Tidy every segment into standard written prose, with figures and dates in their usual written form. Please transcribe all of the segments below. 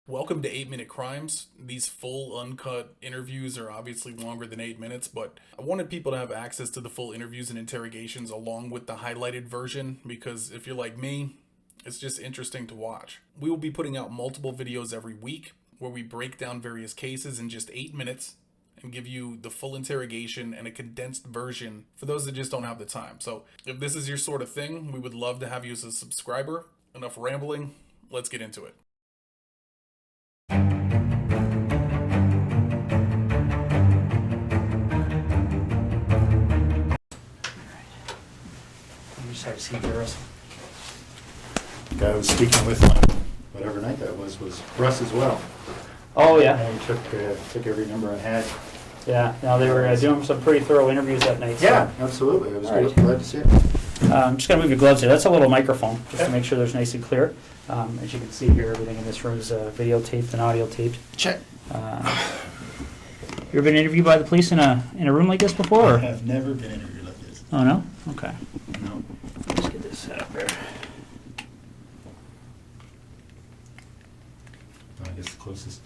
Welcome to 8 Minute Crimes. These full uncut interviews are obviously longer than 8 minutes, but I wanted people to have access to the full interviews and interrogations along with the highlighted version because if you're like me, it's just interesting to watch. We will be putting out multiple videos every week where we break down various cases in just 8 minutes and give you the full interrogation and a condensed version for those that just don't have the time. So if this is your sort of thing, we would love to have you as a subscriber. Enough rambling, let's get into it. Have a seat there, Russ. The guy I was speaking with whatever night that was Russ as well. Oh, yeah. And he took every number I had. Yeah, no, they were doing some pretty thorough interviews that night. Yeah, absolutely. I was All right. glad to see it. I'm just going to move your gloves here. That's a little microphone, just to make sure there's nice and clear. As you can see here, everything in this room is videotaped and audio taped. Check. You ever been interviewed by the police in a room like this before? I Or? have never been interviewed like this. Oh, no? Okay. No. Let's get this set up here. I guess the closest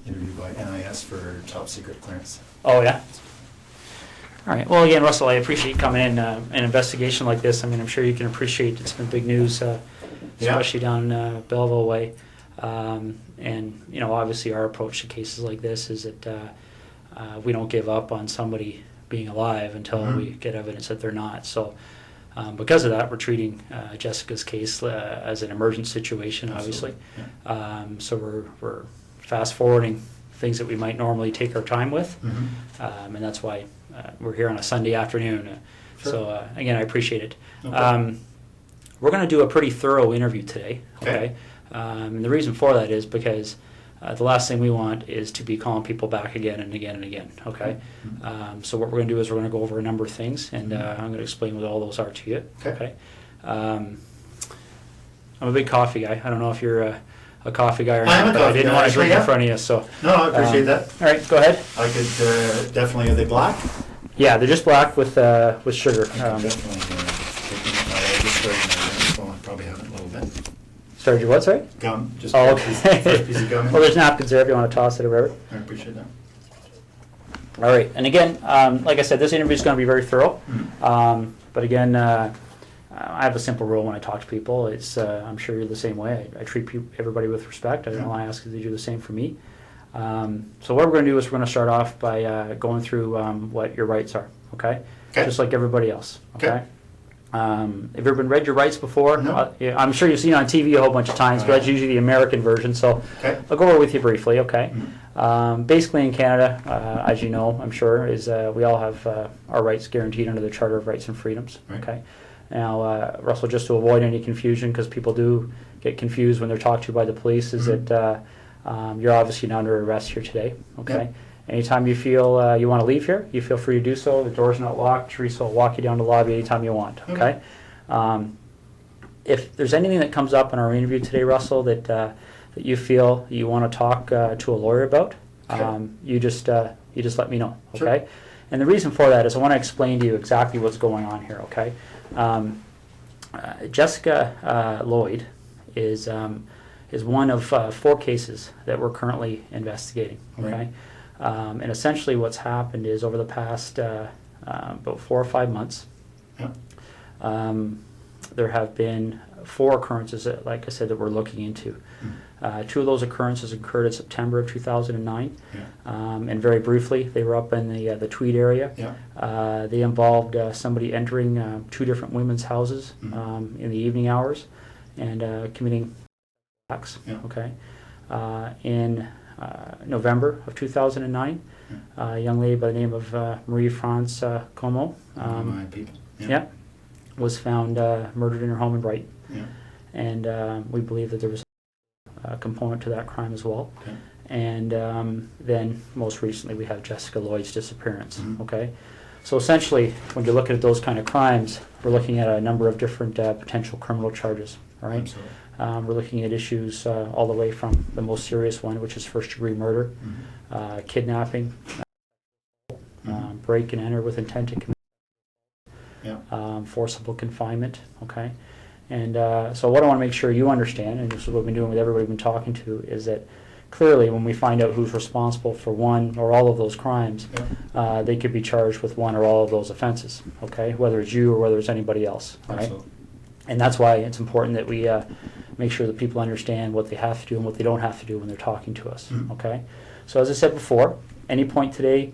interview by NIS for top secret clearance. Oh, yeah? All right. Well, again, Russell, I appreciate you coming in. An investigation like this, I mean, I'm sure you can appreciate it's been big news, especially down Belleville way. And, you know, obviously our approach to cases like this is that we don't give up on somebody being alive until we get evidence that they're not. So because of that, we're treating Jessica's case as an emergent situation, obviously. Yeah. So we're fast forwarding things that we might normally take our time with. And that's why we're here on a Sunday afternoon. Sure. So again, I appreciate it. Okay. We're going to do a pretty thorough interview today. Okay. And the reason for that is because the last thing we want is to be calling people back again and again and again. Okay. So what we're going to do is we're going to go over a number of things, and I'm going to explain what all those are to you. Okay. I'm a big coffee guy. I don't know if you're a coffee guy or I am not, a but I coffee didn't guy, want to actually, drink in yeah. front of you. So No, I appreciate that. all right, go ahead. I could definitely, are they black? Yeah, they're just black with sugar. I could definitely take them. I just started my so I probably have it a little bit. Started your what, sorry? Gum, just Oh, first piece of gum. Well, there's napkins there if you want to toss it or whatever. I appreciate that. All right, and again, like I said, this interview is going to be very thorough. But again, I have a simple rule when I talk to people. It's I'm sure you're the same way. I treat everybody with respect. I don't want to ask you to do the same for me. So what we're going to do is we're going to start off by going through what your rights are. Okay? Just like everybody else. Okay. Have you ever been read your rights before? No. Yeah, I'm sure you've seen it on TV a whole bunch of times, but that's usually the American version. So I'll go over with you briefly. Okay. Basically, in Canada, as you know, I'm sure, is we all have our rights guaranteed under the Charter of Rights and Freedoms. Right. Okay. Now, Russell, just to avoid any confusion, because people do get confused when they're talked to by the police, is that you're obviously not under arrest here today. Okay. Yep. Anytime you feel you want to leave here, you feel free to do so. The door's not locked. Teresa will walk you down the lobby anytime you want. Okay. If there's anything that comes up in our interview today, Russell, that you feel you want to talk to a lawyer about, you just let me know. Okay. Sure. And the reason for that is I want to explain to you exactly what's going on here. Okay. Jessica Lloyd is one of 4 cases that we're currently investigating. Okay. Right. And essentially what's happened is over the past about 4 or 5 months, there have been 4 occurrences that, like I said, that we're looking into. 2 of those occurrences occurred in September of 2009. And very briefly, they were up in the Tweed area. They involved somebody entering 2 different women's houses in the evening hours and committing acts. Okay. In November of 2009, a young lady by the name of Marie-France Como My people. was found murdered in her home in Brighton. And we believe that there was a component to that crime as well. And then most recently we have Jessica Lloyd's disappearance. Okay. So essentially, when you're looking at those kind of crimes, we're looking at a number of different potential criminal charges. All right. Absolutely. We're looking at issues all the way from the most serious one, which is first-degree murder, kidnapping, break and enter with intent to commit, forcible confinement. Okay, And so what I want to make sure you understand, and this is what we've been doing with everybody we've been talking to, is that clearly when we find out who's responsible for one or all of those crimes, they could be charged with one or all of those offenses, okay? Whether it's you or whether it's anybody else, right? Absolutely. And that's why it's important that we make sure that people understand what they have to do and what they don't have to do when they're talking to us, okay? So as I said before, any point today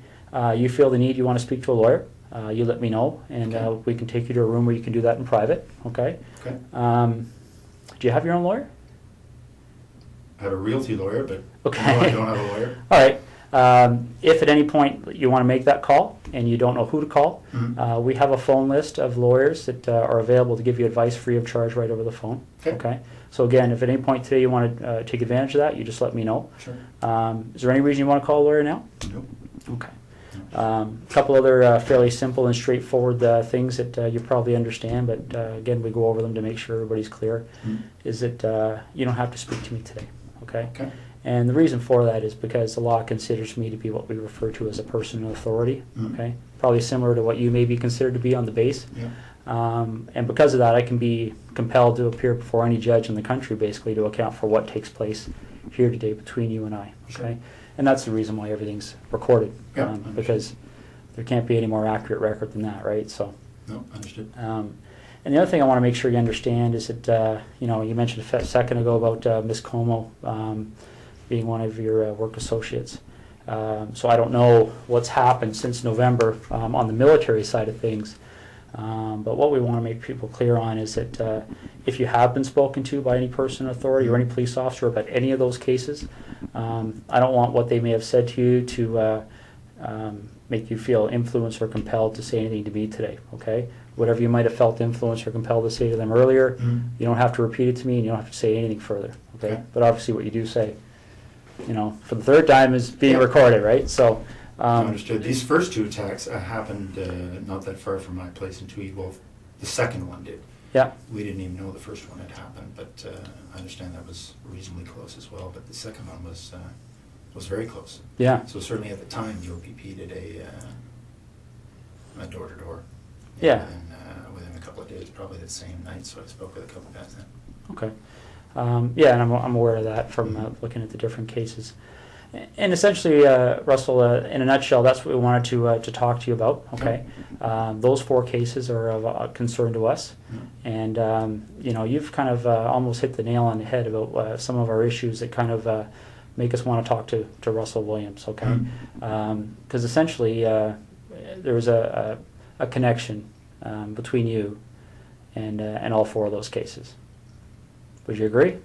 you feel the need, you want to speak to a lawyer, you let me know, and we can take you to a room where you can do that in private, okay? Okay. Do you have your own lawyer? I have a realty lawyer, but Okay. no, I don't have a lawyer. All right. If at any point you want to make that call and you don't know who to call, we have a phone list of lawyers that are available to give you advice free of charge right over the phone. Okay. So again, if at any point today you want to take advantage of that, you just let me know. Sure. Is there any reason you want to call a lawyer now? Nope. Okay. A couple other fairly simple and straightforward things that you probably understand, but again, we go over them to make sure everybody's clear, is that you don't have to speak to me today, okay? Okay. And the reason for that is because the law considers me to be what we refer to as a person of authority, okay? Probably similar to what you may be considered to be on the base. Yeah. And because of that, I can be compelled to appear before any judge in the country, basically, to account for what takes place here today between you and I, okay? Sure. And that's the reason why everything's recorded, Yeah, because there can't be any more accurate record than that, right? So, No, understood. and the other thing I want to make sure you understand is that, you know, you mentioned a second ago about Miss Como being one of your work associates. So I don't know what's happened since November on the military side of things, but what we want to make people clear on is that if you have been spoken to by any person in authority or any police officer about any of those cases, I don't want what they may have said to you to make you feel influenced or compelled to say anything to me today, okay? Whatever you might have felt influenced or compelled to say to them earlier, you don't have to repeat it to me and you don't have to say anything further, okay? Okay. But obviously what you do say, you know, for the third time is being recorded, right? So, Understood. These first two attacks happened not that far from my place in Tweed. Well, the second one did. yeah, We didn't even know the first one had happened, but I understand that was reasonably close as well. But the second one was very close. yeah, So certainly at the time, the OPP did a door-to-door. Yeah. Within a couple of days, probably the same night. So I spoke with a couple of guys then. okay. Yeah, and I'm aware of that from looking at the different cases. And essentially, Russell, in a nutshell, that's what we wanted to talk to you about. Okay, those four cases are of concern to us, and you know, you've kind of almost hit the nail on the head about some of our issues that kind of make us want to talk to Russell Williams. Okay, because essentially there was a connection between you and all four of those cases. Would you agree?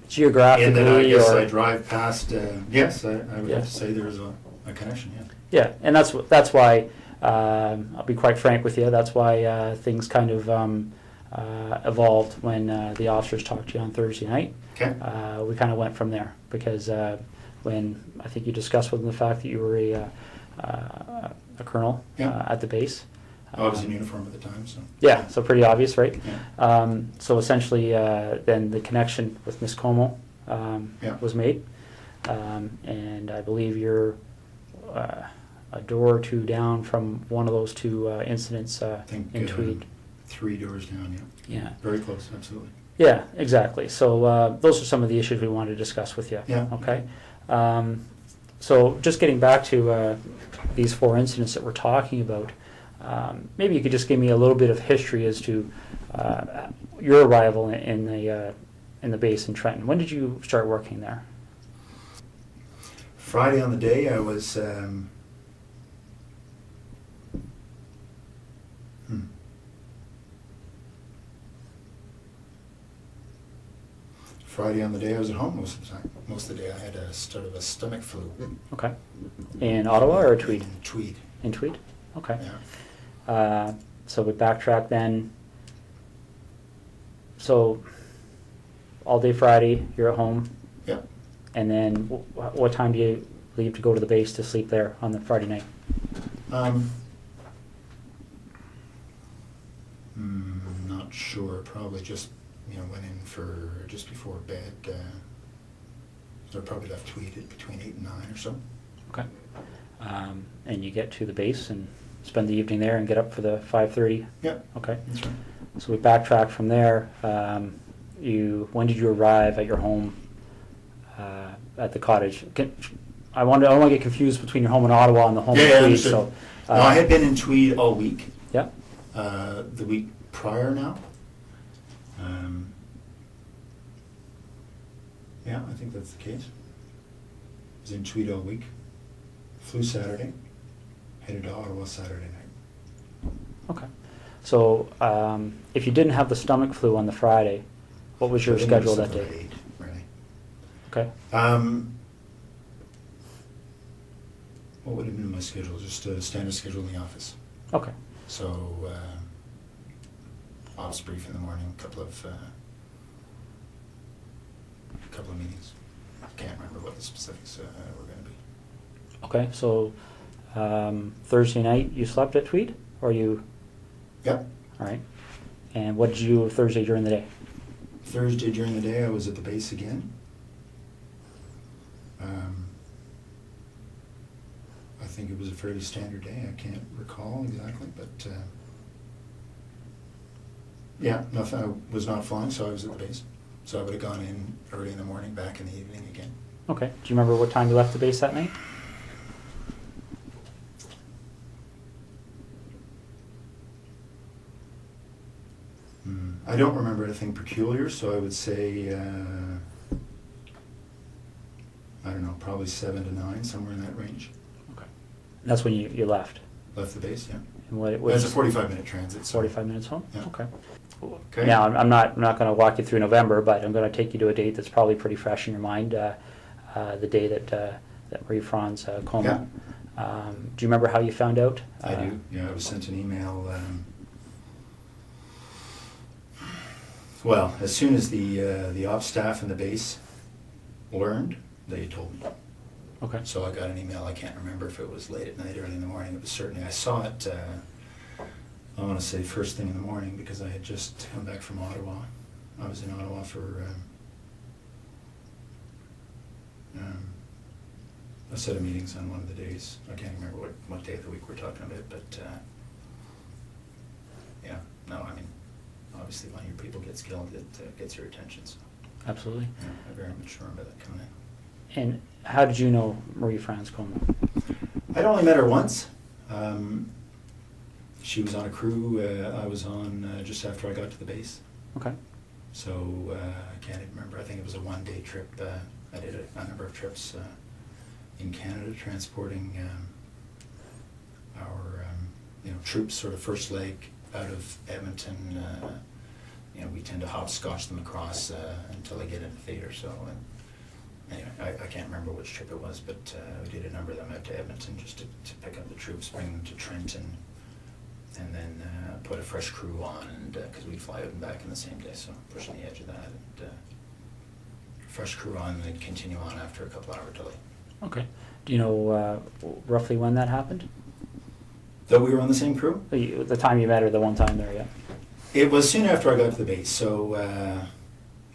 Geographically, And then I guess or I drive past. Yes, I would Yeah. have to say there's a connection. Yeah. yeah, and that's why I'll be quite frank with you. That's why things kind of evolved when the officers talked to you on Thursday night. Okay. We kind of went from there because when I think you discussed with them the fact that you were a colonel Yeah. at the base. I was in uniform at the time, so. Yeah, so pretty obvious, right? Yeah. So essentially, then the connection with Miss Como Yeah. was made, and I believe you're a door or two down from one of those two incidents I think in Tweed. 3 doors down. Yeah. Yeah, Very close. Absolutely. yeah, exactly. So those are some of the issues we wanted to discuss with you. Yeah. Okay. So just getting back to these four incidents that we're talking about. Maybe you could just give me a little bit of history as to your arrival in the base in Trenton. When did you start working there? Friday on the day I was. Friday on the day I was at home most of the time. Most of the day I had a sort of a stomach flu. Okay. In Ottawa or Tweed? In Tweed. In Tweed? Okay. Yeah. So we backtrack then. So all day Friday, you're at home. Yeah. And then what time do you leave to go to the base to sleep there on the Friday night? Not sure. Probably just went in for just before bed. So I probably left Tweed at between 8 and 9 or so. Okay. And you get to the base and spend the evening there and get up for the 5:30? Yeah. Okay. That's right. So we backtrack from there. When did you arrive at your home at the cottage? I don't want to get confused between your home in Ottawa and the home in Tweed. Understood. So, No, I had been in Tweed all week. Yeah. The week prior now. Yeah, I think that's the case. Was in Tweed all week. Flew Saturday. Headed to Ottawa Saturday night. Okay. So if you didn't have the stomach flu on the Friday, what was your I think schedule it was that something day? like 8, really. Okay. What would have been my schedule? Just a standard schedule in the office. Okay. So, office brief in the morning, a couple of meetings. I can't remember what the specifics were going to be. Okay. So Thursday night you slept at Tweed, or you? Yep. All right. And what did you do Thursday during the day? Thursday during the day, I was at the base again. I think it was a fairly standard day. I can't recall exactly, but yeah, nothing. I was not flying, so I was at the base. So I would have gone in early in the morning, back in the evening again. Okay. Do you remember what time you left the base that night? I don't remember anything peculiar, so I would say, I don't know, probably 7 to 9, somewhere in that range. Okay. And that's when you left. Left the base, yeah. And what It was a 45-minute transit. So 45 minutes home? Yeah. Okay. Okay. Now, I'm not going to walk you through November, but I'm going to take you to a date that's probably pretty fresh in your mind, the day that Marie-France coma. Do you remember how you found out? I do. Yeah, I was sent an email. Well, as soon as the ops staff and the base learned, they told me. Okay. So I got an email. I can't remember if it was late at night, early in the morning. It was certainly, I saw it, I want to say first thing in the morning, because I had just come back from Ottawa. I was in Ottawa for a set of meetings on one of the days. I can't remember what day of the week we're talking about, but yeah, no, I mean, obviously when your people gets killed, it gets your attention. So Absolutely. yeah, I very much remember that coming in. And how did you know Marie-France coma? I'd only met her once. She was on a crew I was on just after I got to the base. Okay. So I can't even remember. I think it was a one-day trip. I did a number of trips in Canada, transporting our troops, sort of first leg out of Edmonton. We tend to hopscotch them across until they get into theatre. So anyway, I can't remember which trip it was, but we did a number of them out to Edmonton just to pick up the troops, bring them to Trenton, and then put a fresh crew on, and because we'd fly out and back in the same day, so pushing the edge of that, and fresh crew on, and they'd continue on after a couple-hour delay. Okay. Do you know roughly when that happened? Though we were on the same crew? The time you met her, the one time there, yeah. It was soon after I got to the base, so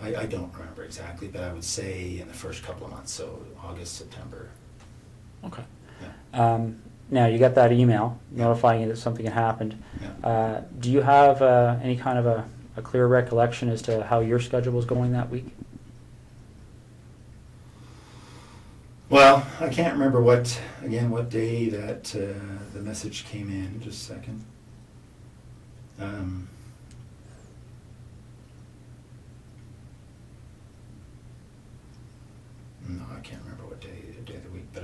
I don't remember exactly, but I would say in the first couple of months, so August, September. Okay. Yeah. Now, you got that email notifying you that something had happened. Yeah. Do you have any kind of a clear recollection as to how your schedule was going that week? Well, I can't remember what day that the message came in. Just a second. No, I can't remember what day of the week, but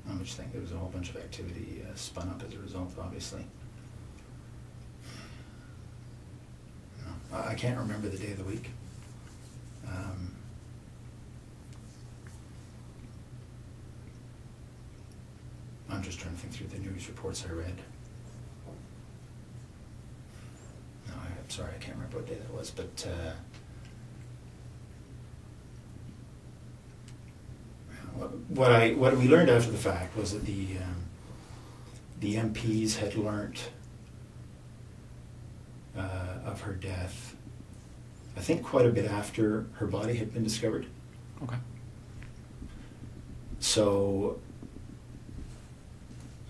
I'm just thinking there was a whole bunch of activity spun up as a result, obviously. No, I can't remember the day of the week. I'm just trying to think through the news reports I read. No, I'm sorry, I can't remember what day that was, but what we learned after the fact was that the MPs had learnt of her death, I think quite a bit after her body had been discovered. Okay. So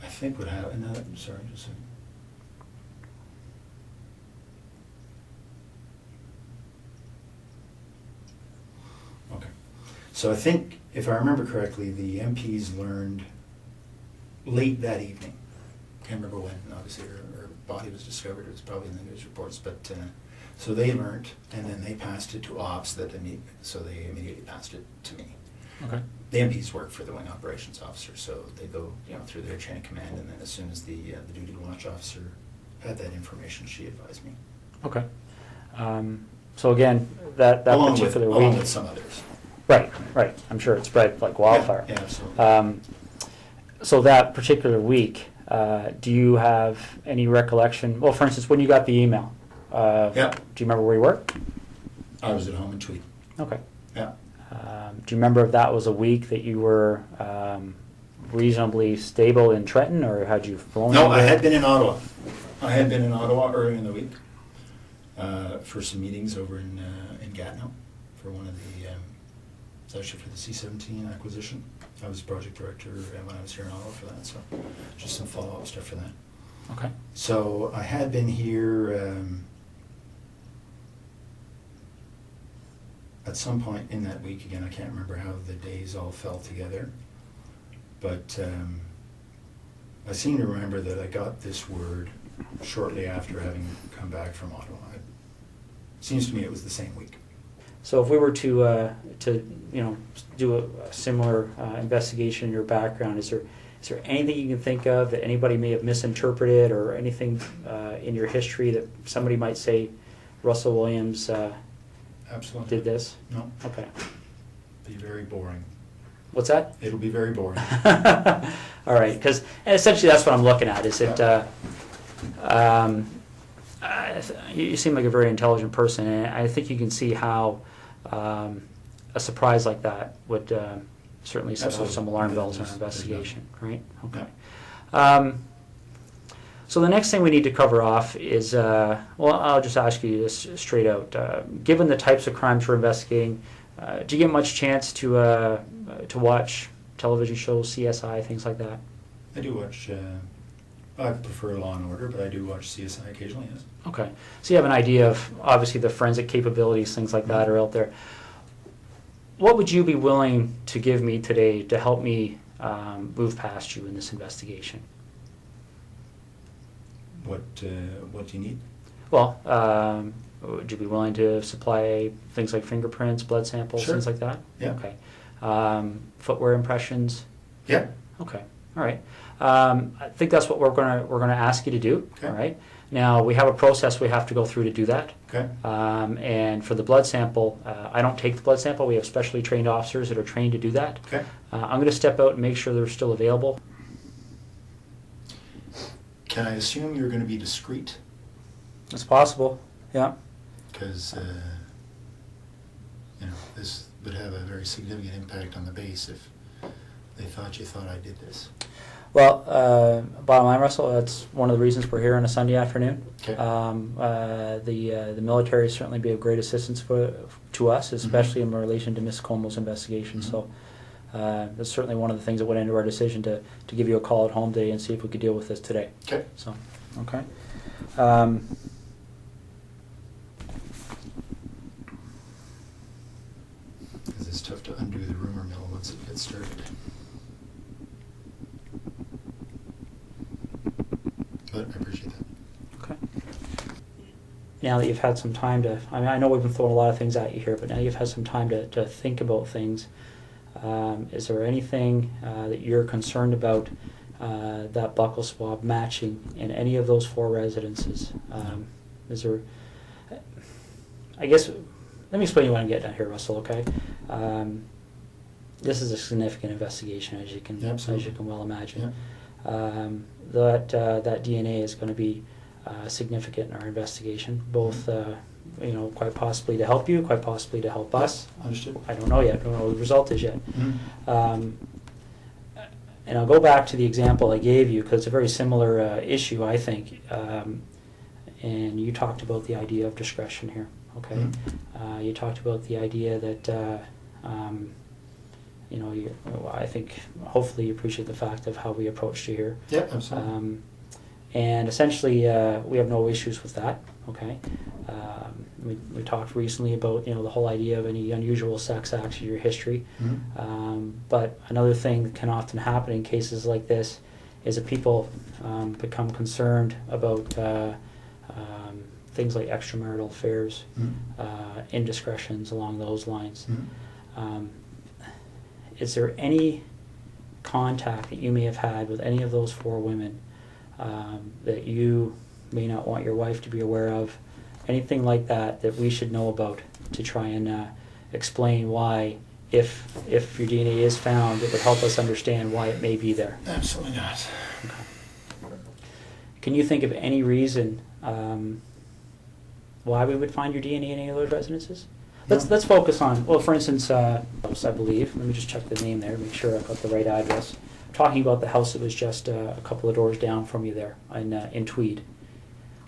I think what happened, sorry, just a second. So I think, if I remember correctly, the MPs learned late that evening. Can't remember when, obviously, her body was discovered. It was probably in the news reports. But so they learned, and then they passed it to ops. So they immediately passed it to me. Okay. The MPs work for the wing operations officer, so they go, through their chain of command, and then as soon as the duty watch officer had that information, she advised me. Okay. So again, that particular week. Along with some others. Right. I'm sure it spread like wildfire. Yeah, absolutely. So that particular week, do you have any recollection? Well, for instance, when you got the email, Yeah. do you remember where you were? I was at home in Tweed. Okay. Yeah. Do you remember if that was a week that you were reasonably stable in Trenton, or had you flown? No, over? I had been in Ottawa. I had been in Ottawa earlier in the week for some meetings over in Gatineau for one of the, it's actually for the C-17 acquisition. I was project director when I was here in Ottawa for that, so just some follow-up stuff for that. Okay. So I had been here at some point in that week. Again, I can't remember how the days all fell together, but I seem to remember that I got this word shortly after having come back from Ottawa. It seems to me it was the same week. So if we were to do a similar investigation in your background, is there anything you can think of that anybody may have misinterpreted, or anything in your history that somebody might say Russell Williams Absolutely. did this? No. Okay. Be very boring. What's that? It'll be very boring. All right, because essentially that's what I'm looking at. Is it? You seem like a very intelligent person, and I think you can see how a surprise like that would certainly set off Absolutely. some alarm bells in There's our investigation, right? Okay. Yeah. So the next thing we need to cover off is, I'll just ask you this straight out. Given the types of crimes we're investigating, do you get much chance to watch television shows, CSI, things like that? I do watch, I prefer Law and Order, but I do watch CSI occasionally, yes. Okay. So you have an idea of, obviously, the forensic capabilities, things like that are out there. What would you be willing to give me today to help me move past you in this investigation? What do you need? Well, would you be willing to supply things like fingerprints, blood samples, Sure. things like that? Yeah. Okay. Footwear impressions? Yeah. Okay. All right. I think that's what we're gonna ask you to do. Okay. All right. Now we have a process we have to go through to do that. Okay. And for the blood sample, I don't take the blood sample. We have specially trained officers that are trained to do that. Okay. I'm going to step out and make sure they're still available. Can I assume you're going to be discreet? It's possible. Yeah. Because, this would have a very significant impact on the base if they thought you thought I did this. Well, bottom line, Russell, that's one of the reasons we're here on a Sunday afternoon. Okay. The military certainly be of great assistance to us, especially in relation to Miss Como's investigation. Mm-hmm. So that's certainly one of the things that went into our decision to give you a call at home today and see if we could deal with this today. Okay. So, okay. Because it's tough to undo the rumor mill once it gets started. But I appreciate that. Okay. Now that you've had some time to, I know we've been throwing a lot of things at you here, but now you've had some time to think about things. Is there anything that you're concerned about that buccal swab matching in any of those 4 residences? Is there, I guess, let me explain what I'm getting at here, Russell, okay? This is a significant investigation, as you can well imagine. Yeah. That DNA is going to be significant in our investigation, both quite possibly to help you, quite possibly to help us. Understood. I don't know yet. I don't know what the result is yet. Mm-hmm. And I'll go back to the example I gave you because it's a very similar issue, I think. And you talked about the idea of discretion here. Okay. Mm-hmm. You talked about the idea that I think hopefully you appreciate the fact of how we approached you here. Yeah, absolutely. And essentially, we have no issues with that. Okay. We talked recently about the whole idea of any unusual sex acts in your history. But another thing that can often happen in cases like this is that people become concerned about things like extramarital affairs, indiscretions along those lines. Is there any contact that you may have had with any of those 4 women that you may not want your wife to be aware of? Anything like that that we should know about to try and explain why, if your DNA is found, it would help us understand why it may be there? Absolutely not. Okay. Can you think of any reason why we would find your DNA in any of those residences? Let's focus on, well, for instance, house, I believe. Let me just check the name there, make sure I've got the right address. I'm talking about the house that was just a couple of doors down from you there in Tweed.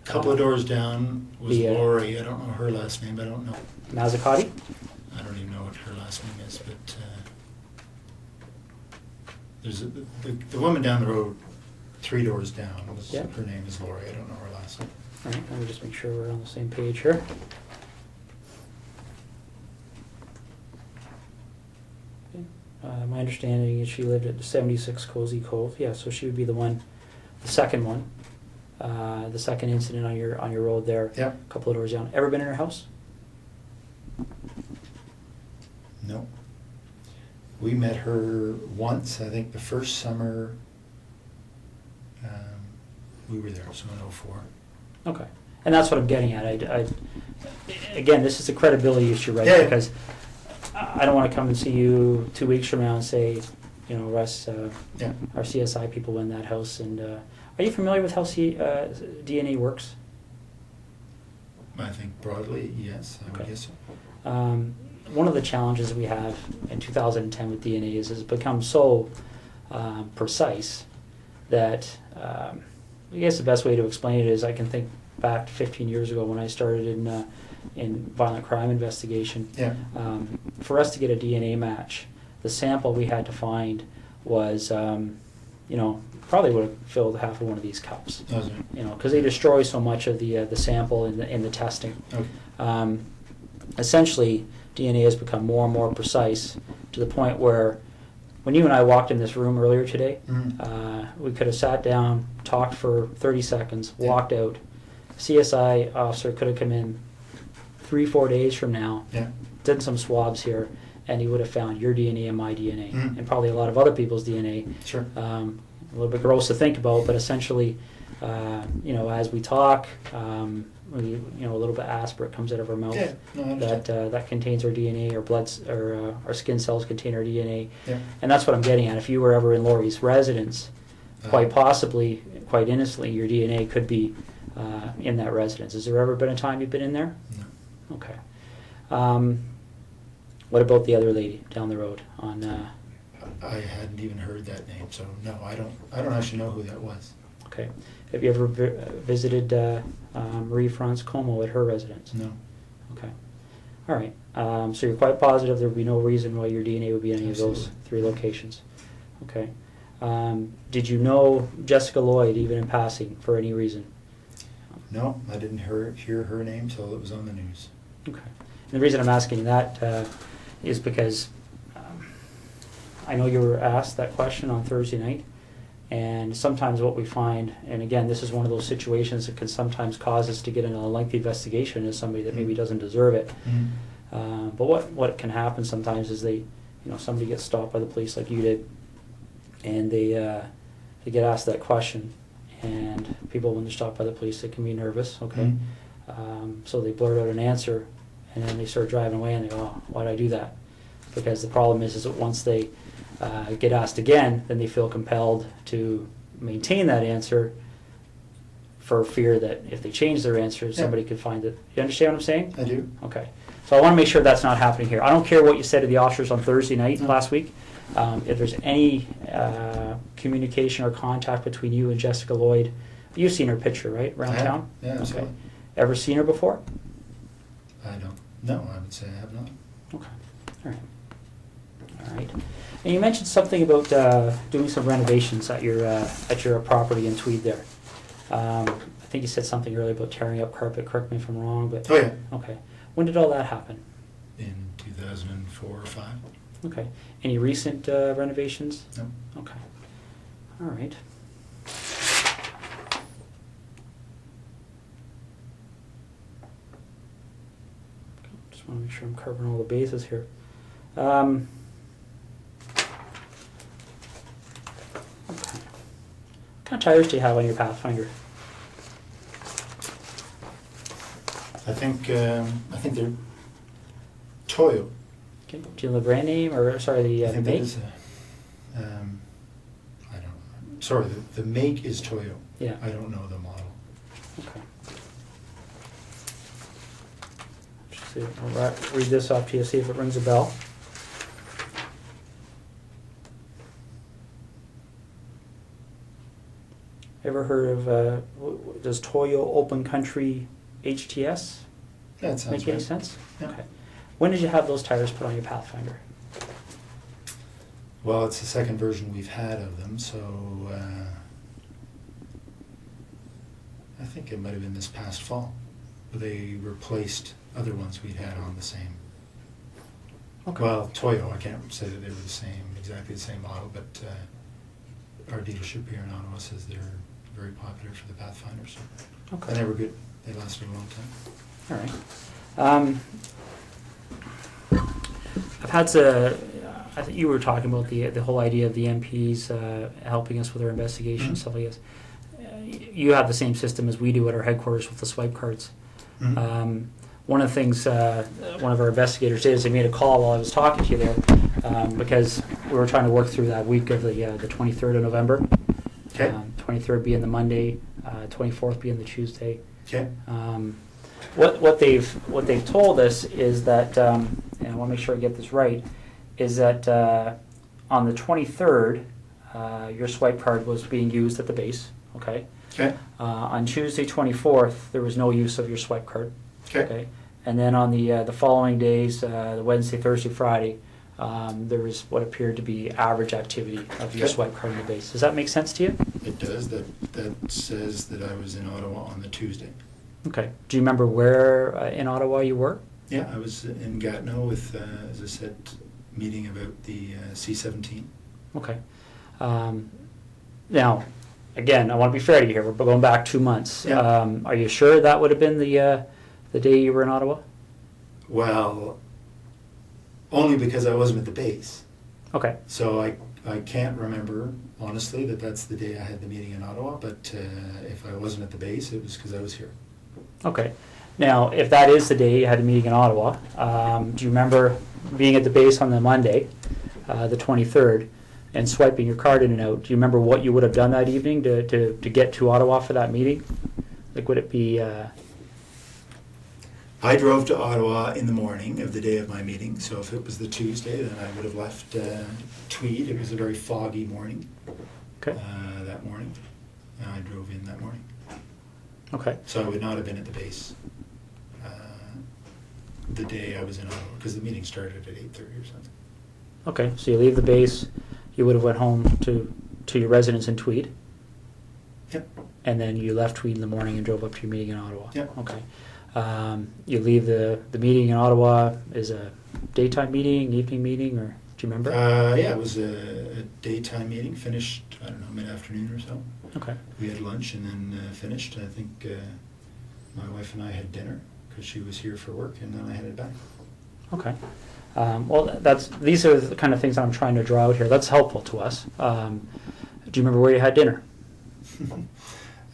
A couple of doors down was the, Lori. I don't know her last name. I don't know. Mazzacati? I don't even know what her last name is, but there's the woman down the road, 3 doors down. Her name is Lori. I don't know her last name. All right, let me just make sure we're on the same page here. My understanding is she lived at 76 Cozy Cove. Yeah, so she would be the one, the second one, the second incident on your road there. Yep. A couple of doors down. Ever been in her house? No. We met her once, I think the first summer we were there, so in 04. Okay. And that's what I'm getting at. Again, this is a credibility issue, right? Yeah. Because I don't want to come and see you 2 weeks from now and say, Russ, our CSI people were in that house. And are you familiar with how DNA works? I think broadly, yes, I would guess so. One of the challenges we have in 2010 with DNA is it's become so precise that I guess the best way to explain it is I can think back 15 years ago when I started in violent crime investigation. Yeah. For us to get a DNA match, the sample we had to find was, probably would have filled half of one of these cups. Because they destroy so much of the sample in the testing. Okay. Essentially, DNA has become more and more precise to the point where when you and I walked in this room earlier today, we could have sat down, talked for 30 seconds, walked out. CSI officer could have come in 3-4 days from now, done some swabs here, and he would have found your DNA and my DNA, and probably a lot of other people's DNA. Sure. A little bit gross to think about, but essentially, as we talk, a little bit aspirate comes out of our mouth that contains our DNA, our bloods, or our skin cells contain our DNA, and that's what I'm getting at. If you were ever in Lori's residence, quite possibly, quite innocently, your DNA could be in that residence. Has there ever been a time you've been in there? No. Okay. What about the other lady down the road on? I hadn't even heard that name, so no, I don't actually know who that was. Okay. Have you ever visited Marie-France Como at her residence? No. Okay. All right. So you're quite positive there would be no reason why your DNA would be in any of those 3 locations. Okay. Did you know Jessica Lloyd even in passing for any reason? No, I didn't hear her name till it was on the news. Okay. And the reason I'm asking that is because I know you were asked that question on Thursday night, and sometimes what we find, and again, this is one of those situations that can sometimes cause us to get into a lengthy investigation as somebody that maybe doesn't deserve it. But what can happen sometimes is somebody gets stopped by the police like you did, and they get asked that question, and people, when they're stopped by the police, they can be nervous, okay? So they blurt out an answer, and then they start driving away, and they go, oh, why did I do that? Because the problem is that once they get asked again, then they feel compelled to maintain that answer for fear that if they change their answer, somebody could find it. You understand what I'm saying? I do. Okay. So I want to make sure that's not happening here. I don't care what you said to the officers on Thursday night last week. If there's any communication or contact between you and Jessica Lloyd, you've seen her picture, right, around town? Yeah, absolutely. Okay. Ever seen her before? I don't. No, I would say I have not. Okay. All right. All right. And you mentioned something about doing some renovations at your property in Tweed there. I think you said something earlier about tearing up carpet. Correct me if I'm wrong, but Oh, yeah. okay. When did all that happen? In 2004 or 5. Okay. Any recent renovations? No. Okay. All right. Just want to make sure I'm covering all the bases here. Okay. What kind of tires do you have on your Pathfinder? I think they're Toyo. Okay. Do you know the brand name, or sorry, I the think that make? is I don't know. Sorry, the make is Toyo. Yeah. I don't know the model. Okay. Just see, I'll read this off to you, see if it rings a bell. Ever heard of, does Toyo Open Country HTS That sounds make any right. sense? Yeah. Okay. When did you have those tires put on your Pathfinder? Well, it's the second version we've had of them, so I think it might have been this past fall. They replaced other ones we'd had on the same. Okay. Well, Toyo, I can't say that they were the same, exactly the same model, but our dealership here in Ottawa says they're very popular for the Pathfinders. Okay. And they were good. They lasted a long time. All right. I've had to. I think you were talking about the whole idea of the MPs helping us with our investigation, stuff like this. You have the same system as we do at our headquarters with the swipe cards. Mhm. One of the things one of our investigators did is they made a call while I was talking to you there because we were trying to work through that week of the 23rd of November. Okay. 23rd being the Monday, 24th being the Tuesday. Okay. What they've told us is that, and I want to make sure I get this right, is that on the 23rd, your swipe card was being used at the base. Okay. Okay. On Tuesday 24th, there was no use of your swipe card. Okay. And then on the following days, the Wednesday, Thursday, Friday, there was what appeared to be average activity of your Okay. swipe card on the base. Does that make sense to you? It does. That says that I was in Ottawa on the Tuesday. Okay. Do you remember where in Ottawa you were? Yeah, I was in Gatineau with, as I said, meeting about the C-17. Okay. Now, again, I want to be fair to you here. We're going back 2 months. Yeah. Are you sure that would have been the day you were in Ottawa? Well, only because I wasn't at the base. Okay. So I can't remember, honestly, that that's the day I had the meeting in Ottawa, but if I wasn't at the base, it was because I was here. Okay. Now, if that is the day you had a meeting in Ottawa, do you remember being at the base on the Monday, the 23rd, and swiping your card in and out? Do you remember what you would have done that evening to get to Ottawa for that meeting? Like, would it be... I drove to Ottawa in the morning of the day of my meeting, so if it was the Tuesday, then I would have left Tweed. It was a very foggy morning Okay. that morning. And I drove in that morning. Okay. So I would not have been at the base the day I was in Ottawa, because the meeting started at 8:30 or something. Okay. So you leave the base, you would have went home to your residence in Tweed, Yep. and then you left Tweed in the morning and drove up to your meeting in Ottawa. Yep. Okay. You leave the meeting in Ottawa is a daytime meeting, evening meeting, or do you remember? Yeah, it was a daytime meeting, finished, I don't know, mid-afternoon or so. Okay. We had lunch and then finished. I think my wife and I had dinner because she was here for work, and then I headed back. Okay. Well, these are the kind of things I'm trying to draw out here. That's helpful to us. Do you remember where you had dinner?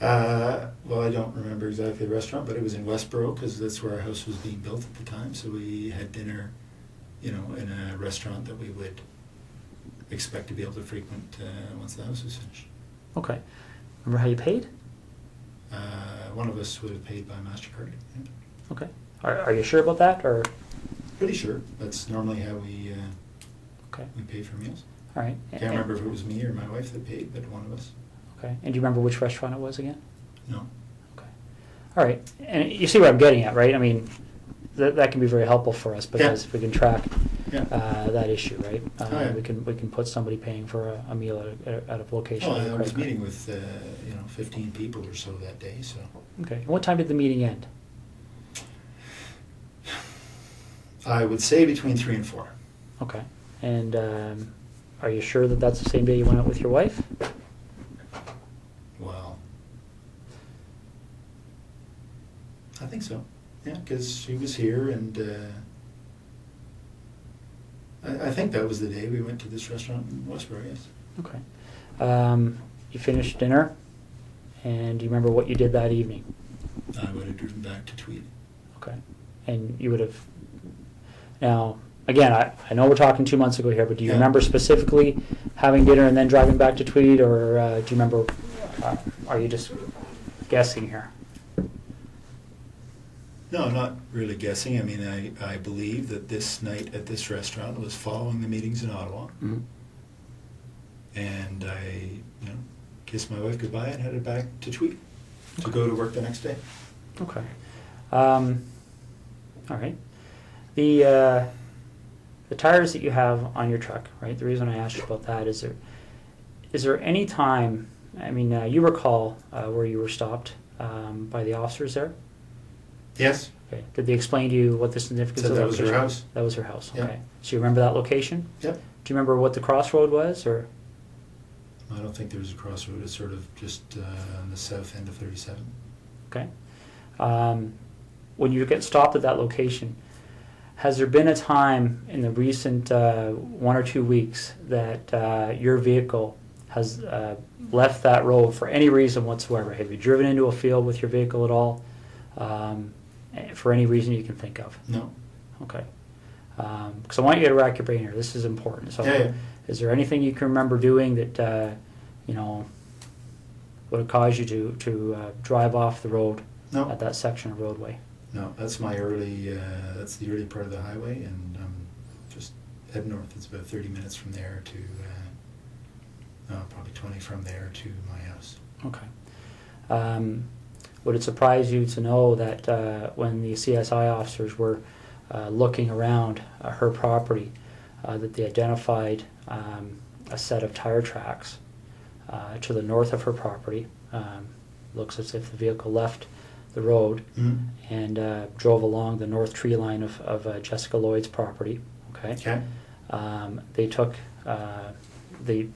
Well, I don't remember exactly the restaurant, but it was in Westboro because that's where our house was being built at the time. So we had dinner, in a restaurant that we would expect to be able to frequent once the house was finished. Okay. Remember how you paid? One of us would have paid by MasterCard. Yeah. Okay. Are you sure about that, or? Pretty sure. That's normally how we Okay. pay for meals. All right. Can't remember if it was me or my wife that paid, but one of us. Okay. And do you remember which restaurant it was again? No. Okay. All right. And you see where I'm getting at, right? I mean, that can be very helpful for us because if we can track. Yeah. that issue, right? Yeah. We can put somebody paying for a meal at a location. Well, with a I was credit card. meeting with 15 people or so that day. So Okay. And what time did the meeting end? I would say between 3 and 4. Okay. And are you sure that that's the same day you went out with your wife? Well, I think so. Yeah, because she was here, and I think that was the day we went to this restaurant in Westboro. Yes. Okay. You finished dinner, and do you remember what you did that evening? I would have driven back to Tweed. Okay. And you would have... Now, again, I know we're talking 2 months ago here, but do you Yeah. remember specifically having dinner and then driving back to Tweed, or do you remember... are you just guessing here? No, I'm not really guessing. I mean, I believe that this night at this restaurant was following the meetings in Ottawa. Mm-hmm. And I, kissed my wife goodbye and headed back to Tweed to go to work the next day. Okay. All right. The tires that you have on your truck, right? The reason I asked you about that is there any time? I mean, you recall where you were stopped by the officers there? Yes. Okay. Did they explain to you what the significance Said of that that was her location? house. That was her house. Yeah. Okay. So you remember that location? Yep. Do you remember what the crossroad was, or? I don't think there was a crossroad. It's sort of just on the south end of 37. Okay. When you get stopped at that location, has there been a time in the recent 1 or 2 weeks that your vehicle has left that road for any reason whatsoever? Have you driven into a field with your vehicle at all? For any reason you can think of? No. Okay. Because I want you to rack your brain here. This is important. So, Yeah. is there anything you can remember doing that would have caused you to drive off the road No. at that section of roadway? No. That's my early. That's the early part of the highway, and just head north. It's about 30 minutes from there to. Probably 20 from there to my house. Okay. Would it surprise you to know that when the CSI officers were looking around her property, that they identified a set of tire tracks to the north of her property? Looks as if the vehicle left the road and drove along the north tree line of Jessica Lloyd's property. Okay. Okay. They took they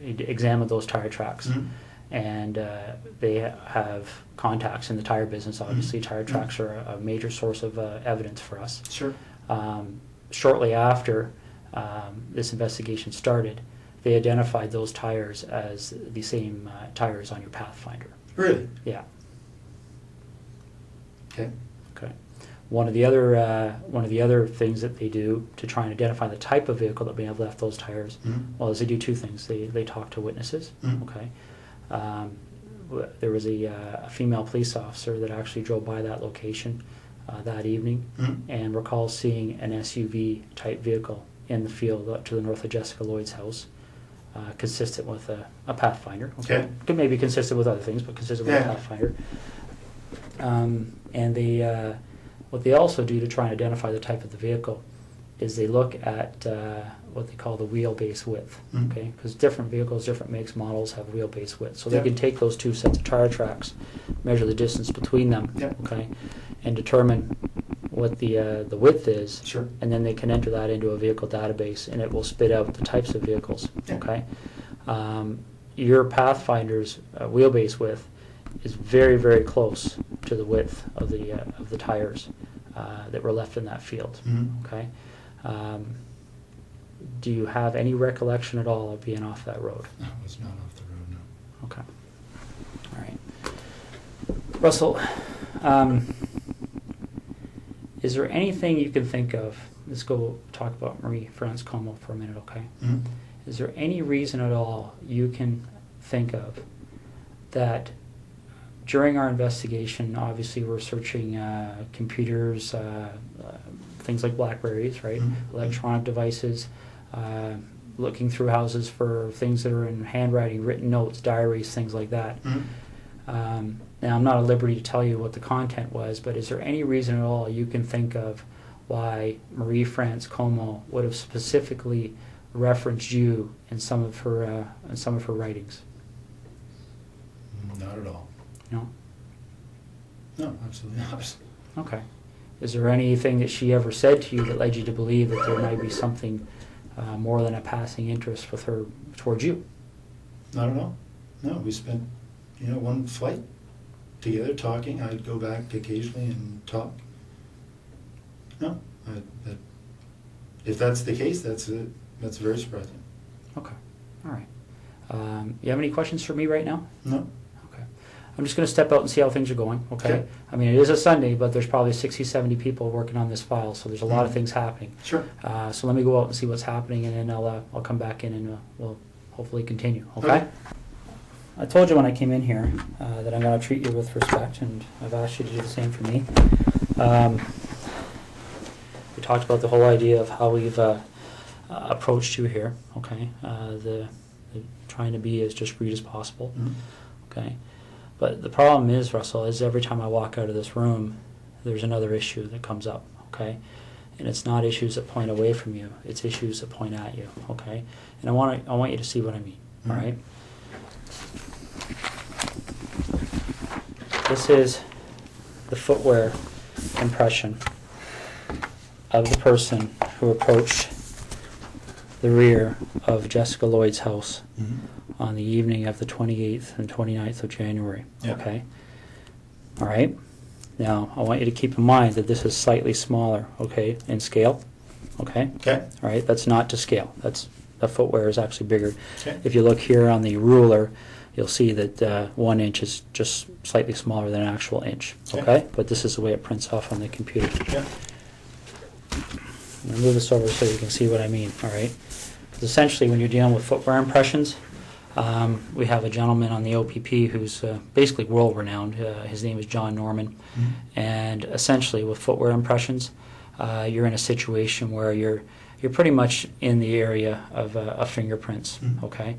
examined those tire tracks. And they have contacts in the tire business. Obviously, tire tracks are a major source of evidence for us. Sure. Shortly after this investigation started, they identified those tires as the same tires on your Pathfinder. Really? Yeah. Okay. Okay. One of the other things that they do to try and identify the type of vehicle that may have left those tires, well, is they do two things. They talk to witnesses. Okay. There was a female police officer that actually drove by that location that evening and recalls seeing an SUV type vehicle in the field up to the north of Jessica Lloyd's house, consistent with a Pathfinder. Okay. Could maybe consistent with other things, but consistent with a Pathfinder. And they, what they also do to try and identify the type of the vehicle is they look at what they call the wheelbase width, okay? Because different vehicles, different makes, models have wheelbase width. So they can take those two sets of tire tracks, measure the distance between them, okay, and determine what the width is, Sure. and then they can enter that into a vehicle database, and it will spit out the types of vehicles, okay? Your Pathfinder's wheelbase width is very, very close to the width of the tires that were left in that field, okay? Do you have any recollection at all of being off that road? I was not off the road, no. Okay. All right. Russell, is there anything you can think of? Let's go talk about Marie France Como for a minute, okay? Is there any reason at all you can think of that during our investigation, obviously we're searching computers, things like Blackberries, right? Electronic devices, looking through houses for things that are in handwriting, written notes, diaries, things like that. Now, I'm not at liberty to tell you what the content was, but is there any reason at all you can think of why Marie France Como would have specifically referenced you in some of her writings? Not at all. No? No, absolutely not. Okay. Is there anything that she ever said to you that led you to believe that there might be something more than a passing interest with her towards you? Not at all. No, we spent, one flight together talking. I'd go back occasionally and talk. No, if that's the case, that's very surprising. Okay. All right. You have any questions for me right now? No. Okay. I'm just going to step out and see how things are going, okay? Okay. I mean, it is a Sunday, but there's probably 60, 70 people working on this file, so there's a lot of things happening. Sure. So let me go out and see what's happening, and then I'll come back in and we'll hopefully continue, okay? Okay. I told you when I came in here that I'm going to treat you with respect, and I've asked you to do the same for me. We talked about the whole idea of how we've approached you here, okay? The trying to be as discreet as possible, okay? But the problem is, Russell, is every time I walk out of this room, there's another issue that comes up, okay? And it's not issues that point away from you, it's issues that point at you, okay? And I want you to see what I mean, all right? This is the footwear impression of the person who approached the rear of Jessica Lloyd's house on the evening of the 28th and 29th of January. Yeah. Okay? All right? Now, I want you to keep in mind that this is slightly smaller, okay, in scale. Okay? Okay. All right? That's not to scale. The footwear is actually bigger. Okay. If you look here on the ruler, you'll see that 1 inch is just slightly smaller than an actual inch. Okay. Okay? But this is the way it prints off on the computer. Yeah. I'm going to move this over so you can see what I mean, all right? Because essentially when you're dealing with footwear impressions, we have a gentleman on the OPP who's basically world-renowned. His name is John Norman. And essentially with footwear impressions, you're in a situation where you're pretty much in the area of fingerprints, okay?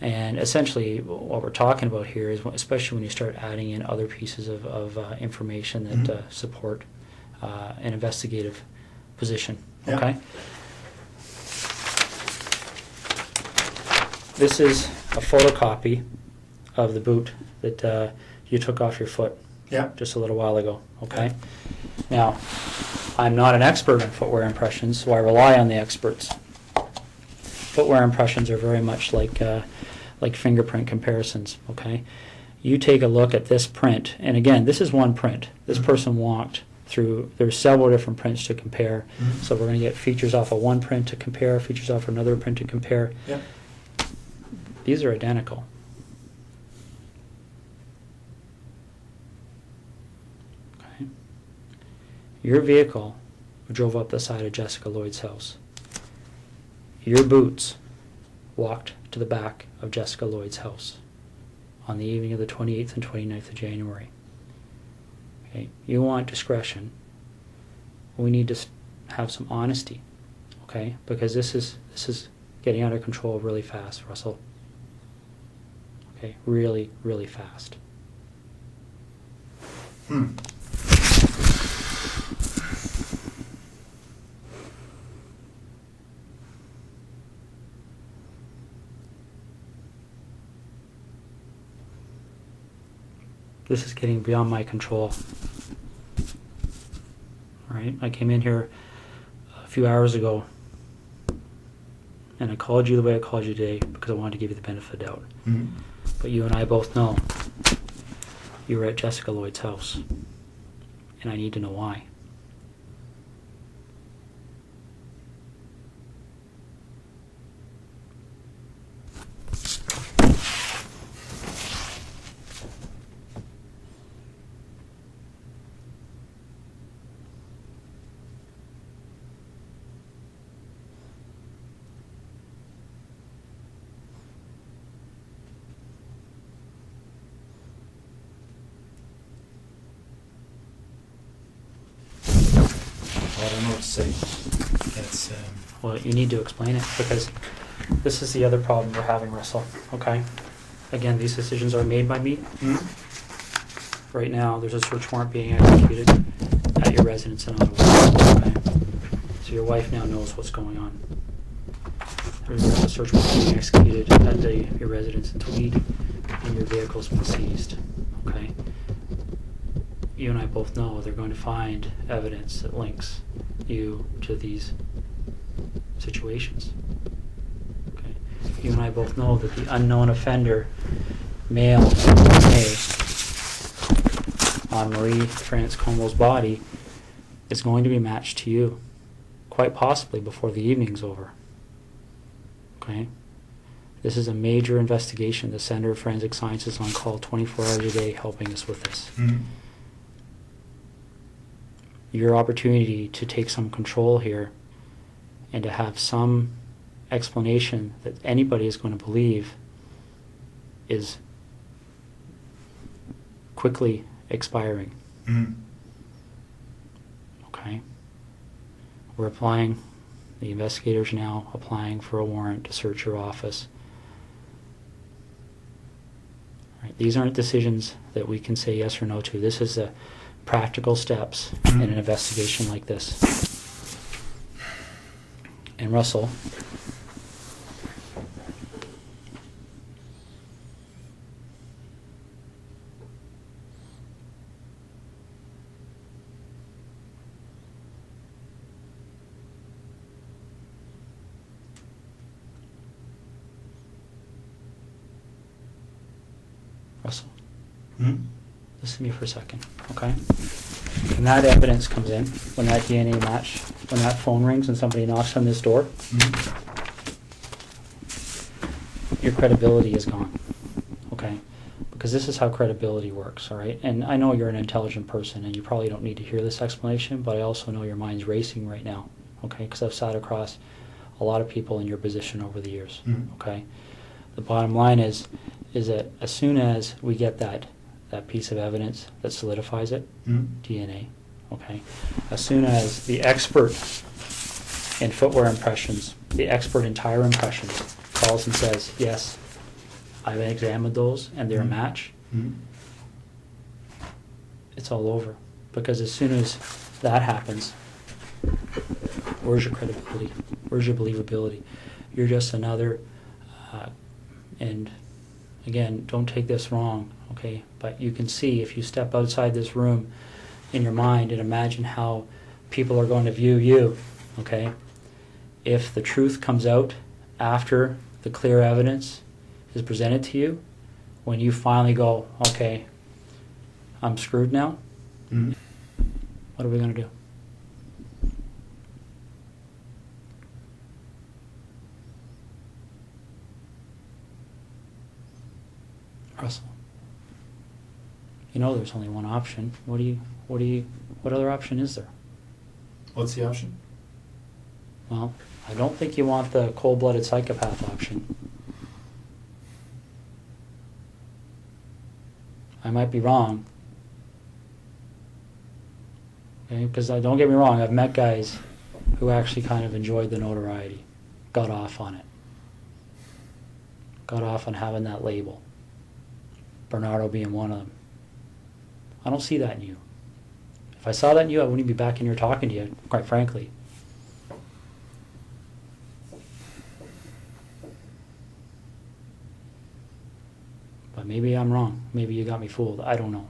And essentially what we're talking about here is, especially when you start adding in other pieces of information that support an investigative position, Yeah. okay? This is a photocopy of the boot that you took off your foot Yeah. just a little while ago, okay? Now, I'm not an expert in footwear impressions, so I rely on the experts. Footwear impressions are very much like fingerprint comparisons, okay? You take a look at this print, and again, this is one print. This person walked through, there's several different prints to compare, so we're going to get features off of one print to compare, features off another print to compare. Yeah. These are identical. Okay. Your vehicle drove up the side of Jessica Lloyd's house. Your boots walked to the back of Jessica Lloyd's house on the evening of the 28th and 29th of January. Okay. You want discretion. We need to have some honesty, okay? Because this is getting out of control really fast, Russell. Okay, really, really fast. This is getting beyond my control. All right, I came in here a few hours ago and I called you the way I called you today because I wanted to give you the benefit of the doubt. But you and I both know you were at Jessica Lloyd's house, and I need to know why. I don't know what to say. It's Well, you need to explain it because this is the other problem we're having, Russell, okay? Again, these decisions are made by me. Right now, there's a search warrant being executed. at your residence in Ottawa. Okay? So your wife now knows what's going on. There's a search warrant being executed at your residence in Tweed, and your vehicle's been seized. Okay? You and I both know they're going to find evidence that links you to these situations. Okay? You and I both know that the unknown offender male DNA on Marie France Comeau's body is going to be matched to you, quite possibly before the evening's over. Okay? This is a major investigation. The Center of Forensic Science is on call 24 hours a day helping us with this. Mm-hmm. Your opportunity to take some control here and to have some explanation that anybody is going to believe is quickly expiring. Mm-hmm. Okay? We're applying, the investigators now applying for a warrant to search your office. Right, these aren't decisions that we can say yes or no to. This is the practical steps in an investigation like this. And Russell, Mm-hmm. listen to me for a second, okay? When that evidence comes in, when that DNA match, when that phone rings and somebody knocks on this door, Mm-hmm. your credibility is gone, okay? Because this is how credibility works, all right? And I know you're an intelligent person and you probably don't need to hear this explanation, but I also know your mind's racing right now, okay? Because I've sat across a lot of people in your position over the years, Mm-hmm. okay? The bottom line is that as soon as we get that piece of evidence that solidifies it, Mm-hmm. DNA, okay? As soon as the expert in footwear impressions, the expert in tire impressions, calls and says, yes, I've examined those and they're a match, Mm-hmm. it's all over. Because as soon as that happens, where's your credibility? Where's your believability? You're just another, and again, don't take this wrong, okay? But you can see if you step outside this room in your mind and imagine how people are going to view you, okay? If the truth comes out after the clear evidence is presented to you, when you finally go, okay, I'm screwed now, Mm-hmm. what are we going to do? Russell, you know there's only one option. What other option is there? What's the option? Well, I don't think you want the cold-blooded psychopath option. I might be wrong. Okay, because don't get me wrong, I've met guys who actually kind of enjoyed the notoriety, got off on it, got off on having that label. Bernardo being one of them. I don't see that in you. If I saw that in you, I wouldn't be back in here talking to you, quite frankly. But maybe I'm wrong. Maybe you got me fooled. I don't know.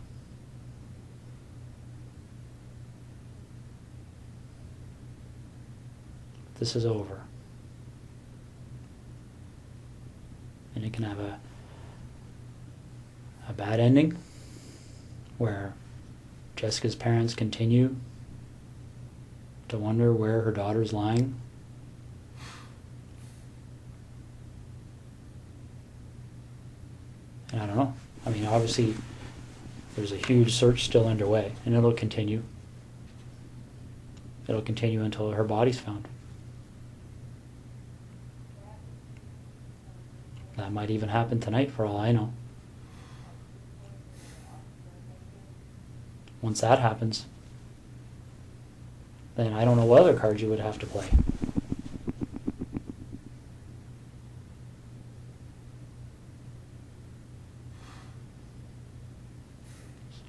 This is over. And it can have a bad ending where Jessica's parents continue to wonder where her daughter's lying. And I don't know. I mean, obviously, there's a huge search still underway, and it'll continue. It'll continue until her body's found. That might even happen tonight, for all I know. Once that happens, then I don't know what other cards you would have to play.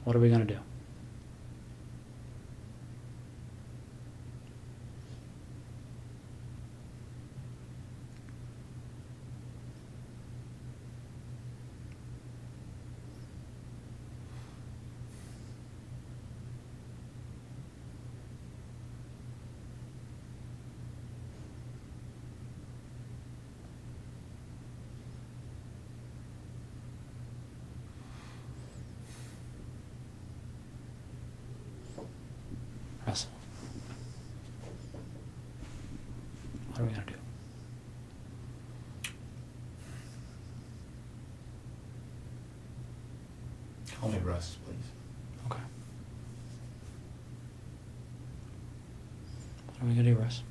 What are we going to do? What are we going to do? Call me Russ, please. Okay. What are we going to do, Russ?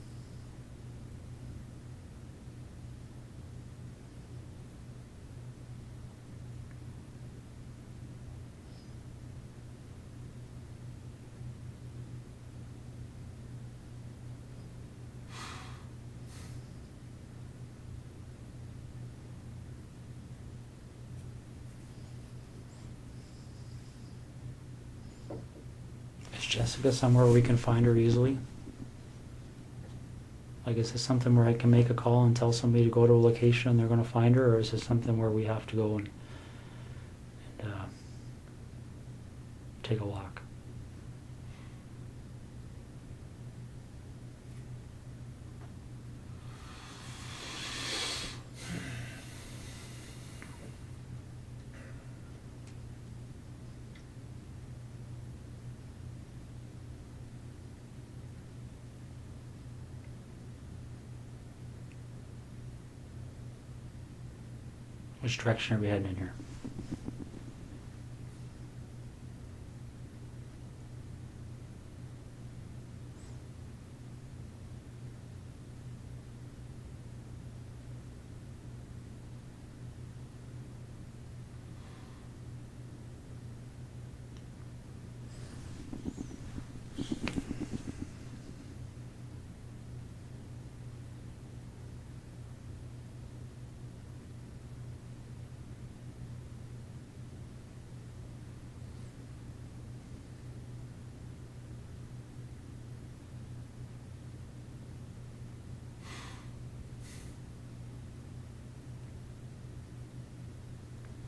Is Jessica somewhere we can find her easily? Like, is this something where I can make a call and tell somebody to go to a location and they're going to find her, or is this something where we have to go and take a walk? Which direction are we heading in here?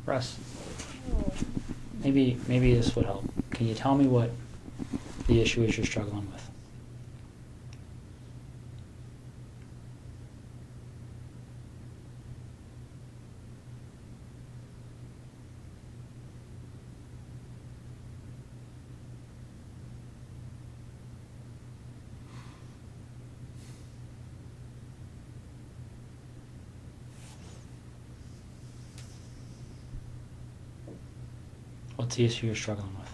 Russ, maybe this would help. Can you tell me what the issue is you're struggling with? What's the issue you're struggling with?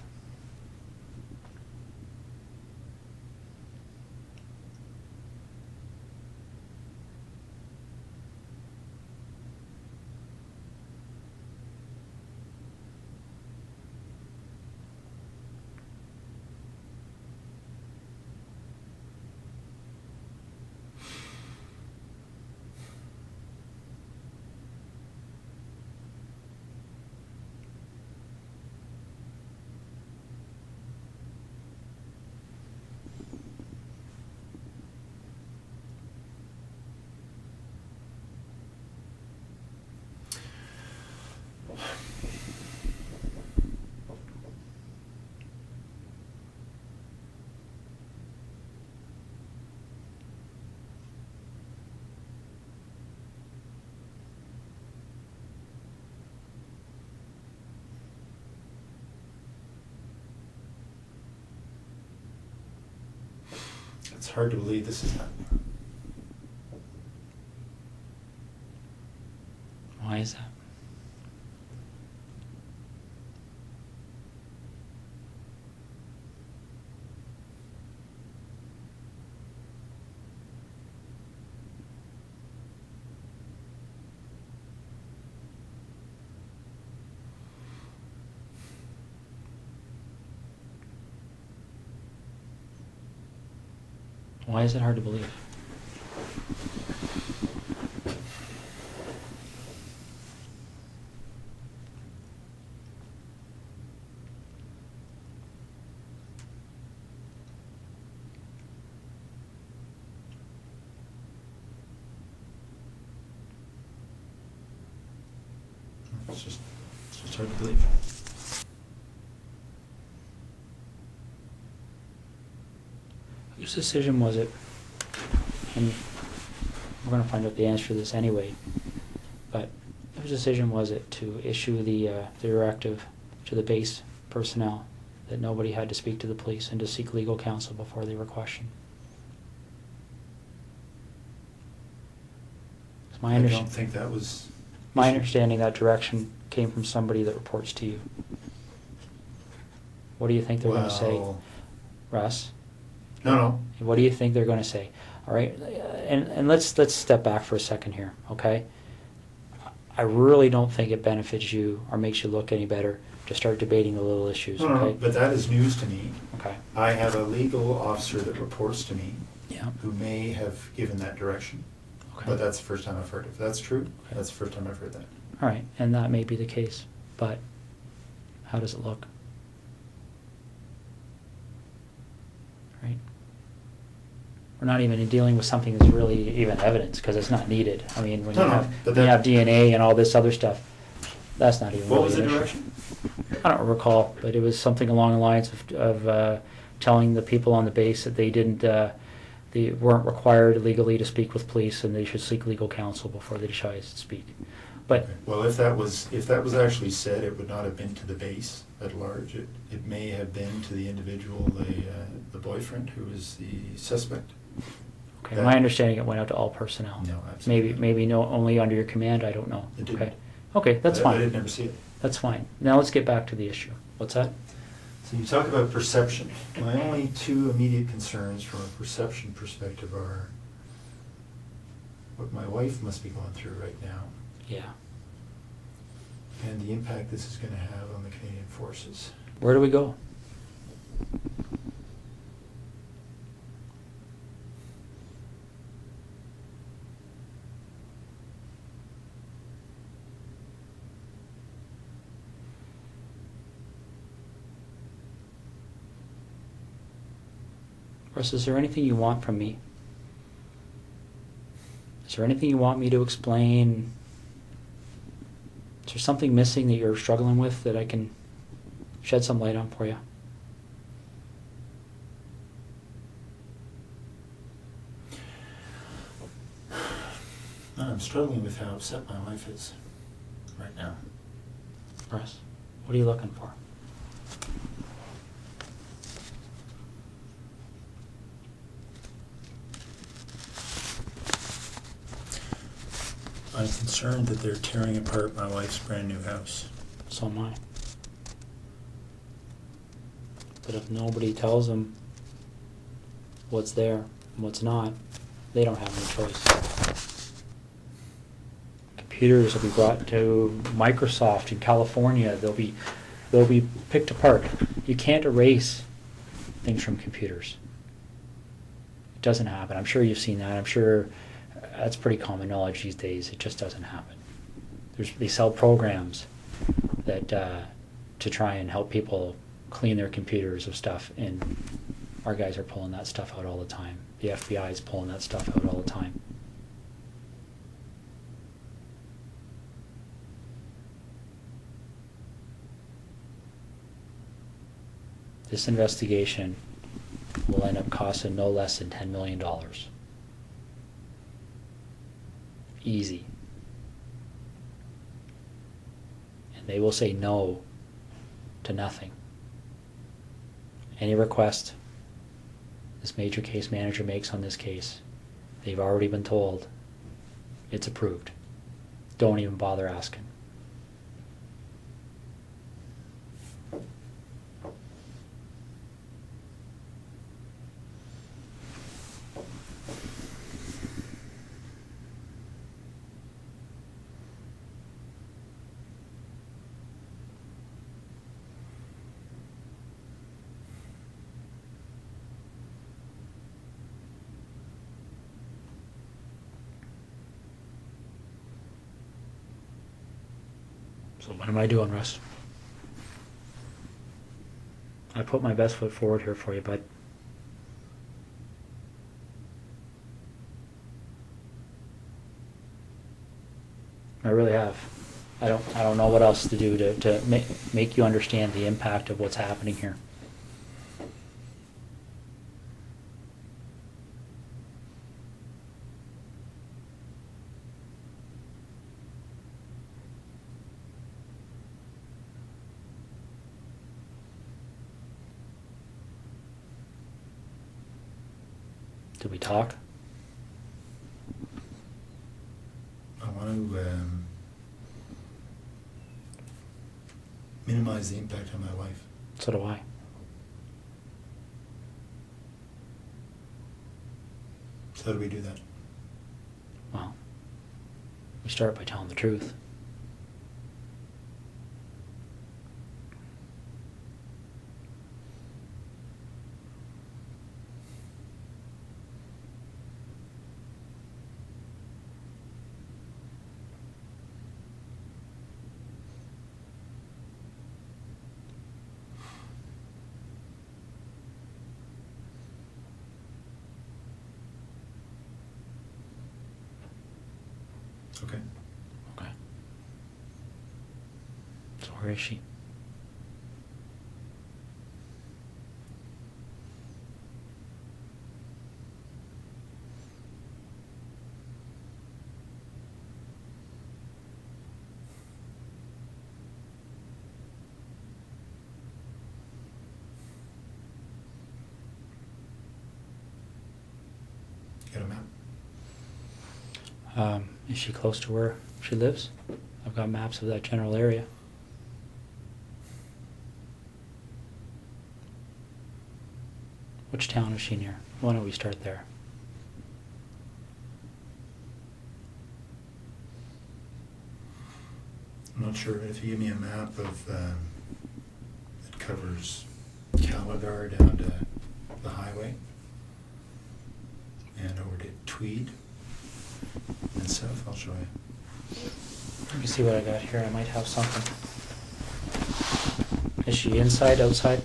It's hard to believe this is happening. Why is that? Why is it hard to believe? It's just hard to believe. Whose decision was it? And we're going to find out the answer to this anyway. But whose decision was it to issue the directive to the base personnel that nobody had to speak to the police and to seek legal counsel before they were questioned? It's my I under- don't think that was. my understanding that direction came from somebody that reports to you. What do you think they're going to say, Well, Russ? no. What do you think they're going to say? All right, and let's step back for a second here, okay? I really don't think it benefits you or makes you look any better to start debating the little issues, No, okay? but that is news to me. Okay. I have a legal officer that reports to me Yeah. who may have given that direction. Okay. But that's the first time I've heard it. If that's true, Okay. that's the first time I've heard that. All right, and that may be the case, but how does it look? Right? We're not even dealing with something that's really even evidence because it's not needed. I mean, when No, you no, have, but when you that- have DNA and all this other stuff, that's not even What really was the an issue. direction? I don't recall, but it was something along the lines of telling the people on the base that they weren't required legally to speak with police and they should seek legal counsel before they decide to speak. But Okay. Well, if that was actually said, it would not have been to the base at large. It may have been to the individual, the boyfriend who is the suspect. okay, That- my understanding it went out to all personnel. No, absolutely. Maybe no, only under your command. I don't know. It didn't. Okay, okay, that's I fine. did never see it. That's fine. Now let's get back to the issue. What's that? So you talk about perception. My only two immediate concerns from a perception perspective are what my wife must be going through right now Yeah. and the impact this is going to have on the Canadian Forces. Where do we go? Russ, is there anything you want from me? Is there anything you want me to explain? Is there something missing that you're struggling with that I can shed some light on for you? I'm struggling with how upset my wife is right now. Russ, what are you looking for? I'm concerned that they're tearing apart my wife's brand new house. So am I. But if nobody tells them what's there and what's not, they don't have any choice. Computers will be brought to Microsoft in California. They'll be picked apart. You can't erase things from computers. It doesn't happen. I'm sure you've seen that. I'm sure that's pretty common knowledge these days. It just doesn't happen. They sell programs that to try and help people clean their computers of stuff, and our guys are pulling that stuff out all the time. The FBI is pulling that stuff out all the time. This investigation will end up costing no less than $10 million. Easy. And they will say no to nothing. Any request this major case manager makes on this case, they've already been told it's approved. Don't even bother asking. So what am I doing, Russ? I put my best foot forward here for you, bud. I really have. I don't know what else to do to make you understand the impact of what's happening here. Did we talk? to minimize the impact on my wife. So do I. So how do we do that? Well, we start by telling the truth. Okay. Okay. So where is she? Get a map. Is she close to where she lives? I've got maps of that general area. Which town is she near? Why don't we start there? I'm not sure if you give me a map of that covers Calabar down to the highway and over to Tweed and south, I'll show you. Let me see what I got here. I might have something. Is she inside, outside?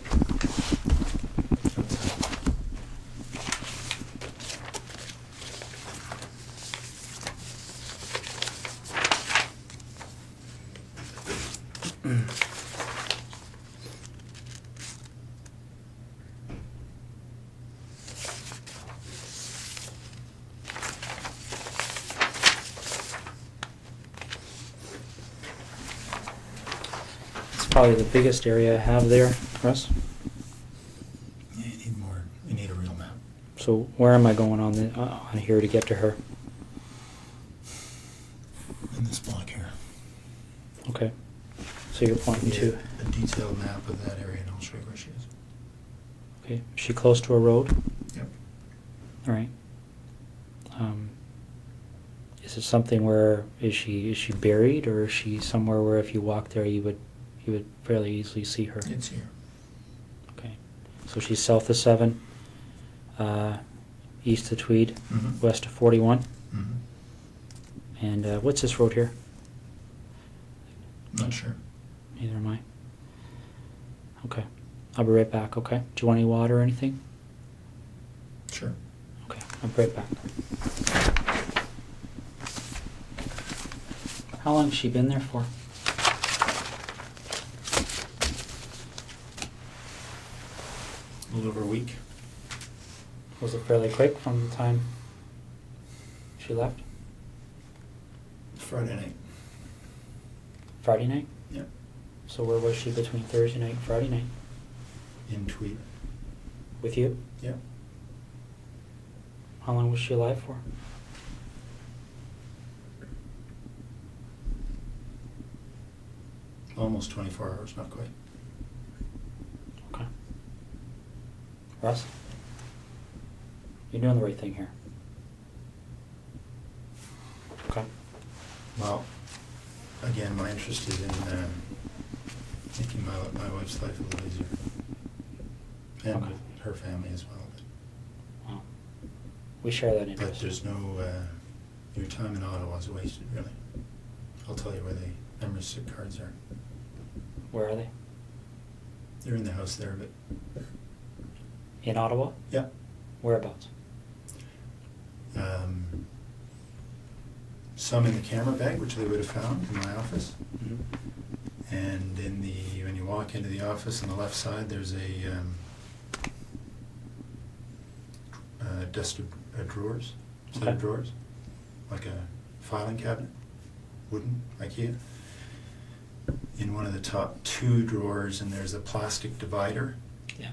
Probably the biggest area I have there, Russ. Yeah, you need more. You need a real map. So where am I going on here to get to her? In this block here. Okay. So you're pointing to. A detailed map of that area, and I'll show you where she is. Okay. Is she close to a road? Yep. All right. Is it something where is she buried, or is she somewhere where if you walk there you would fairly easily see her? It's here. Okay. So she's south of 7, east of Tweed, Mm-hmm. west of 41. Mm-hmm. And what's this road here? Not sure. Neither am I. Okay. I'll be right back, okay? Do you want any water or anything? Sure. Okay, I'll be right back. How long has she been there for? A little over a week. Was it fairly quick from the time she left? Friday night. Friday night? Yep. So where was she between Thursday night and Friday night? In Tweed. With you? Yep. How long was she alive for? Almost 24 hours, not quite. Okay. Russ? You're doing the right thing here. Okay. Well, again, my interest is in making my wife's life a little easier. And Okay. with her family as well. Well, we share that But interest. there's no, your time in Ottawa is wasted, really. I'll tell you where the membership cards are. Where are they? They're in the house there, but In Ottawa? yeah. Whereabouts? Some in the camera bag, which they would have found in my office. Mm-hmm. And when you walk into the office on the left side, there's a desk of drawers, set Okay. of drawers, like a filing cabinet, wooden, IKEA. In one of the top 2 drawers, and there's a plastic divider, Yeah.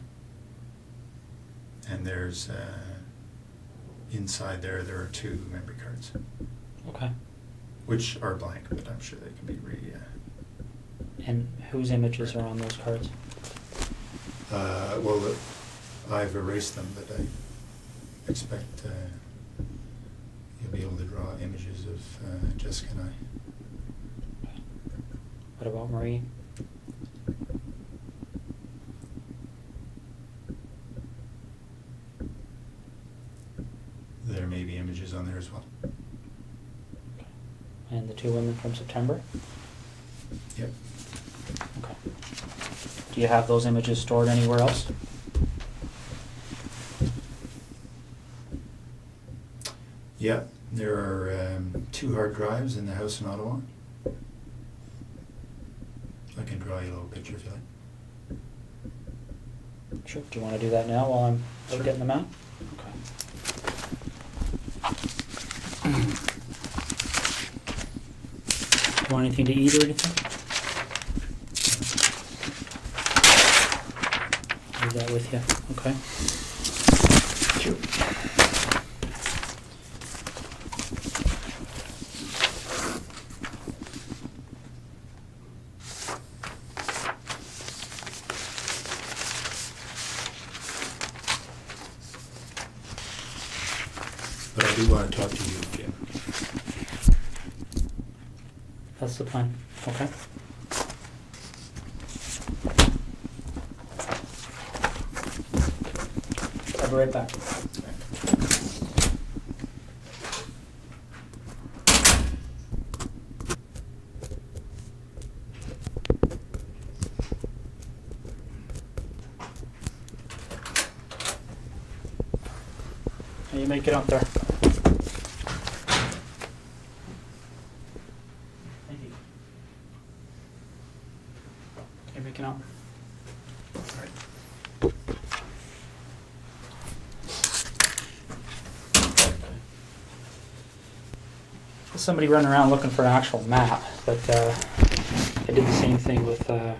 and there's inside there are 2 memory cards. Okay. which are blank, but I'm sure they can be And whose images are on those cards? well, I've erased them, but I expect you'll be able to draw images of Jessica and I. What about Marie? There may be images on there as well. And the two women from September? Yep. Okay. Do you have those images stored anywhere else? Yeah, there are 2 hard drives in the house in Ottawa. I can draw you a little picture if you like. Sure. Do you want to do that now while I'm Sure. getting them out? Okay. Want anything to eat or anything? Leave that with you. Okay. Sure. But I do want to talk to you, Jim. That's the plan. Okay. I'll be right back. How you make it up there? Thank you. You're making up. Somebody running around looking for an actual map, but I did the same thing with the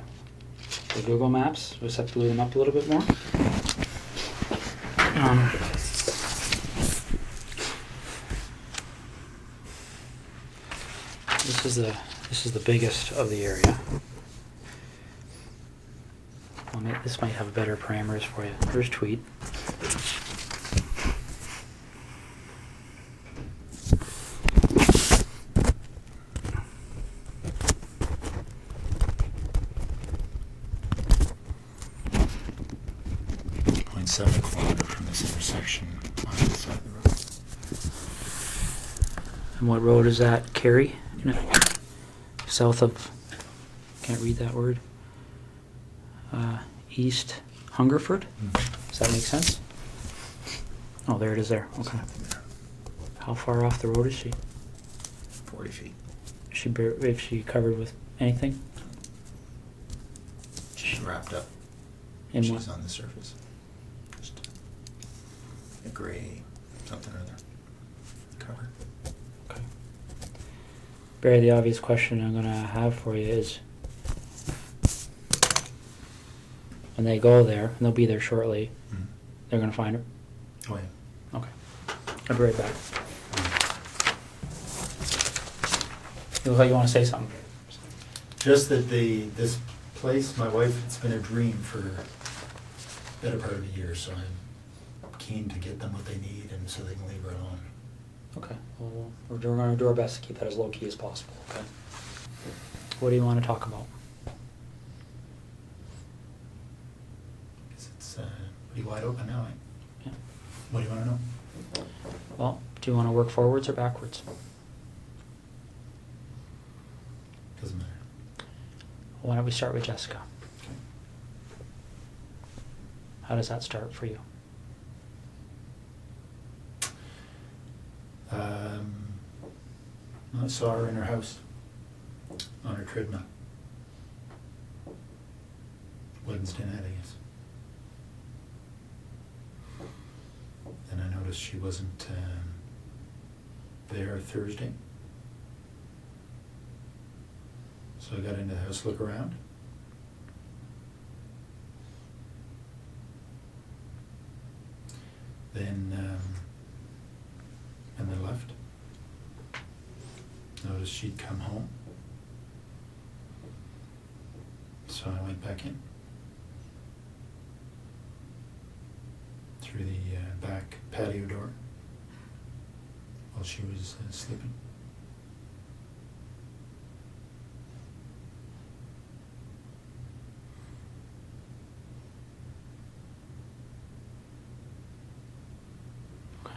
Google Maps. We just have to load them up a little bit more. This is the biggest of the area. Well, this might have better parameters for you. Here's Tweed. .7 kilometer from this intersection on the side of the road. And what road is that? Carey? South of, can't read that word. East Hungerford? Does that make sense? Oh, there it is there. Okay. How far off the road is she? 40 feet. Is she covered with anything? She's wrapped up. In She's what? on the surface. Just a gray something or other cover. Okay. Barry, the obvious question I'm going to have for you is, when they go there, and they'll be there shortly, they're going to find her? Oh, yeah. Okay. I'll be right back. You look like you want to say something. Just that this place, my wife, it's been a dream for the better part of a year, so I'm keen to get them what they need and so they can leave her alone. Okay. Well, we're going to do our best to keep that as low key as possible. Okay. What do you want to talk about? Because it's pretty wide open now, eh? Yeah. What do you want to know? Well, do you want to work forwards or backwards? Doesn't matter. Why don't we start with Jessica? Okay. How does that start for you? I saw her in her house on her treadmill. Wednesday night, I guess. Then I noticed she wasn't there Thursday. So I got into the house to look around. Then, and then left. Noticed she'd come home. So I went back in. Through the back patio door while she was sleeping. Okay.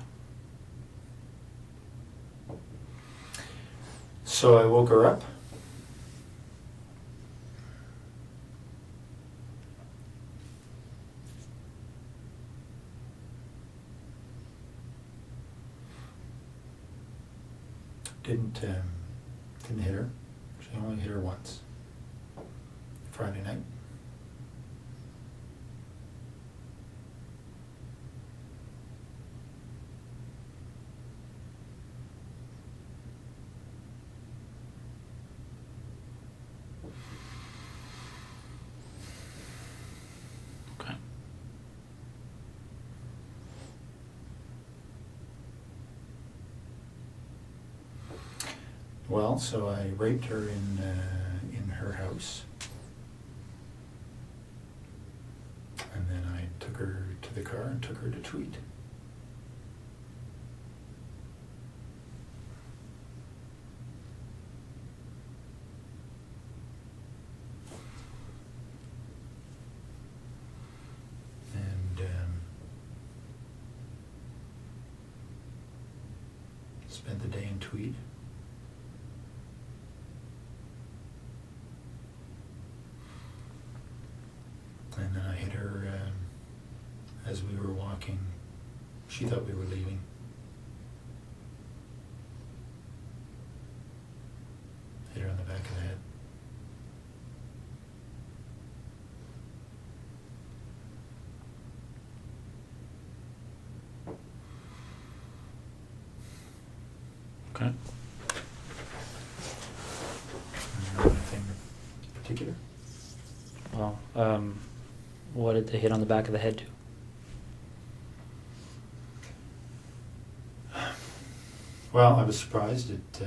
So I woke her up. Didn't hit her. She only hit her once. Friday night. Okay. Well, so I raped her in her house, and then I took her to the car and took her to Tweed. And spent the day in Tweed. And then I hit her as we were walking. She thought we were leaving. Hit her on the back of the head. Okay. Anything in particular? Well, what did the hit on the back of the head do? Well, I was surprised that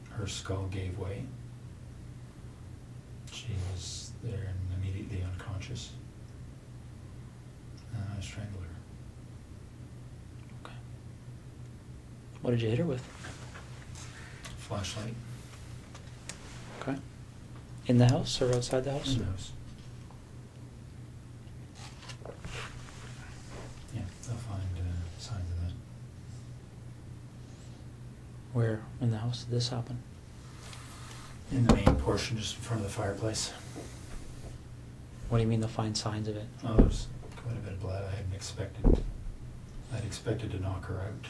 her skull gave way. She was there and immediately unconscious. I strangled her. Okay. What did you hit her with? Flashlight. Okay. In the house or outside the house? In the house. Yeah, they'll find signs of that. Where in the house did this happen? In the main portion, just in front of the fireplace. What do you mean they'll find signs of it? Oh, there was quite a bit of blood. I hadn't expected. I'd expected to knock her out.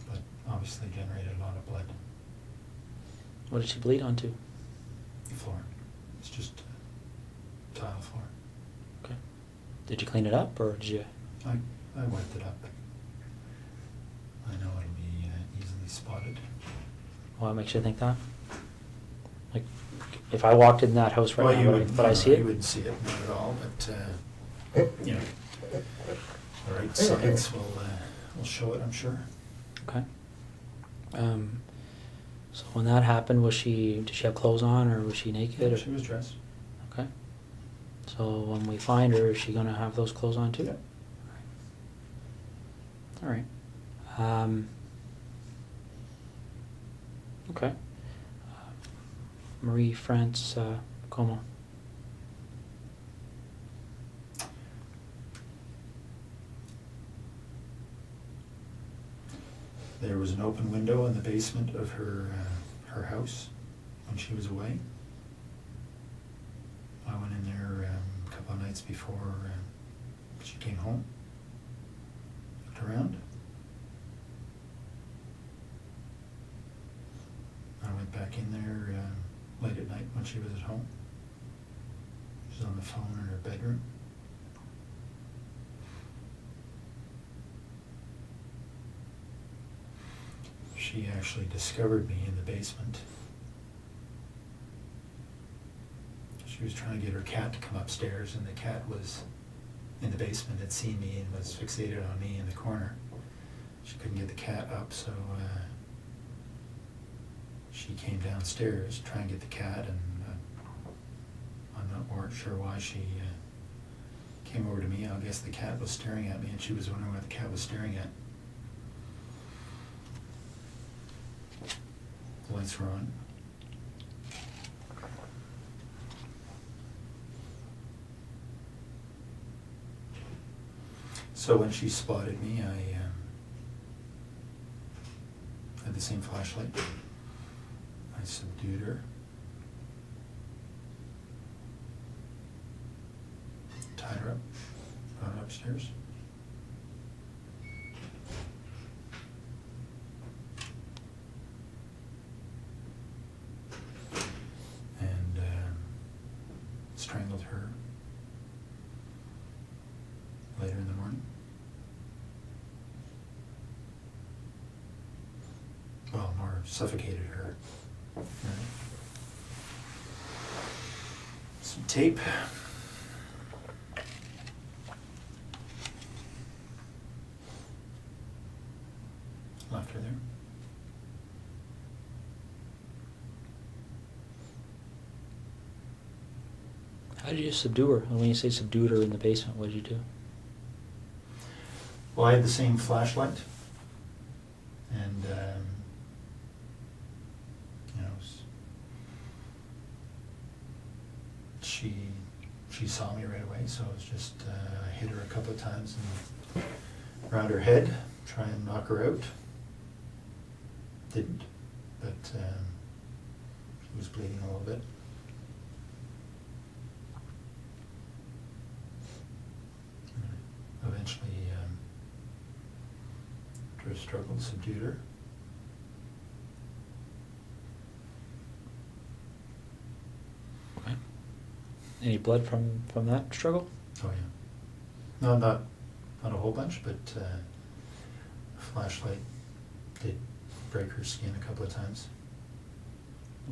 But obviously generated a lot of blood. What did she bleed onto? The floor. It's just tile floor. Okay. Did you clean it up or did you? I wiped it up. I know it'll be easily spotted. What makes you think that? Like, if I walked in that house right now, would I see it? You wouldn't see it, not at all, but, you know, the right signs will show it, I'm sure. Okay. So when that happened, did she have clothes on or was she naked? Yeah, Or? she was dressed. Okay. So when we find her, is she gonna have those clothes on too? Yeah. All right. Okay. Marie France Como. There was an open window in the basement of her house when she was away. I went in there a couple of nights before she came home. Looked around. I went back in there late at night when she was at home. She was on the phone in her bedroom. She actually discovered me in the basement. She was trying to get her cat to come upstairs, and the cat was in the basement, had seen me and was fixated on me in the corner. she couldn't get the cat up, so she came downstairs to try and get the cat, and I'm not more sure why she came over to me. I guess the cat was staring at me, and she was wondering what the cat was staring at. The lights were on. So when she spotted me, I had the same flashlight. I subdued her. Tied her up, brought her upstairs. And strangled her later in the morning. Well, more suffocated her. Right. Some tape. Left her there. How did you subdue her? And when you say subdued her in the basement, what did you do? Well, I had the same flashlight, and you know, she saw me right away. So it was just I hit her a couple of times and around her head, try and knock her out. Didn't, but she was bleeding a little bit. Eventually, after a struggle, subdued her. Okay. Any blood from that struggle? Oh yeah. No, not a whole bunch, but a flashlight did break her skin a couple of times.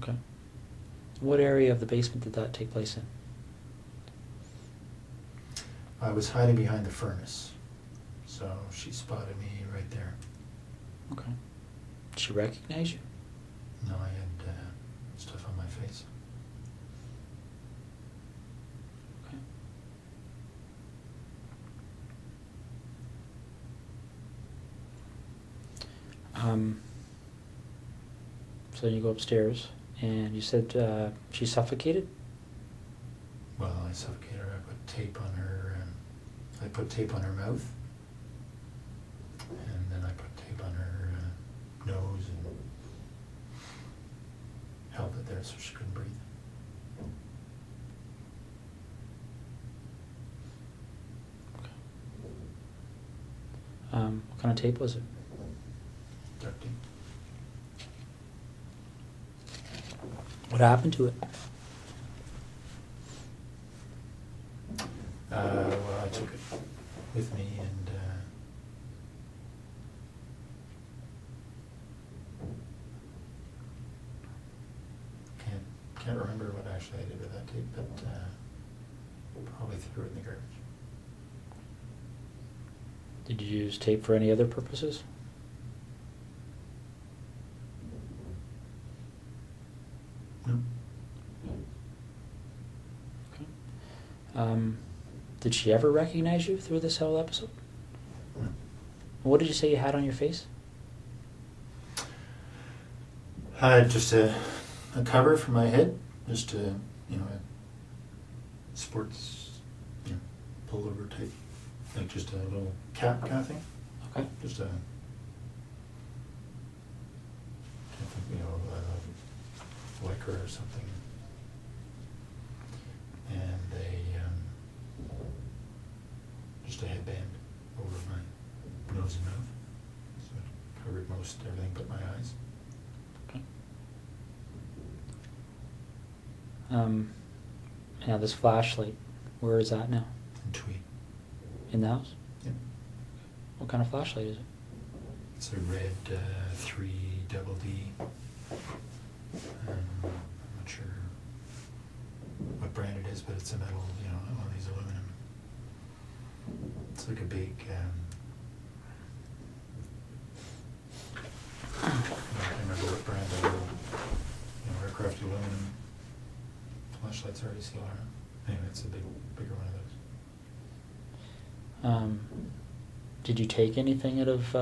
Okay. What area of the basement did that take place in? I was hiding behind the furnace, so she spotted me right there. Okay. Did she recognize you? No, I had stuff on my face. Okay. So then you go upstairs, and you said she suffocated? Well, I suffocated her. I put tape on her. I put tape on her mouth, and then I put tape on her nose and held it there so she couldn't breathe. What kind of tape was it? Duct tape. What happened to it? Well, I took it with me, and can't remember what actually I did with that tape, but probably threw it in the garbage. Did you use tape for any other purposes? No. Okay. Did she ever recognize you through this whole episode? No. What did you say you had on your face? I had just a cover for my head, just a, a sports, pullover type, like just a little cap kind of thing. Okay. Just a, can't think, lycra or something. And just a headband over my nose and mouth, so it covered most everything but my eyes. Okay. Now this flashlight, where is that now? And tweed. In the house? Yep. What kind of flashlight is it? It's a red 3 double D. I'm not sure what brand it is, but it's a metal, one of these aluminum. It's like a big flashlight's already still around. Anyway, it's a bigger one of those. Did you take anything out of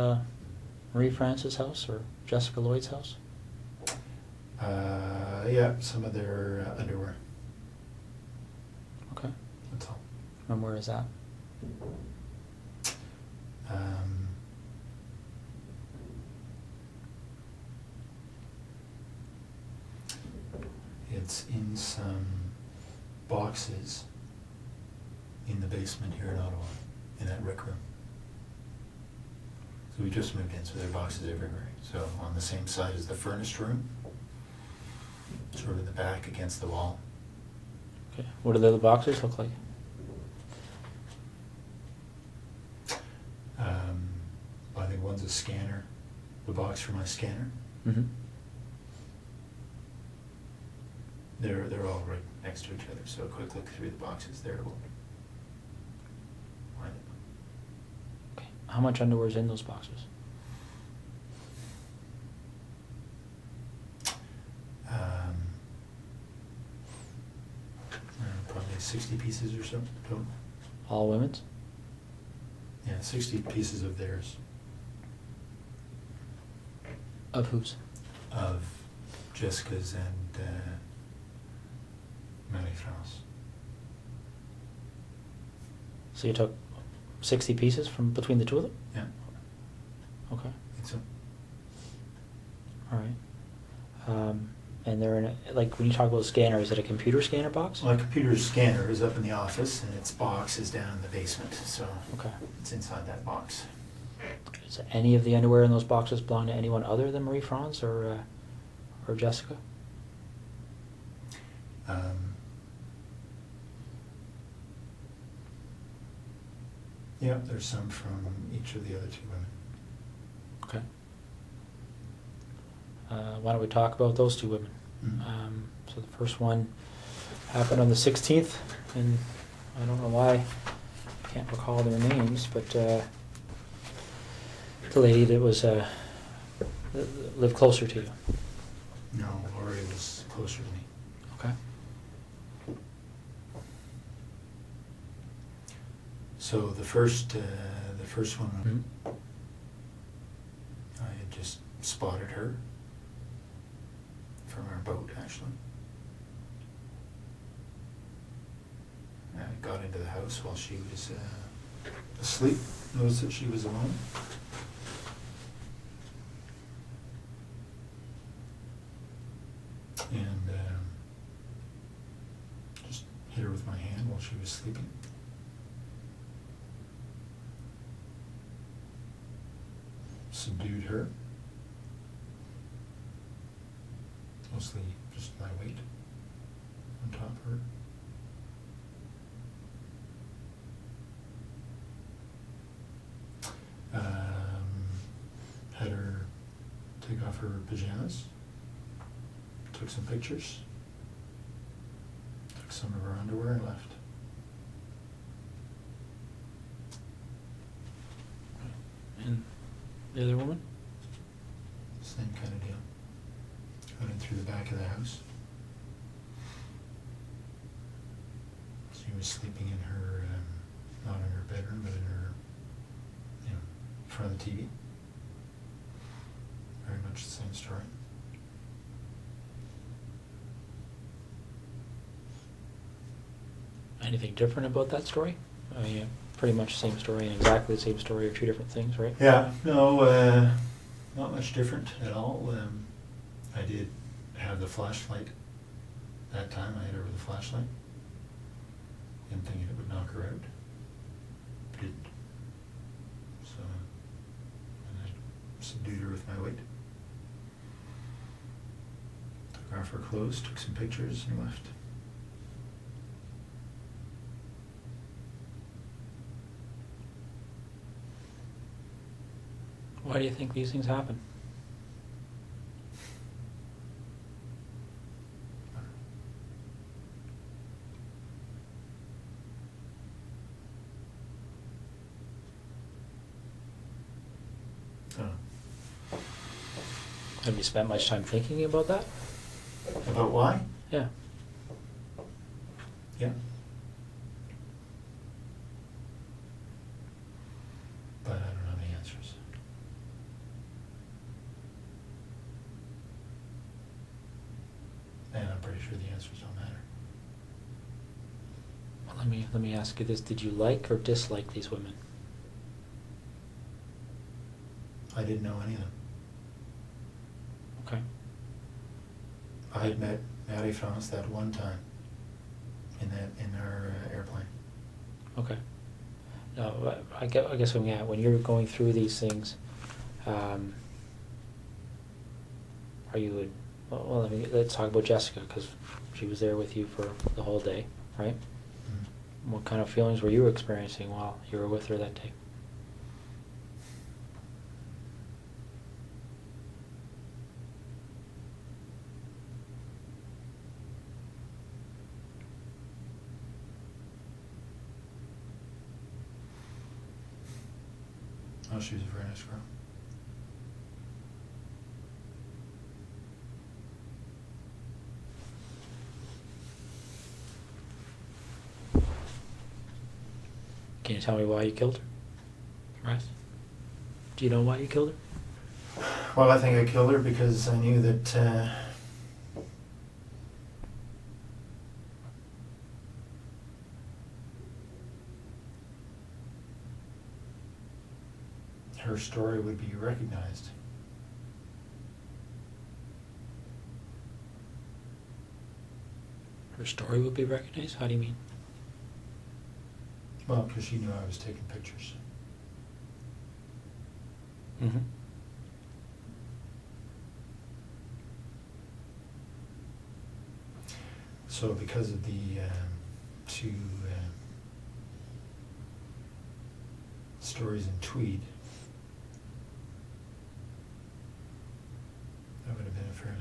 Marie France's house or Jessica Lloyd's house? Yeah, some of their underwear. Okay. That's all. And where is that? It's in some boxes in the basement here in Ottawa, in that rec room. So we just moved in, so there are boxes everywhere. So on the same side as the furnace room, sort of in the back against the wall. Okay. What do the other boxes look like? I think one's a scanner, the box for my scanner. Mm-hmm. They're all right next to each other, so a quick look through the boxes there will find it. Okay. How much underwear is in those boxes? Probably 60 pieces or so total. All women's? Yeah, 60 pieces of theirs. Of whose? Of Jessica's and Marie-France. So you took 60 pieces from between the two of them? Yeah, Okay. I think so. All right. And they're in a, like when you talk about a scanner, is it a computer scanner box? My computer scanner is up in the office and its box is down in the basement, so Okay. it's inside that box. Does any of the underwear in those boxes belong to anyone other than Marie France or Jessica? Yeah, there's some from each of the other two women. Okay. Why don't we talk about those two women? Mhm. So the first one happened on the 16th, and I don't know why I can't recall their names, but the lady that was lived closer to you. No, Lori was closer to me. Okay. So the first one, Mhm. I had just spotted her from our boat, actually. I got into the house while she was asleep, noticed that she was alone. And just hit her with my hand while she was sleeping. Subdued her. Mostly just my weight on top of her. Had her take off her pajamas. Took some pictures. Took some of her underwear and left. And the other woman? Same kind of deal. Went in through the back of the house. She was sleeping in her, not in her bedroom, but in her, in front of the TV. Very much the same story. Anything different about that story? I mean, pretty much the same story and exactly the same story are two different things, right? Yeah, no, not much different at all. I did have the flashlight that time. I hit her with a flashlight. And thinking it would knock her out. Did. So, and I subdued her with my weight. Took off her clothes, took some pictures, and left. Why do you think these things happen? Oh. Have you spent much time thinking about that? About why? Yeah. sure the answers don't matter. Well, let me ask you this: did you like or dislike these women? I didn't know any of them. Okay. I had met Marie France that one time in our airplane. Okay. No, I guess when you're going through these things, are you? Well, let's talk about Jessica, because she was there with you for the whole day, right? Mm-hmm. What kind of feelings were you experiencing while you were with her that day? Oh, she was a very nice girl. Can you tell me why you killed her? Right? Do you know why you killed her? Well, I think I killed her because I knew that her story would be recognized. Her story would be recognized? How do you mean? Well, because she knew I was taking pictures. Mm-hmm. So because of the two stories in Tweed, that would have been a fairly,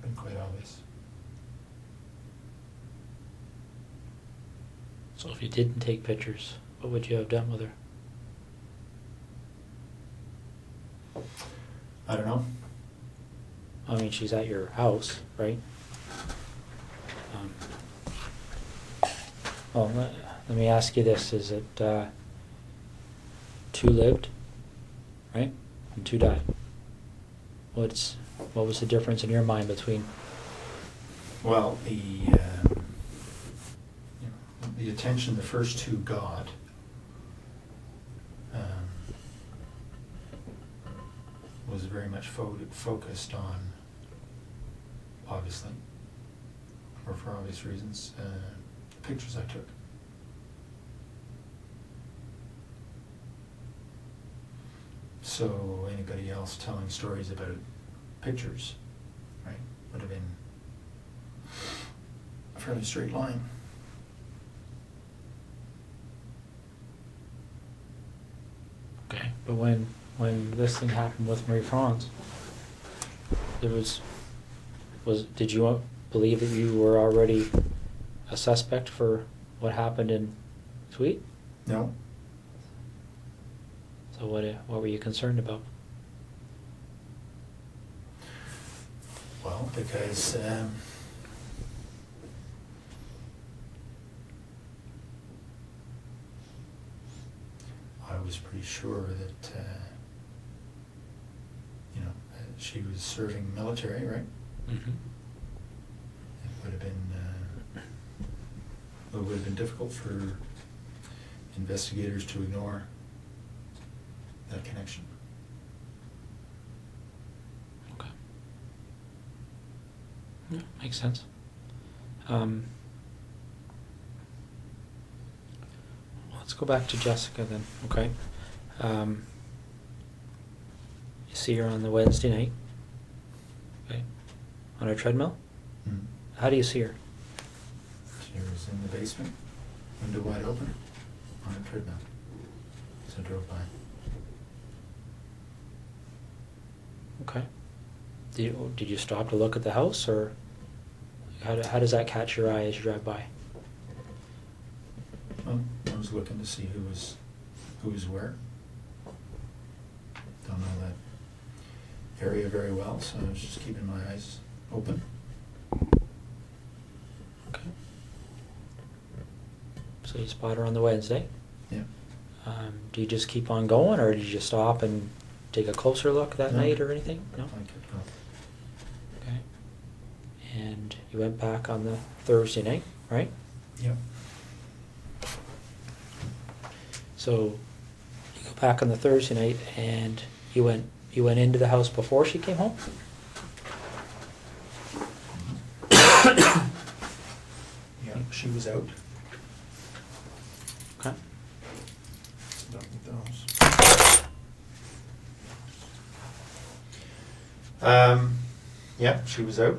been quite obvious. So if you didn't take pictures, what would you have done with her? I don't know. I mean, she's at your house, right? Well, let me ask you this. Is it 2 lived, right? And 2 died. What was the difference in your mind between? Well, the attention the first 2 got was very much focused on, obviously, or for obvious reasons, the pictures I took. So anybody else telling stories about pictures, right, would have been a fairly straight line. Okay, but when this thing happened with Marie France, did you believe that you were already a suspect for what happened in Tweed? No. So what were you concerned about? Well, because I was pretty sure that she was serving military, right? Mm-hmm. It would have been difficult for investigators to ignore that connection. Okay. Yeah, makes sense. Let's go back to Jessica then, okay? You see her on the Wednesday night, okay? On her treadmill? Mm-hmm. How do you see her? She was in the basement, window wide open, on a treadmill. So I drove by. Okay. Did you stop to look at the house, or how does that catch your eye as you drive by? Well, I was looking to see who was where. Don't know that area very well, so I was just keeping my eyes open. Okay. So you spot her on the Wednesday. Yeah. Do you just keep on going, or did you stop and take a closer look that No. night or anything? No? I kept going. You went back on the Thursday night, right? Yep. So you go back on the Thursday night, and you went into the house before she came home? Yeah, she was out. Okay. Done with those. Yeah, she was out.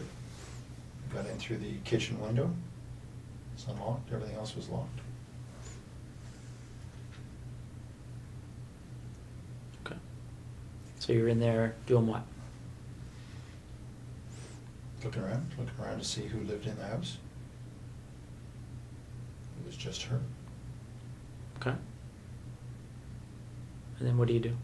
Got in through the kitchen window. It's unlocked. Everything else was locked. Okay. So you're in there doing what? Looking around to see who lived in the house. It was just her. Okay. And then what do you do?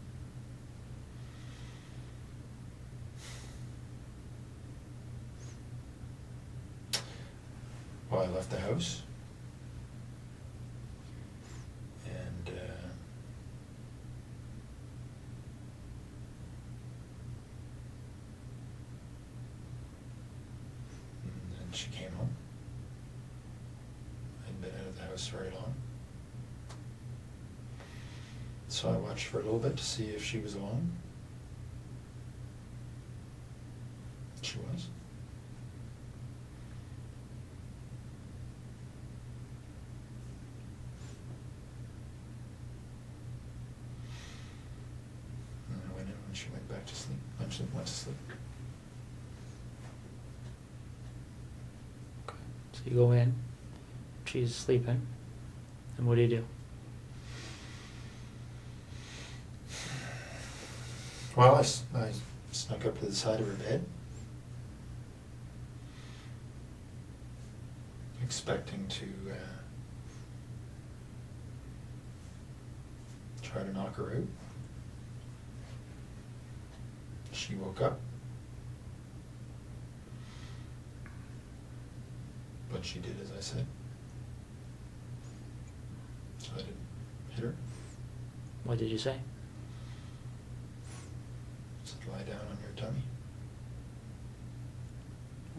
Well, I left the house. And then she came home. I hadn't been out of the house very long. So I watched for a little bit to see if she was alone. She was. And I went in when she went back to sleep. When she went to sleep. Okay. So you go in, she's sleeping, and what do you do? Well, I snuck up to the side of her bed, expecting to try to knock her out. She woke up, but she did as I said, so I didn't hit her. What did you say? Said, lie down on your tummy.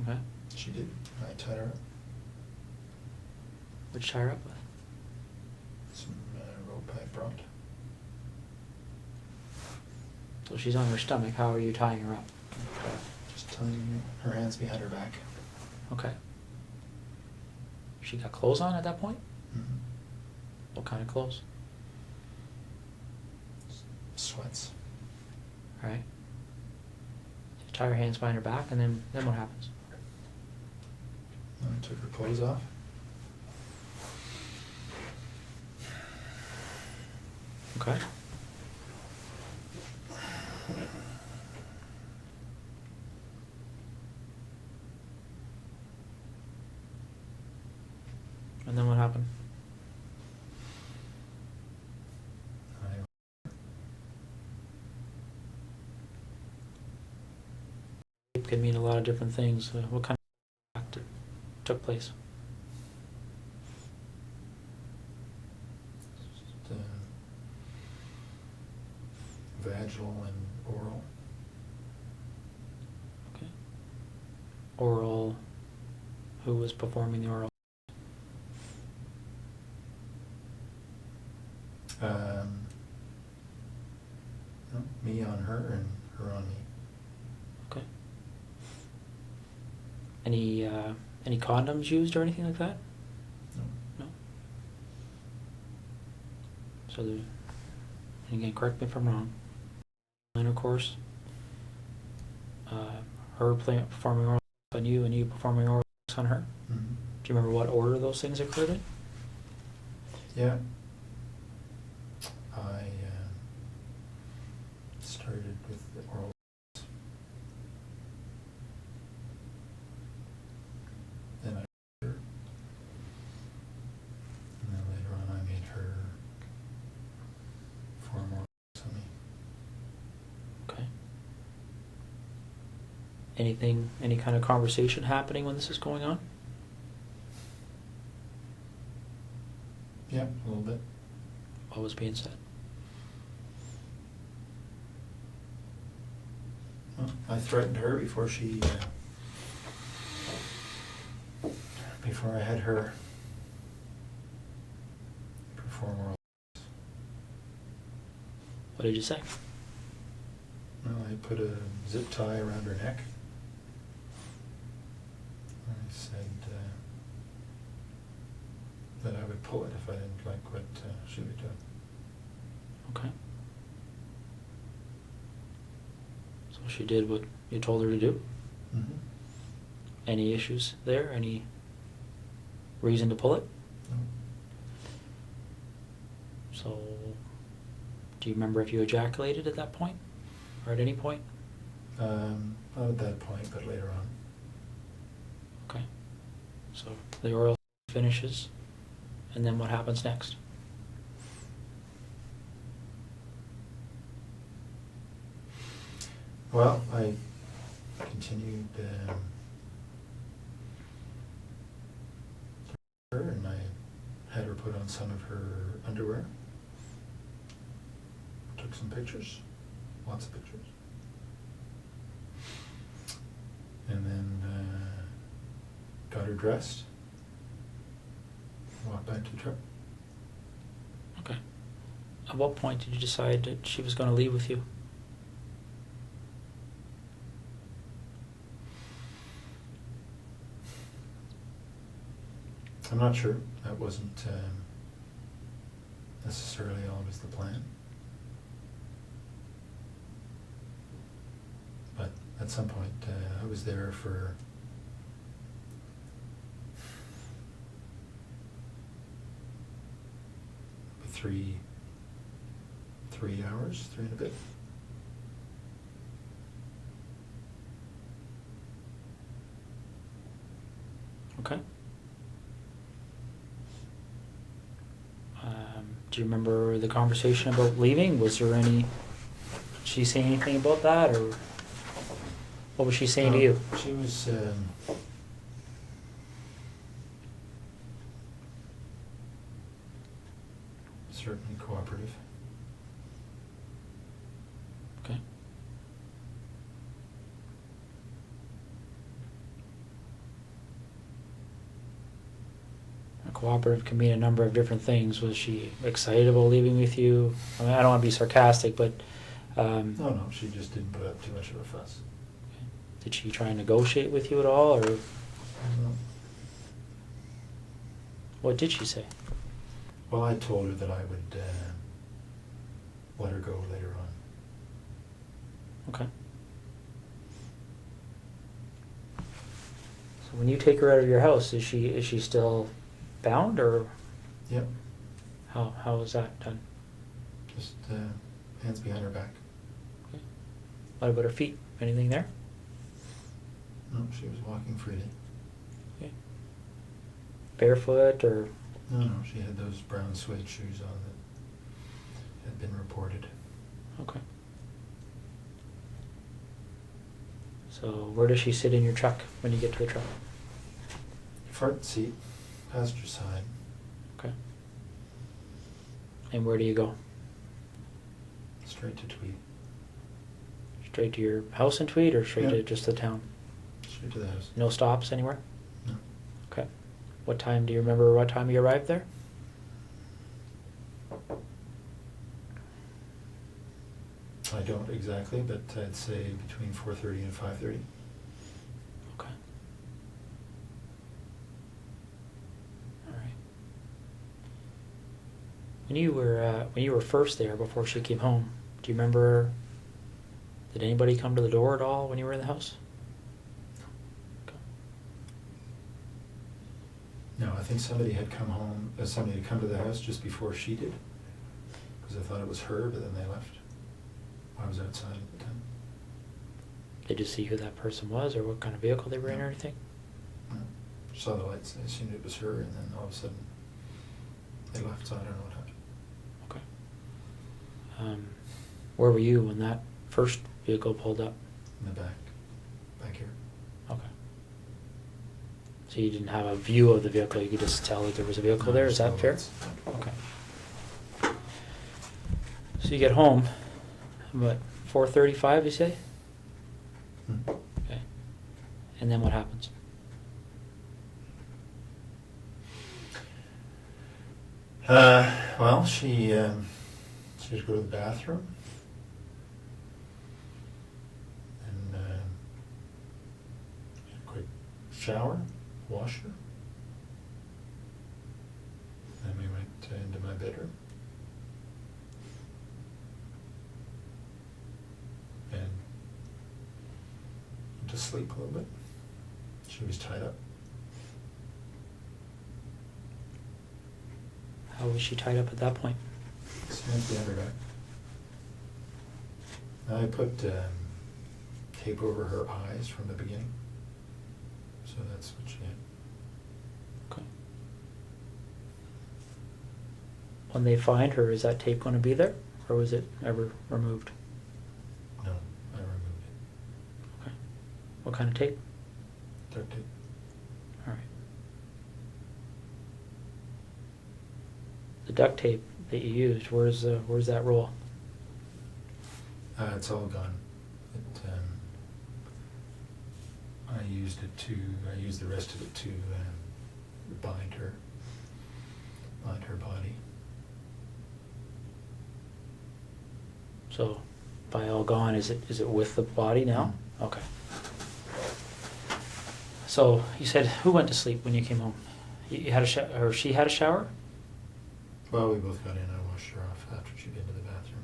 Okay. She did. I tied her up. What'd you tie her up with? Some rope I brought. So she's on her stomach. How are you tying her up? Just tying her hands behind her back. Okay. She got clothes on at that point? Mm-hmm. What kind of clothes? Sweats. All right. You tie her hands behind her back, and then what happens? I took her clothes off. Okay. And then what happened? It could mean a lot of different things. What kind of act took place? Vaginal and oral. Okay. Oral. Who was performing the oral? No, me on her and her on me. Okay. Any condoms used or anything like that? No. No. So and again, correct me if I'm wrong. Intercourse. Her performing oral on you, and you performing oral on her. Mm-hmm. Do you remember what order those things occurred in? Yeah. I started with the oral. Then I made her. And then later on I made her perform oral on me. Okay. Any kind of conversation happening when this is going on? Yeah, a little bit. What was being said? Well, I threatened her before she before I had her perform oral. What did you say? Well, I put a zip tie around her neck. I said that I would pull it if I didn't like what she would do. Okay. So she did what you told her to do? Mm-hmm. Any issues there? Any reason to pull it? No. So, do you remember if you ejaculated at that point? Or at any point? Not at that point, but later on. Okay. So, the oral finishes, and then what happens next? Well, I continued her, and I had her put on some of her underwear. Took some pictures, lots of pictures. And then got her dressed, walked back to the truck. Okay. At what point did you decide that she was going to leave with you? I'm not sure. That wasn't necessarily always the plan. But at some point, I was there for three hours, 3 and a bit. Okay. Do you remember the conversation about leaving? Was there any... Did she say anything about that, or what was she saying to you? She was certainly cooperative. Okay. Cooperative can mean a number of different things. Was she excited about leaving with you? I mean, I don't want to be sarcastic, but No, she just didn't put up too much of a fuss. did she try and negotiate with you at all, or No. what did she say? Well, I told her that I would let her go later on. Okay. So when you take her out of your house, is she still bound, or Yep, how is that done? just hands behind her back. Okay. What about her feet? Anything there? No, she was walking freely. Okay. Barefoot, or No, she had those brown suede shoes on that had been reported. okay. So where does she sit in your truck when you get to the truck? Front seat, passenger side. Okay. And where do you go? Straight to Tweed. Straight to your house in Tweed, or straight Yeah. to just the town? Straight to the house. No stops anywhere? No. Okay. What time, do you remember what time you arrived there? I don't exactly, but I'd say between 4:30 and 5:30. Okay. All right. When you were first there before she came home, do you remember? Did anybody come to the door at all when you were in the house? Okay. No, I think somebody had come home. Somebody had come to the house just before she did, because I thought it was her, but then they left. I was outside at the time. Did you see who that person was, or what kind of vehicle they were in, or No. anything? No. Saw the lights. I assumed it was her, and then all of a sudden they left. So I don't know what happened. Okay. Where were you when that first vehicle pulled up? In the back here. Okay. So you didn't have a view of the vehicle, you could just tell that there was a vehicle there, is that fair? Lights. Okay. So you get home, what, 4:35 you say? Hmm. Okay. And then what happens? Well, she would go to the bathroom and get a quick shower, wash her. Then we went into my bedroom. And went to sleep a little bit. She was tied up. How was she tied up at that point? Smyth behind her back. I put tape over her eyes from the beginning. So that's what she had. Okay. When they find her, is that tape going to be there, or was it ever removed? No, I removed it. Okay. What kind of tape? Duct tape. All right. The duct tape that you used, where's that roll? It's all gone. I used the rest of it to bind her body. So, by all gone, is it with the body now? Mm. Okay. So you said, who went to sleep when you came home? You had a shower, or she had a shower? Well, we both got in. I washed her off after she'd been to the bathroom.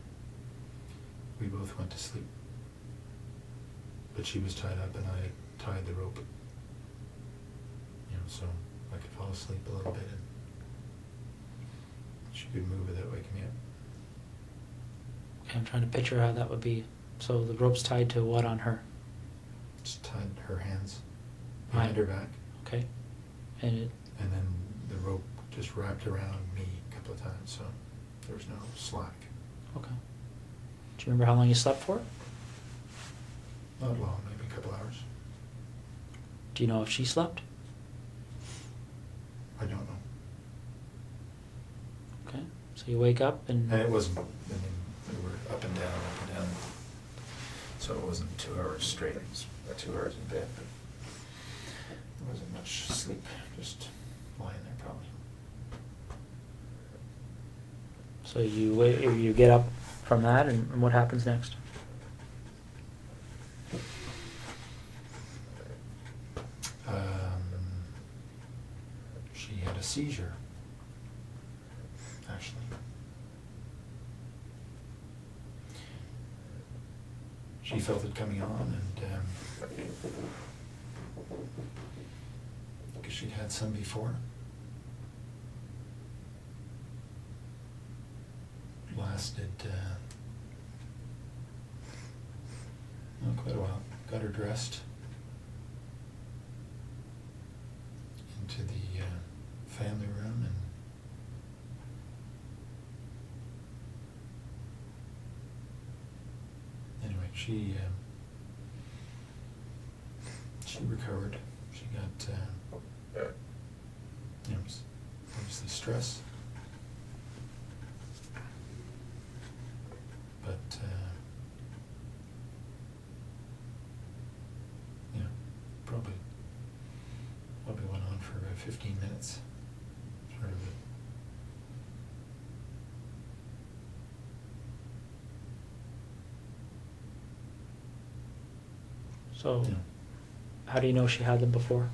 We both went to sleep. But she was tied up and I tied the rope. So I could fall asleep a little bit and she could move without waking me up. Okay, I'm trying to picture how that would be. So the rope's tied to what on her? Just tied her hands behind her back. Okay. And then the rope just wrapped around me a couple of times, so there was no slack. okay. Do you remember how long you slept for? Not long, maybe a couple hours. Do you know if she slept? I don't know. Okay. So you wake up and And it wasn't, we were up and down. So it wasn't 2 hours straight, it was 2 hours in bed, but there wasn't much sleep, just lying there probably. so you get up from that, and what happens next? She had a seizure, actually. She felt it coming on, and because she'd had some before. Lasted quite a while. Got her dressed, into the family room, and anyway, she recovered. She got obviously stress, but probably went on for about 15 minutes. Sort of it. So, Yeah. how do you know she had them before?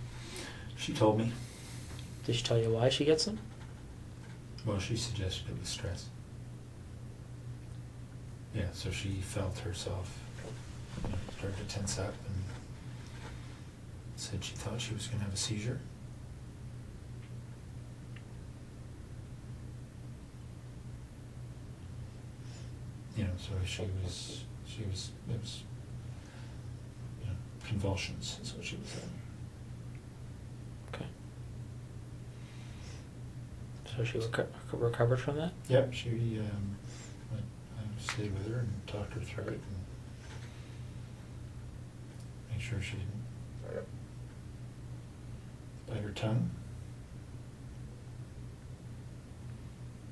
She told me. Did she tell you why she gets them? Well, she suggested it was stress. Yeah, so she felt herself start to tense up and said she thought she was going to have a seizure. So it was convulsions is what she was having. Okay. So she recovered from that? Yep, I stayed with her and talked her through it and made sure she didn't bite her tongue.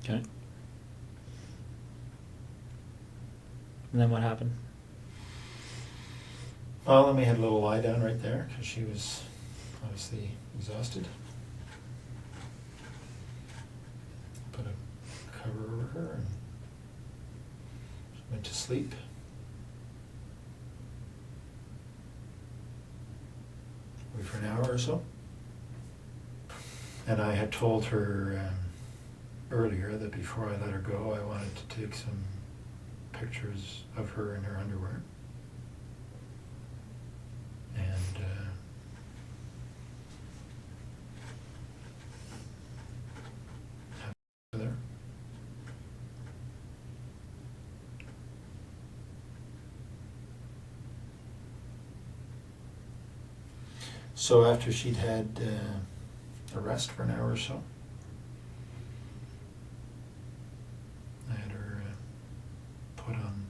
Okay. And then what happened? Well, then we had a little lie down right there because she was obviously exhausted. Put a her and she went to sleep. Wait for an hour or so. And I had told her earlier that before I let her go, I wanted to take some pictures of her in her underwear. And have there. So after she'd had a rest for an hour or so, I had her put on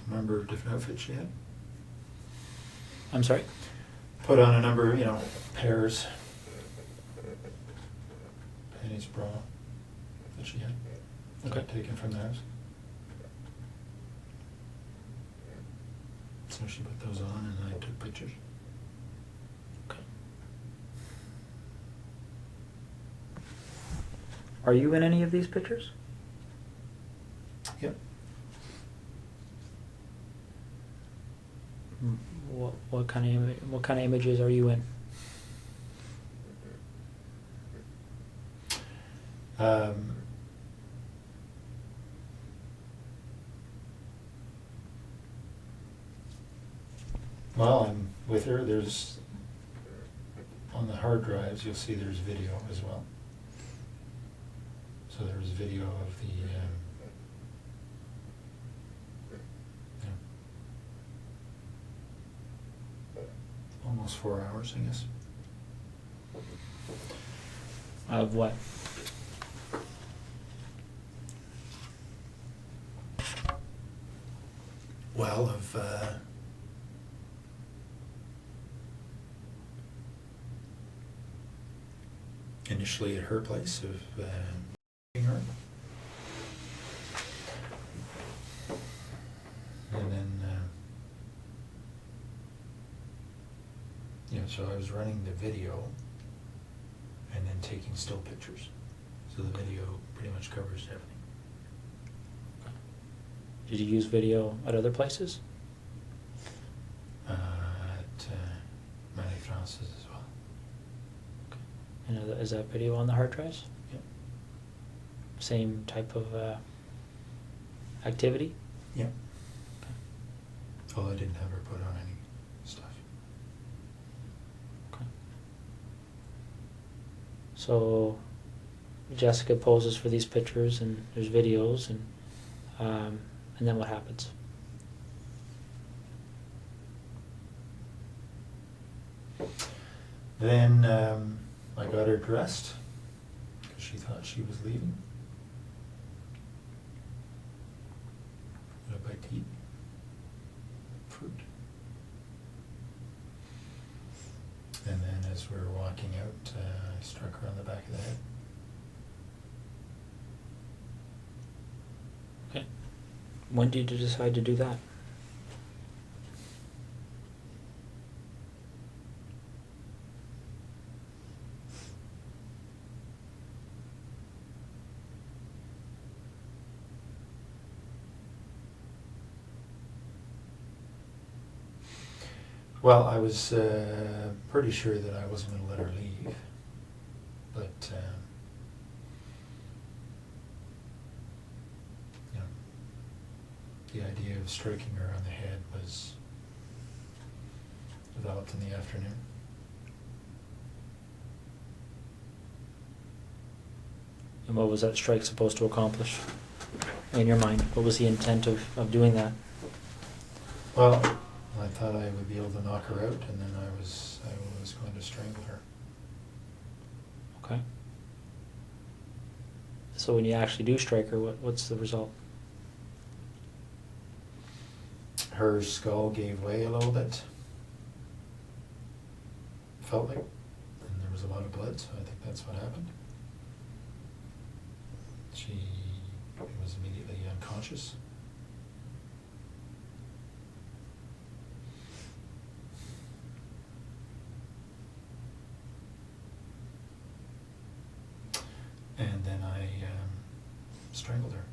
a number of different outfits she had. I'm sorry? Put on a number, pairs, panties, bra that she had. That Okay. I'd taken from the house. So she put those on and I took pictures. Okay. Are you in any of these pictures? Yep. What kind of images are you in? Well, I'm with her. There's on the hard drives. You'll see there's video as well. So there's video of the almost 4 hours, I guess. Of what? Well, of initially at her place of her, and then so I was running the video and then taking still pictures. So the video pretty much covers everything. Did you use video at other places? At many Frances as well. Okay. And is that video on the hard drives? Yep. Same type of activity? Yep. Okay. Although I didn't have her put on any stuff. Okay. So Jessica poses for these pictures and there's videos and then what happens? Then I got her dressed because she thought she was leaving. Got a bite to eat. Fruit. And then as we were walking out, I struck her on the back of the head. Okay. When did you decide to do that? Well, I was pretty sure that I wasn't going to let her leave, but the idea of striking her on the head was developed in the afternoon. And what was that strike supposed to accomplish in your mind? What was the intent of doing that? Well, I thought I would be able to knock her out, and then I was going to strangle her. Okay. So when you actually do strike her, what's the result? Her skull gave way a little bit. Felt like, and there was a lot of blood, so I think that's what happened. She was immediately unconscious. And then I strangled her.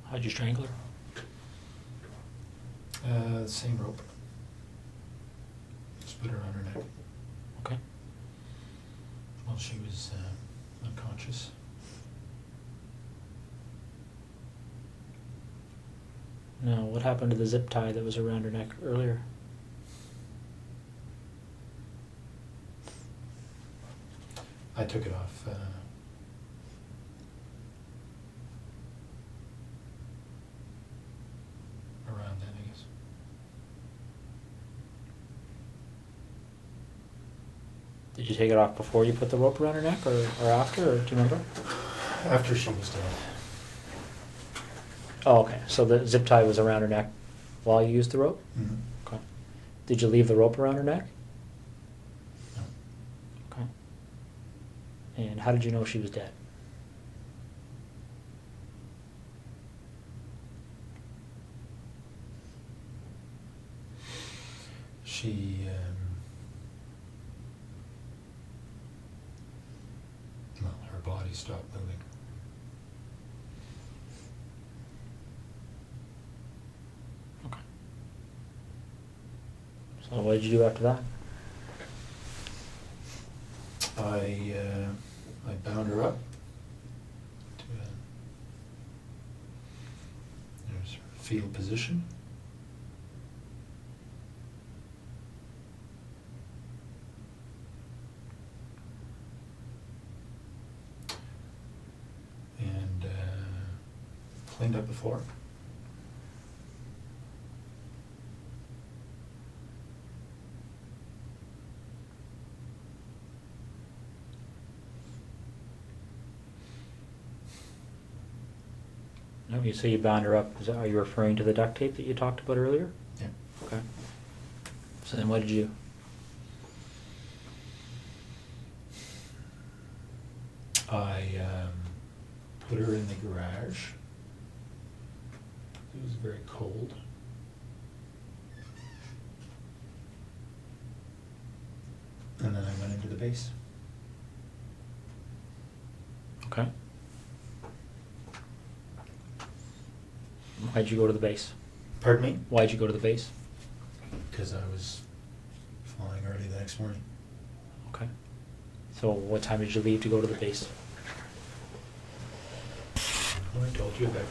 How'd you strangle her? The same rope. Just put her on her neck Okay. while she was unconscious. Now, what happened to the zip tie that was around her neck earlier? I took it off. Around then, I guess. Did you take it off before you put the rope around her neck, or after, or do you remember? After she was dead. Oh, okay. So the zip tie was around her neck while you used the rope? Mm-hmm. Okay. Did you leave the rope around her neck? No. Okay. And how did you know she was dead? She, well, her body stopped moving. Okay. So what did you do after that? I bound her up to there's her fetal position. And cleaned up the floor. No, you say you bound her up. Are you referring to the duct tape that you talked about earlier? Yeah. Okay. So then what did you do? I put her in the garage. It was very cold. And then I went into the base. Okay. Why'd you go to the base? Pardon me? Why'd you go to the base? Because I was flying early the next morning. Okay. So what time did you leave to go to the base? Well, I told you about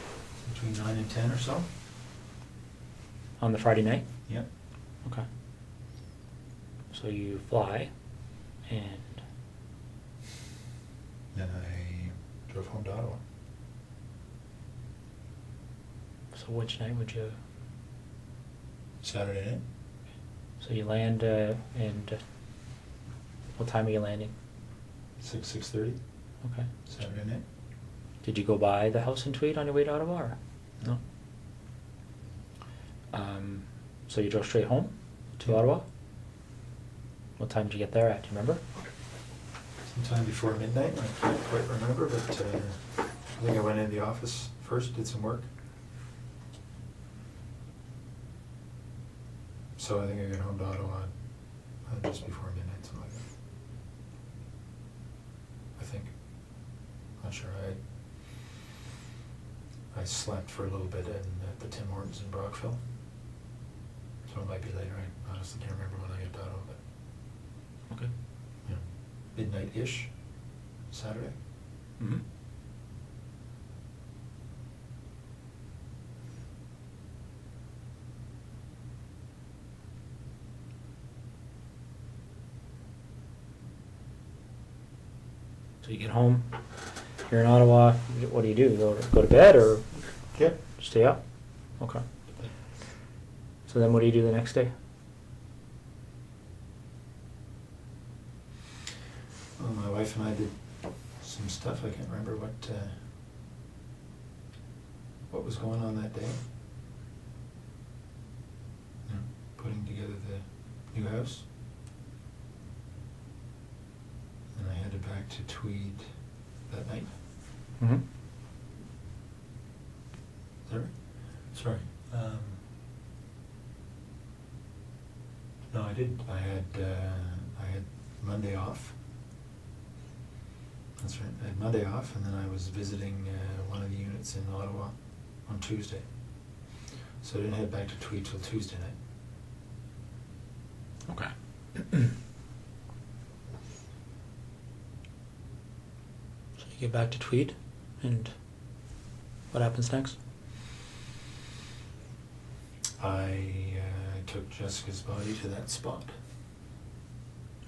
between 9 and 10 or so. On the Friday night? Yep. Okay. So you fly, and Then I drove home to Ottawa. so which night would you? Saturday night. So you land, and what time are you landing? 6:30. Okay. Saturday night. Did you go by the house in Tweed on your way to Ottawa? Or? No. So you drove straight home to Yeah. Ottawa? What time did you get there at? Do you remember? Sometime before midnight. I can't quite remember, but I think I went into the office first, did some work. So I think I got home to Ottawa just before midnight, something like that. I think. Not sure. I slept for a little bit at the Tim Hortons in Brockville. So it might be later. I honestly can't remember when I got to Ottawa, but Okay. yeah, midnight-ish, Saturday. Mm-hmm. So you get home, you're in Ottawa, what do? Go to bed or Yeah. stay up? Okay. So then what do you do the next day? Well, my wife and I did some stuff. I can't remember what was going on that day. You know, putting together the new house. And I headed back to Tweed that night. Mm-hmm. Is that right? Sorry. No, I didn't. I had Monday off. That's right. I had Monday off, and then I was visiting one of the units in Ottawa on Tuesday. So I didn't head back to Tweed till Tuesday night. Okay. So you get back to Tweed, and what happens next? I took Jessica's body to that spot.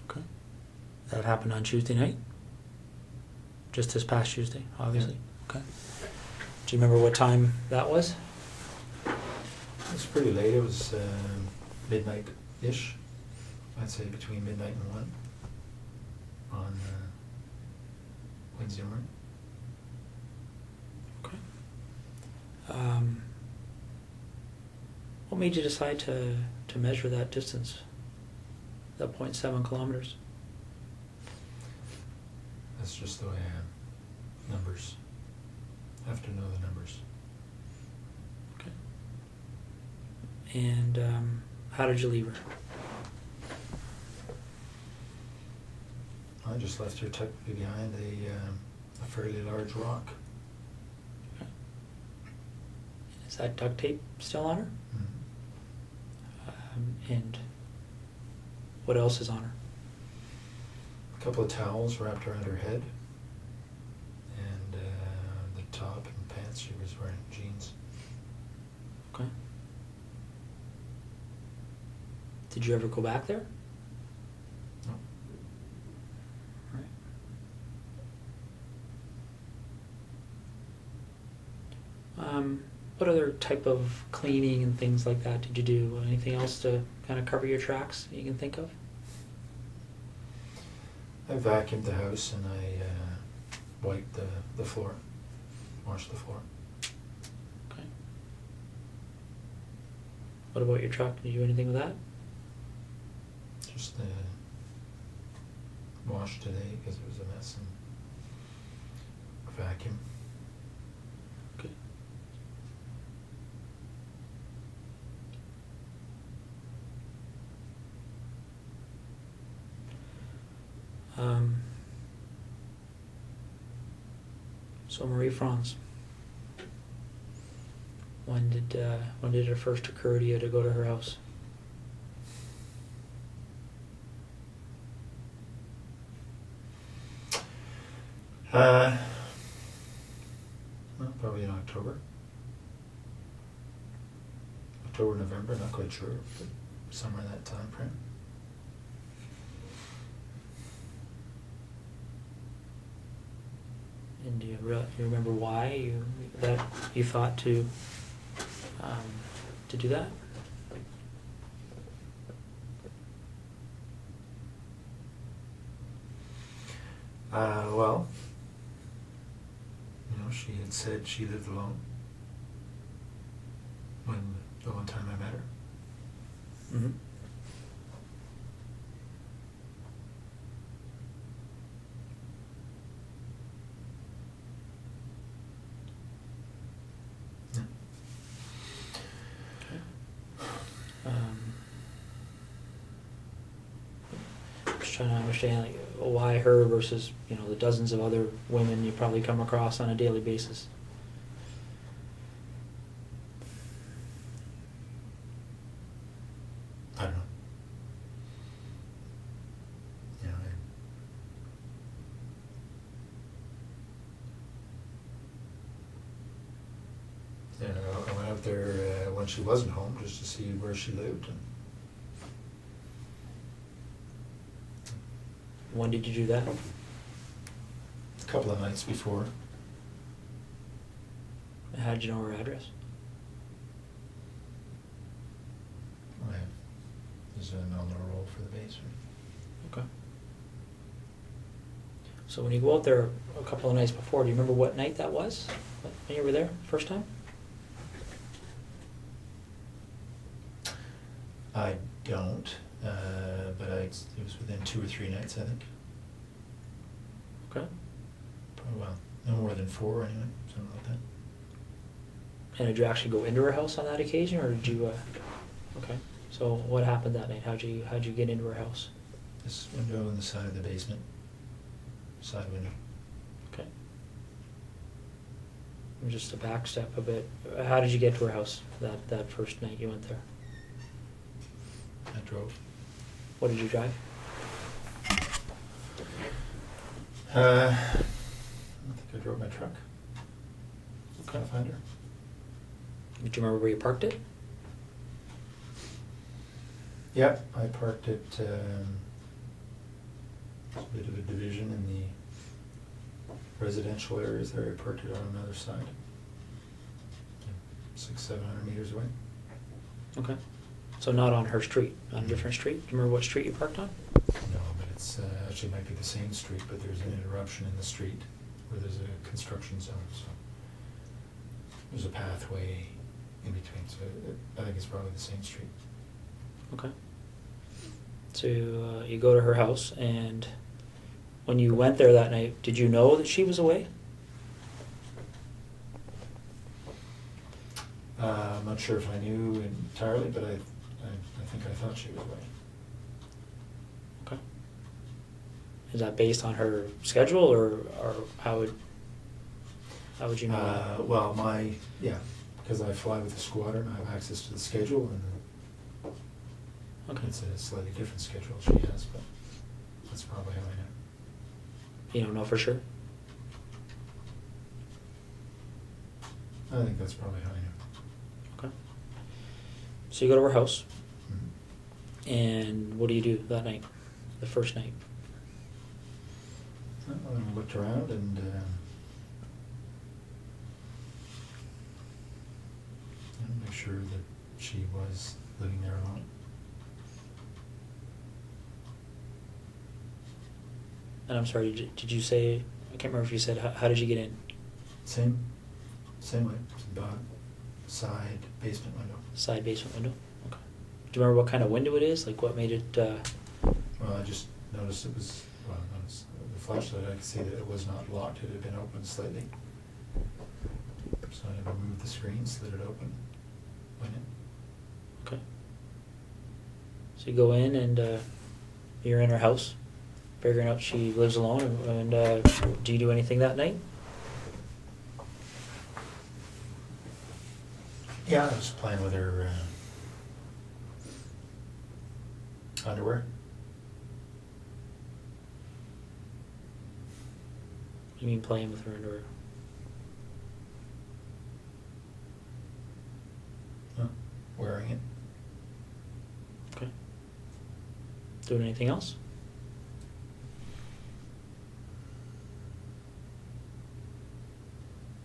Okay. That happened on Tuesday night? Just this past Tuesday, obviously. Yeah. Okay. Do you remember what time that was? It was pretty late. It was midnight-ish. I'd say between midnight and 1 on Wednesday morning. Okay. What made you decide to measure that distance, that 0.7 kilometers? That's just the way I am. Numbers. I have to know the numbers. Okay. And how did you leave her? I just left her tucked behind a fairly large rock. Okay. Is that duct tape still on her? Mm-hmm. And what else is on her? A couple of towels wrapped around her head, and the top and pants. She was wearing jeans. Okay. Did you ever go back there? No. Right. What other type of cleaning and things like that did you do? Anything else to kind of cover your tracks that you can think of? I vacuumed the house and I wiped the floor, washed the floor. Okay. What about your truck? Did you do anything with that? Just washed today because it was a mess, and vacuum. Okay. So Marie France, when did it first occur to you to go to her house? Well, probably in October, November, not quite sure, but somewhere in that time frame. And do you remember why you thought to do that? Well, she had said she lived alone the one time I met her. Mm-hmm. Just trying to understand why her versus the dozens of other women you probably come across on a daily basis. I don't know. I went out there when she wasn't home just to see where she lived. When did you do that? A couple of nights before. How did you know her address? There's an on the roll for the basement. Okay. So when you go out there a couple of nights before, do you remember what night that was? When you were there first time? I don't, but it was within 2 or 3 nights, I think. Okay. Probably, well, no more than 4 anyway, something like that. And did you actually go into her house on that occasion, or did you? Okay. So what happened that night? How'd you get into her house? This window on the side of the basement. Side window. Just a back step a bit. How did you get to her house that first night you went there? I drove. What did you drive? I think I drove my truck. Okay. Pathfinder. Do you remember where you parked it? Yep, I parked it, there's a bit of a division in the residential areas there. I parked it on another side. 600-700 meters away. Okay. So not on her street, on a different street? Do you remember what street you parked on? No, but it's actually might be the same street, but there's an interruption in the street where there's a construction zone, so there's a pathway in between, so I think it's probably the same street. Okay. So you go to her house, and when you went there that night, did you know that she was away? I'm not sure if I knew entirely, but I think I thought she was away. Okay. Is that based on her schedule, or how would you know that? Well, because I fly with the squadron, I have access to the schedule, and Okay. it's a slightly different schedule she has, but that's probably how I know. You don't know for sure? I think that's probably how I know. Okay. So you go to her house, Mhm. and what do you do that night, the first night? I looked around and make sure that she was living there alone. And I'm sorry, did you say, I can't remember if you said, how did you get in? Same way. Side basement window. Side basement window? Okay. Do you remember what kind of window it is? Like what made it, Well, I just noticed it was, the flashlight, I could see that it was not locked. It had been opened slightly. So I removed the screen, slid it open, went in. okay. So you go in and you're in her house, figuring out she lives alone, and do you do anything that night? Yeah, I was playing with her underwear. You mean playing with her underwear? Wearing it. Okay. Doing anything else?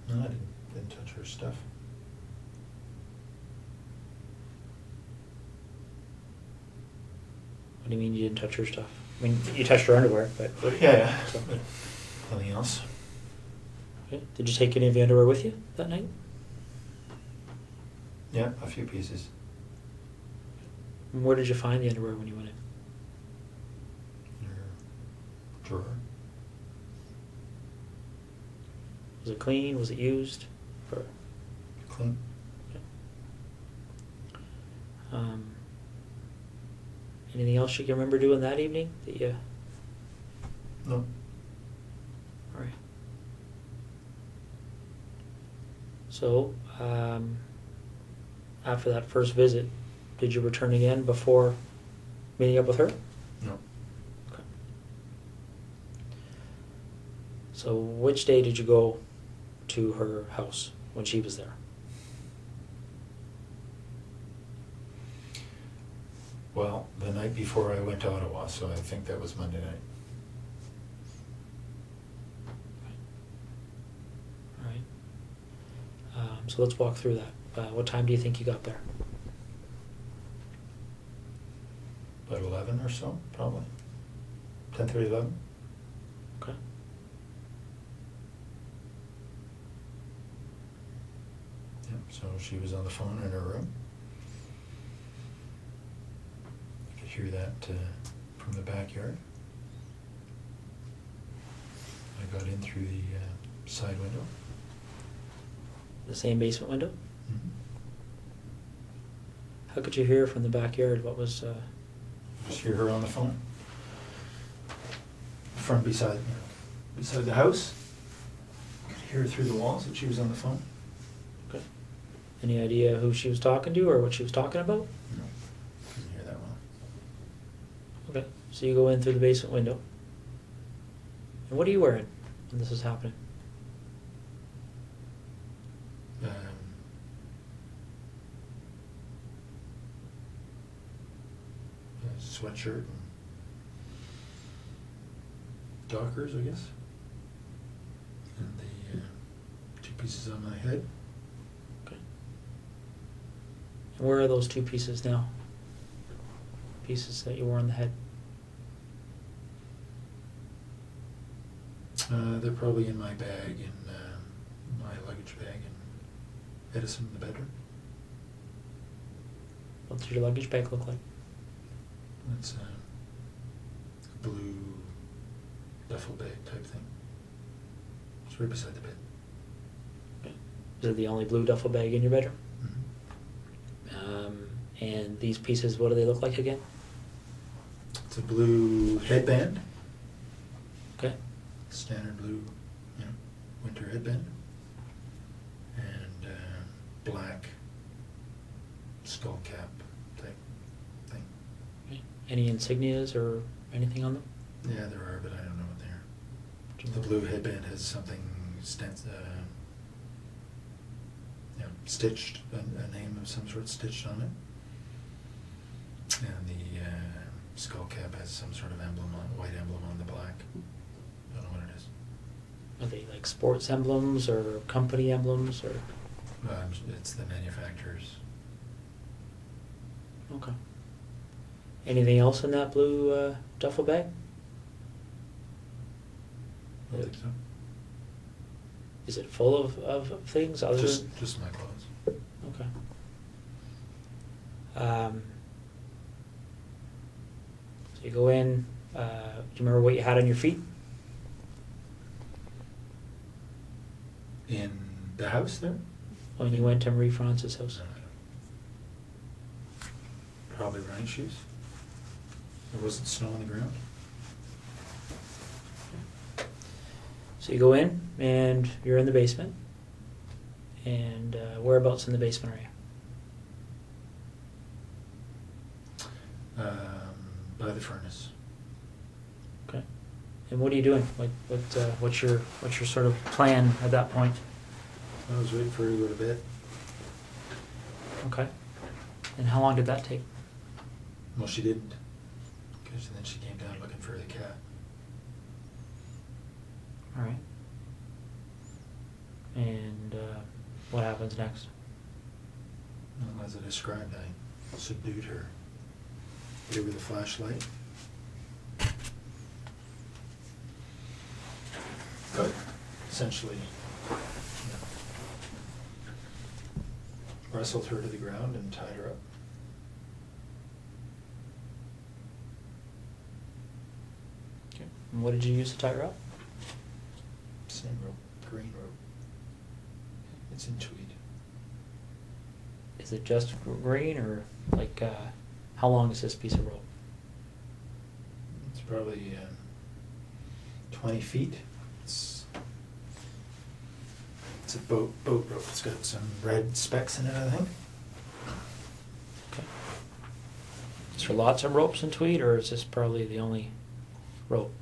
No, I didn't touch her stuff. What do you mean you didn't touch her stuff? I mean, you touched her underwear, but... Yeah. So, But nothing else. okay. Did you take any of the underwear with you that night? Yeah, a few pieces. And where did you find the underwear when you went in? In her drawer. Was it clean? Was it used? Or, Clean. um, anything else you can remember doing that evening that you... No. All right. So, after that first visit, did you return again before meeting up with her? No. Okay. So, which day did you go to her house when she was there? Well, the night before I went to Ottawa, so I think that was Monday night. All right. So let's walk through that. What time do you think you got there? About 11 or so, probably. 10:30, 11. Okay. Yep, so she was on the phone in her room. I could hear that from the backyard. I got in through the side window. The same basement window? Mm-hmm. How could you hear from the backyard? What was... Just hear her on the phone. From beside the house. Could hear through the walls that she was on the phone. Okay. Any idea who she was talking to or what she was talking about? No, couldn't hear that well. Okay. So you go in through the basement window. And what are you wearing when this is happening? A sweatshirt and Dockers, I guess. And the 2 pieces on my head. Okay. And where are those 2 pieces now? Pieces that you wore on the head? They're probably in my bag, in my luggage bag in Edison, the bedroom. What does your luggage bag look like? It's a blue duffel bag type thing. It's right beside the bed. Okay. Is it the only blue duffel bag in your bedroom? Mm-hmm. And these pieces, what do they look like again? It's a blue headband. Okay. Standard blue, winter headband. And black skull cap type thing. Okay. Any insignias or anything on them? Yeah, there are, but I don't know what they are. The blue headband has something stitched, a name of some sort stitched on it. And the skull cap has some sort of emblem, white emblem on the black. I don't know what it is. Are they like sports emblems or company emblems or? It's the manufacturer's. Okay. Anything else in that blue duffel bag? I don't think so. Is it full of things other than? Just my clothes. Okay. So you go in. Do you remember what you had on your feet? In the house there? When you went to Marie France's house? No, I don't. Probably running shoes. There wasn't snow on the ground. So you go in and you're in the basement. And whereabouts in the basement are you? By the furnace. Okay. And what are you doing? What's your sort of plan at that point? I was waiting for her to go to bed. Okay. And how long did that take? Well, she didn't. Because then she came down looking for the cat. All right. And what happens next? Well, as I described, I subdued her. Gave her the flashlight. But essentially, wrestled her to the ground and tied her up. Okay. And what did you use to tie her up? Same rope, green rope. It's in tweed. Is it just green or like how long is this piece of rope? It's probably 20 feet. It's a boat rope. It's got some red specks in it, I think. Okay. Is there lots of ropes in tweed, or is this probably the only rope?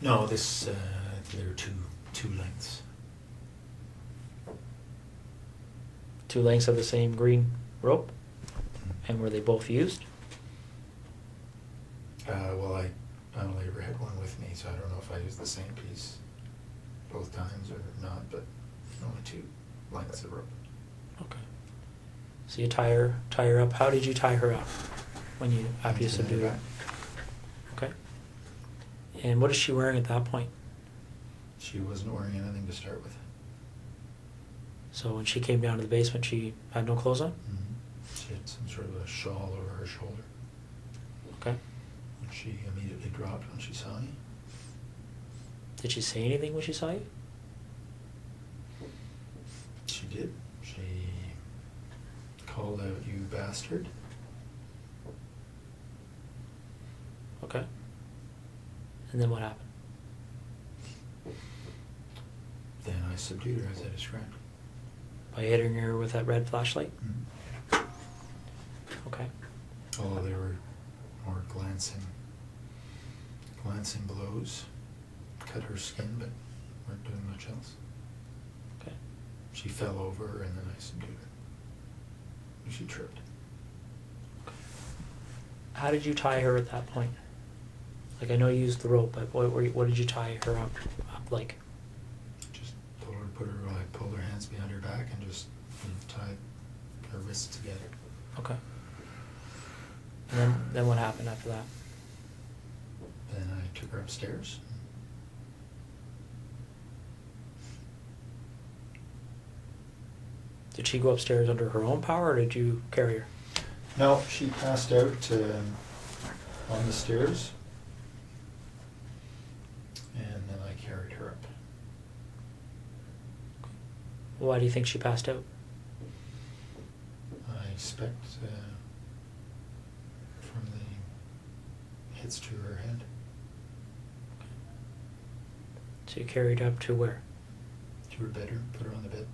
No, this there are two lengths. 2 lengths of the same green rope? And were they both used? Well, I only ever had one with me, so I don't know if I used the same piece both times or not, but only 2 lengths of rope. Okay. So you tie her up. How did you tie her up after you subdued her? Okay. And what is she wearing at that point? She wasn't wearing anything to start with. So when she came down to the basement, she had no clothes on? Mm-hmm. She had some sort of a shawl over her shoulder, Okay. which she immediately dropped when she saw me. Did she say anything when she saw you? She did. She called out, "You bastard." Okay. And then what happened? Then I subdued her as I described. By hitting her with that red flashlight? Mm-hmm. Okay. Although they were more glancing blows. Cut her skin, but weren't doing much else. Okay. She fell over and then I subdued her. She tripped. How did you tie her at that point? Like, I know you used the rope, but what did you tie her up like? Just told her to put her, I pulled her hands behind her back and just tied her wrists together. Okay. And then what happened after that? Then I took her upstairs. Did she go upstairs under her own power, or did you carry her? No, she passed out on the stairs. And then I carried her up. Why do you think she passed out? I expect from the hits to her head. So you carried her up to where? To her bedroom, put her on the bed.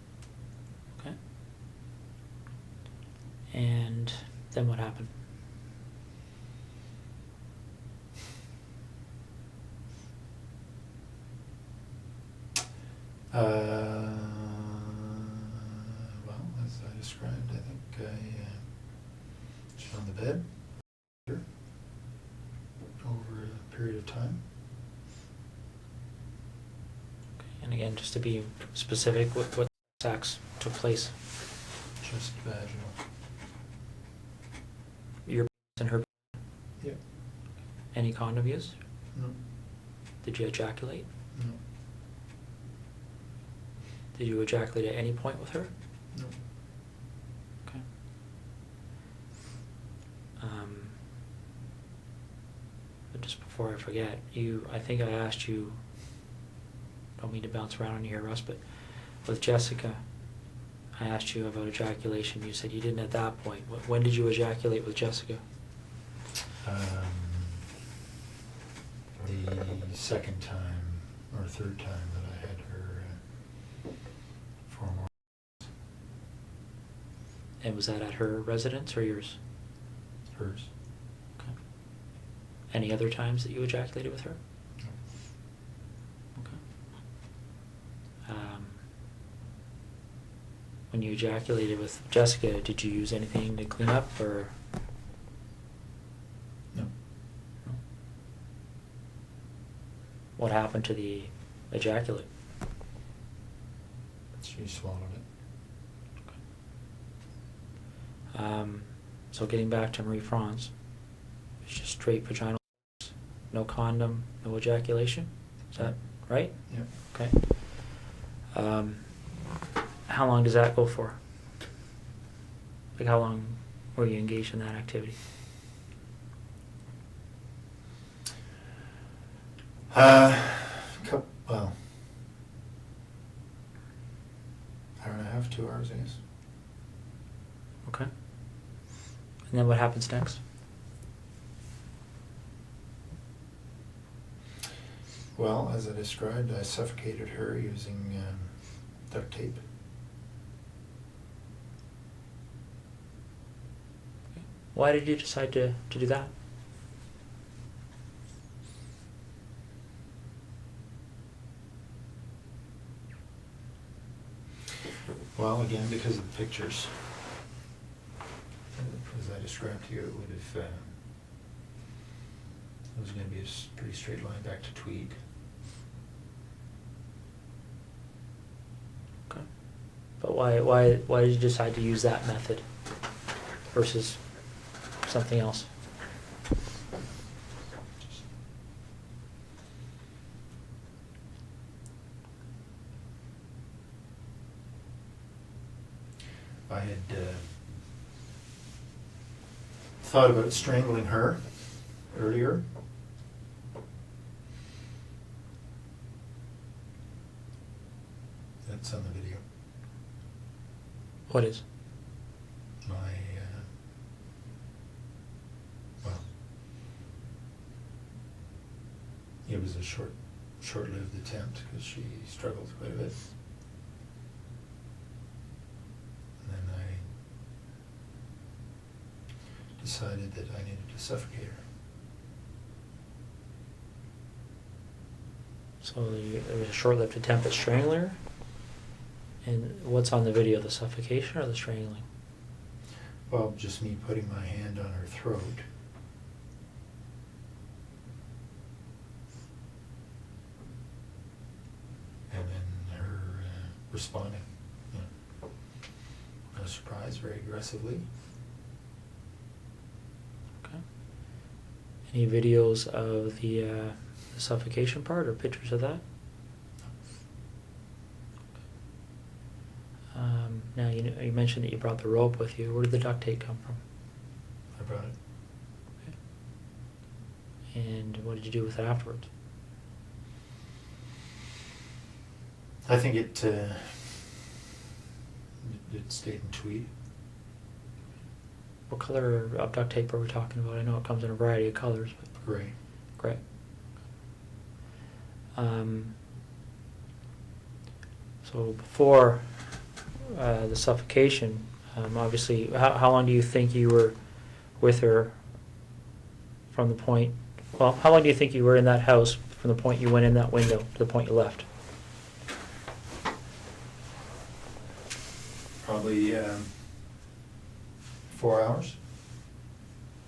Okay. And then what happened? Well, as I described, I think she's on the bed over a period of time. Okay. And again, just to be specific, what acts took place? Just vaginal. Your and her. Yeah. Any condom use? No. Did you ejaculate? No. Did you ejaculate at any point with her? No. Okay. But just before I forget, I think I asked you, don't mean to bounce around on you here, Russ, but with Jessica, I asked you about ejaculation. You said you didn't at that point. When did you ejaculate with Jessica? The second time or third time that I had her for more. And was that at her residence or yours? Hers. Okay. Any other times that you ejaculated with her? No. Okay. When you ejaculated with Jessica, did you use anything to clean up, or? No. No. What happened to the ejaculate? She swallowed it. So getting back to Marie France, it's just straight vaginal, no condom, no ejaculation. Is that right? Yeah. Okay. How long does that go for? Like, how long were you engaged in that activity? Well, hour and a half, 2 hours, I guess. Okay. And then what happens next? Well, as I described, I suffocated her using duct tape. Why did you decide to do that? Well, again, because of the pictures. As I described to you, it would have, it was going to be a pretty straight line back to Tweed. Okay. But why did you decide to use that method versus something else? I had thought about strangling her earlier. That's on the video. What is? My, well, it was a short-lived attempt because she struggled quite a bit. decided that I needed to suffocate her. So there was a short-lived attempt at strangling her? And what's on the video, the suffocation or the strangling? Well, just me putting my hand on her throat. And then her responding. Yeah. No surprise, very aggressively. Okay. Any videos of the suffocation part or pictures of that? Now, you mentioned that you brought the rope with you. Where did the duct tape come from? I brought it. Okay. And what did you do with it afterwards? I think it stayed in tweed. What color of duct tape are we talking about? I know it comes in a variety of colors, but Gray. gray. So before the suffocation, obviously, how long do you think you were with her from the point, well, how long do you think you were in that house from the point you went in that window to the point you left? Probably 4 hours.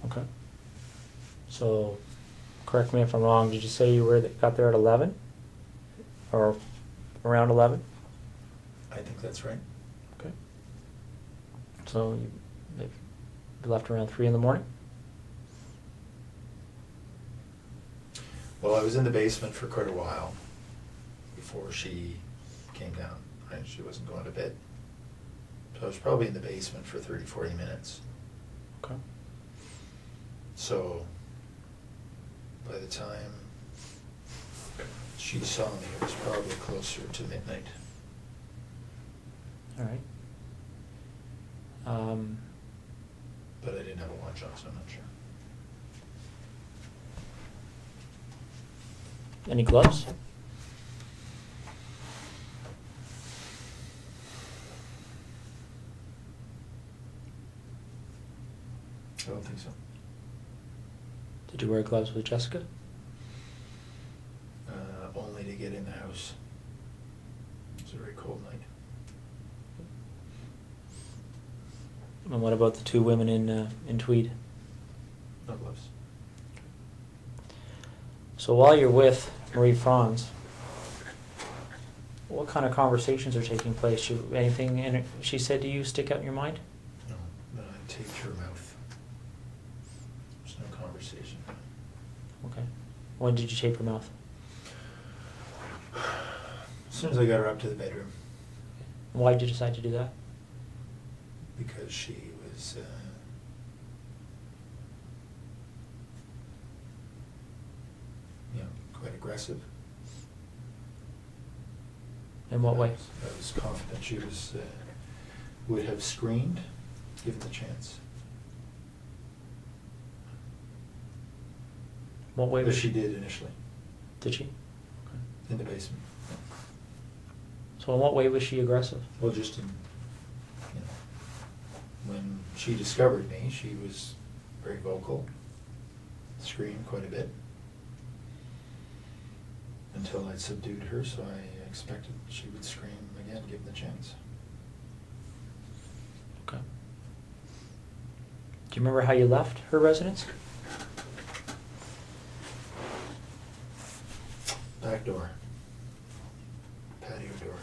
Okay. So, correct me if I'm wrong, did you say you got there at 11? Or around 11? I think that's right. Okay. So, you left around 3 in the morning? Well, I was in the basement for quite a while before she came down. Right? She wasn't going to bed. So I was probably in the basement for 30, 40 minutes. Okay. So by the time she saw me, it was probably closer to midnight. All right. But I didn't have a watch on, so I'm not sure. Any gloves? I don't think so. Did you wear gloves with Jessica? Only to get in the house. It was a very cold night. And what about the 2 women in tweed? No gloves. So while you're with Marie Franz, what kind of conversations are taking place? Anything she said to you stick out in your mind? No, but I taped her mouth. There's no conversation. Okay. When did you tape her mouth? As soon as I got her up to the bedroom. Why did you decide to do that? Because she was quite aggressive. In what way? I was confident she would have screamed given the chance. What way But was she did initially, Did she? in the basement. So in what way was she aggressive? Well, just in, when she discovered me, she was very vocal, screamed quite a bit, until I'd subdued her, so I expected she would scream again, given the chance. Okay. Do you remember how you left her residence? Back door. Patio door.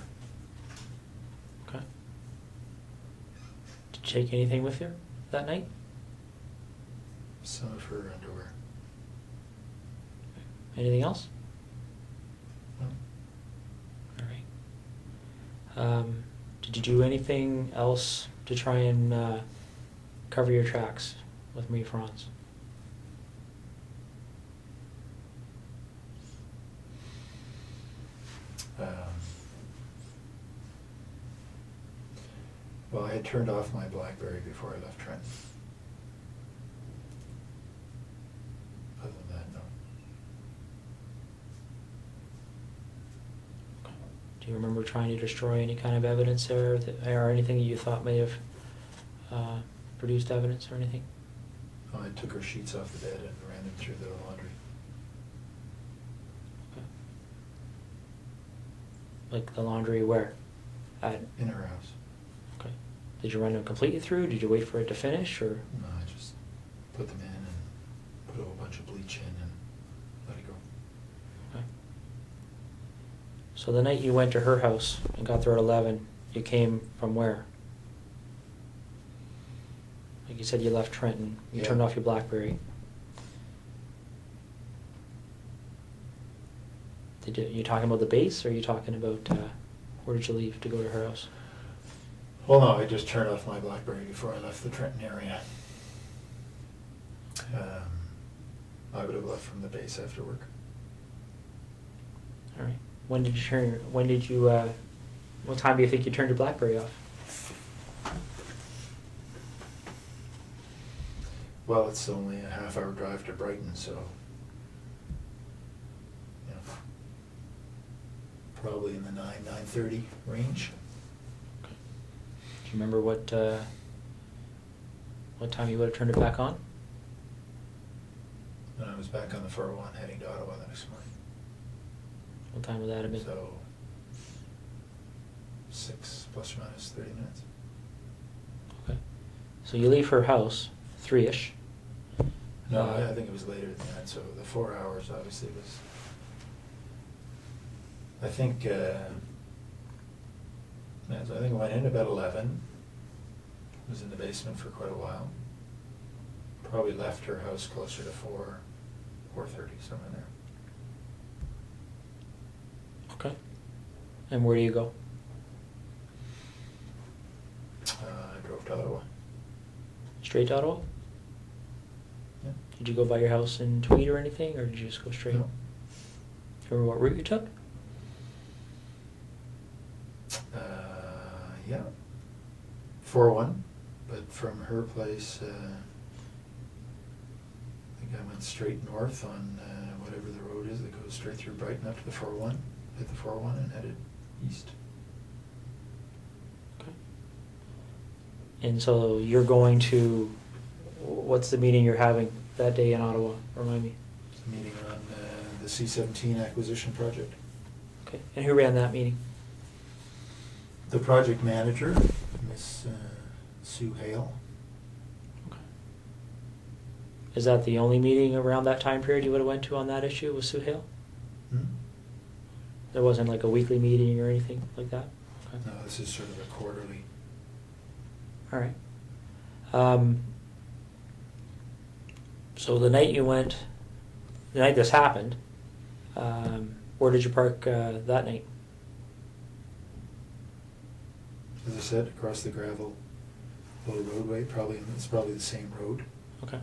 Okay. Did you take anything with you that night? Some of her underwear. Anything else? No. All right. Did you do anything else to try and cover your tracks with Marie Franz? Well, I had turned off my BlackBerry before I left Trenton. Other than that, no. Do you remember trying to destroy any kind of evidence there, or anything that you thought may have produced evidence or anything? I took her sheets off the bed and ran them through the laundry. Like the laundry where? In her house. Okay. Did you run them completely through? Did you wait for it to finish, or? No, I just put them in and put a whole bunch of bleach in and let it go. Okay. So the night you went to her house and got there at 11, you came from where? Like you said, you left Trenton. You Yeah. turned off your BlackBerry. You talking about the base, or are you talking about where did you leave to go to her house? Well, no, I just turned off my BlackBerry before I left the Trenton area. I would have left from the base after work. All right. When did you what time do you think you turned your BlackBerry off? Well, it's only a half-hour drive to Brighton, so you know, probably in the 9:30 range. Okay. Do you remember what time you would have turned it back on? And I was back on the 401 heading to Ottawa the next morning. What time would that have been? So 6 plus or minus 30 minutes. Okay. So you leave her house 3-ish. No, I think it was later than that. So the 4 hours obviously was. I think I went in about 11. Was in the basement for quite a while. Probably left her house closer to 4:30, somewhere there. Okay. And where do you go? I drove to Ottawa. Straight to Ottawa? Yeah. Did you go by your house in Tweed or anything, or did you just go straight? No. Remember what route you took? Yeah. 401, but from her place, I think I went straight north on whatever the road is that goes straight through Brighton up to the 401, hit the 401 and headed east. Okay. And so you're going to, what's the meeting you're having that day in Ottawa? Remind me. It's a meeting on the C-17 acquisition project. Okay. And who ran that meeting? The project manager, Miss Sue Hale. Okay. Is that the only meeting around that time period you would have went to on that issue with Sue Hale? Hmm? There wasn't like a weekly meeting or anything like that? Okay. No, this is sort of a quarterly. All right. So the night this happened, where did you park that night? As I said, across the gravel little roadway, it's probably the same road. Okay.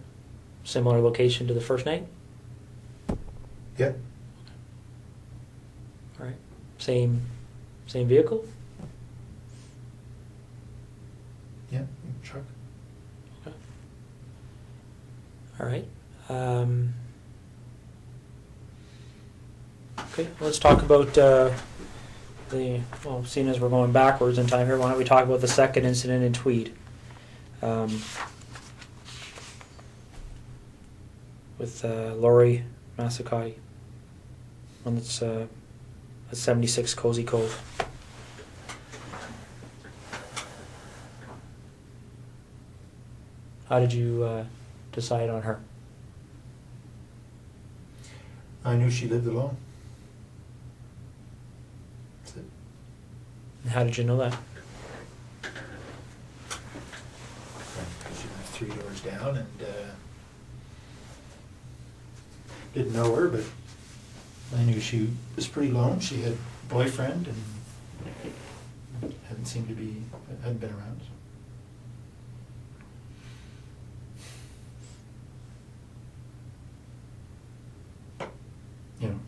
Similar location to the first night? Yep. All right. Same vehicle? Yeah, truck. Okay. All right. Okay, let's talk about seeing as we're going backwards in time here, why don't we talk about the second incident in Tweed? With Laurie Massacati. One that's at 76 Cozy Cove. How did you decide on her? I knew she lived alone. That's it. And how did you know that? She lived 3 doors down and didn't know her, but I knew she was pretty lone. She had a boyfriend and hadn't been around. You know,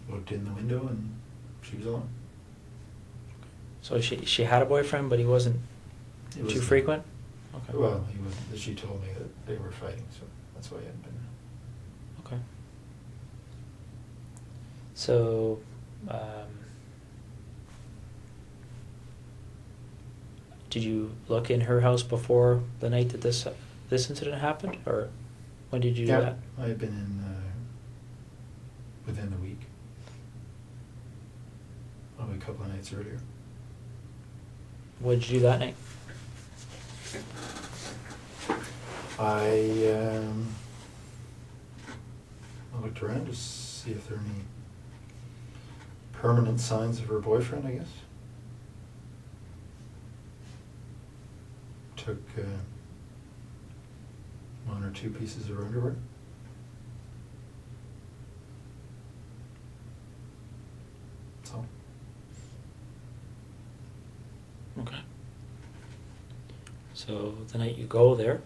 looked in the window and she was alone. So she had a boyfriend, but he wasn't It too was- frequent? Okay. Well, he was. She told me that they were fighting, so that's why he hadn't been there. Okay. So, did you look in her house before the night that this this incident happened, or when did you do Yeah, that? I had been in within the week. Probably a couple of nights earlier. What did you do that night? I looked around to see if there are any permanent signs of her boyfriend, I guess. Took one or two pieces of her underwear. That's all. Okay. So the night you go there,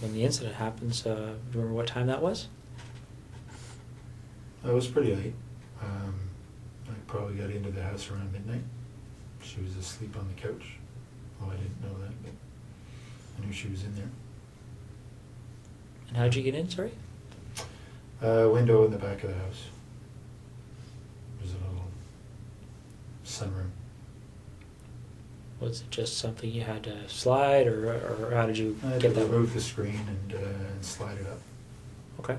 when the incident happens, do you remember what time that was? It was pretty late. I probably got into the house around midnight. She was asleep on the couch. Well, I didn't know that, but I knew she was in there. And how'd you get in, sorry? Window in the back of the house. There's a little sunroom. Was it just something you had to slide, or how did you I had get to that? remove the screen and slide it up. Okay.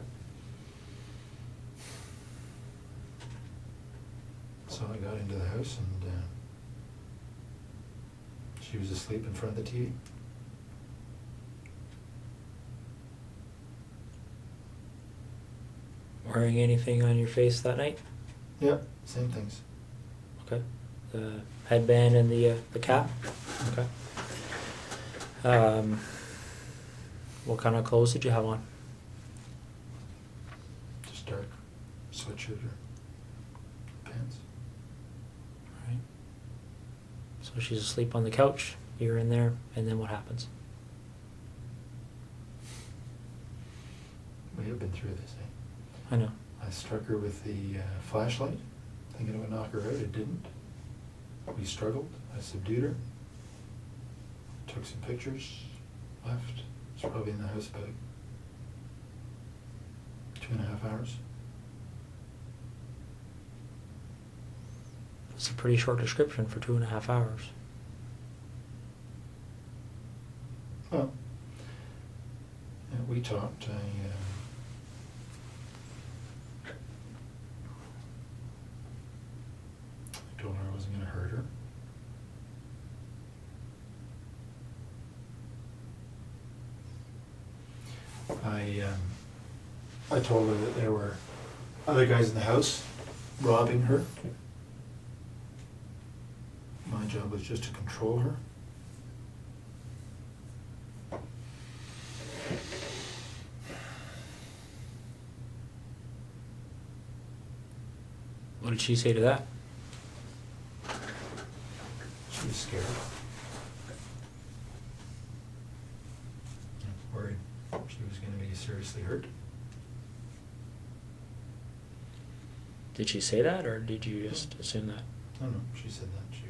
So I got into the house and she was asleep in front of the TV. Wearing anything on your face that night? Yeah, same things. Okay. The headband and the cap? Okay. What kind of clothes did you have on? Just dark sweatshirt or pants. Right. So she's asleep on the couch, you're in there, and then what happens? We have been through this, eh? I know. I struck her with the flashlight, thinking it would knock her out. It didn't. We struggled. I subdued her. Took some pictures. Left. It's probably in the house about 2.5 hours. It's a pretty short description for 2.5 hours. Well, yeah, we talked. I told her I wasn't going to hurt her. I told her that there were other guys in the house robbing her. My job was just to control her. What did she say to that? She was scared. Worried she was going to be seriously hurt. Did she say that, or did you just assume that? No, she said that. She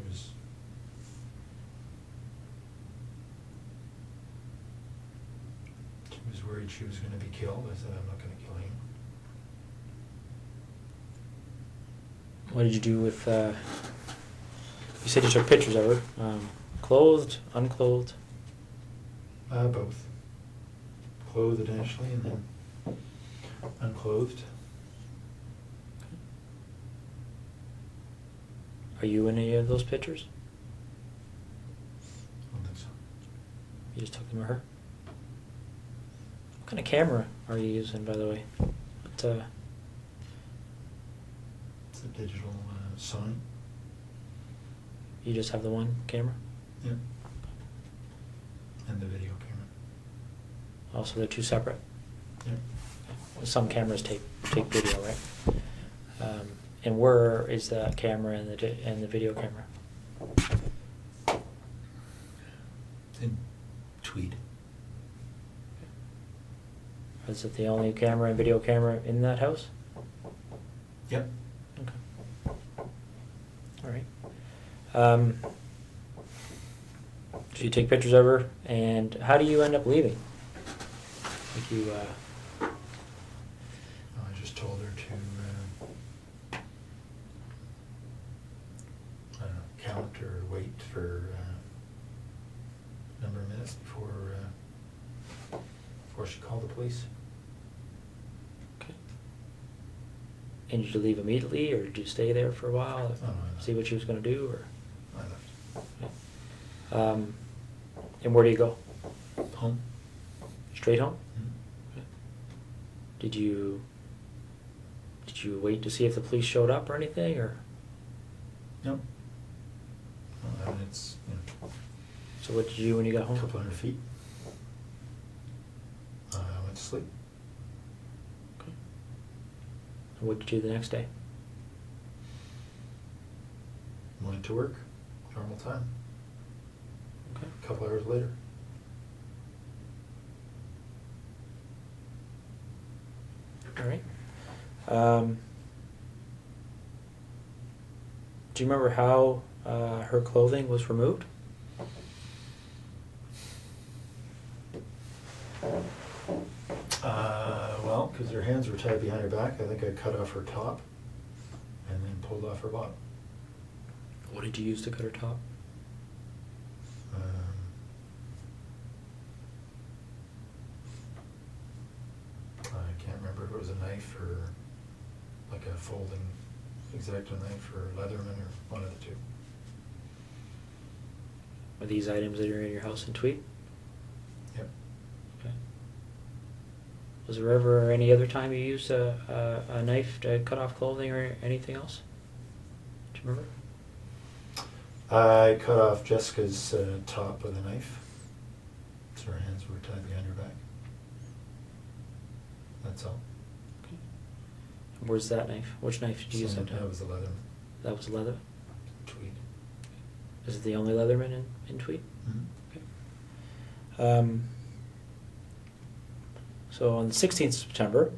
was worried she was going to be killed. I said, I'm not going to kill him. What did you do with, you said you took pictures of her, clothed, unclothed? Both. Clothed initially and then unclothed. Are you in any of those pictures? I don't think so. You just took them of her? What kind of camera are you using, by the way? It's a digital Sony. You just have the one camera? Yeah. And the video camera. Also, they're two separate? Yeah. Some cameras take video, right? And where is the camera and the video camera? In Tweed. Is it the only camera and video camera in that house? Yep. Okay. All right. So you take pictures of her, and how do you end up leaving? Like you, I just told her to, I don't know, count or wait for a number of minutes before before she called the police. Okay. And did you leave immediately, or did you stay there for a while, Oh, no, I left. see what she was going to do, or? I left. And where do you go? Home. Straight home? Mm-hmm. Okay. Did you wait to see if the police showed up or anything, or? No. Well, I mean, it's, So what did you do when you got a home? couple hundred feet. I went to sleep. Okay. And what did you do the next day? Went to work. Normal time. Okay. A couple hours later. All right. Do you remember how her clothing was removed? Well, because her hands were tied behind her back, I think I cut off her top and then pulled off her bottom. What did you use to cut her top? I can't remember if it was a knife or like a folding X-Acto knife or Leatherman or one of the two. Are these items that are in your house in Tweed? Yep. Okay. Was there ever any other time you used a knife to cut off clothing or anything else? Do you remember? I cut off Jessica's top with a knife, so her hands were tied behind her back. That's all. Okay. And where's that knife? Which knife did you use that time? That was the Leatherman. That was leather? Tweed. Is it the only Leatherman in Tweed? Mm-hmm. Okay. So on the 16th of September,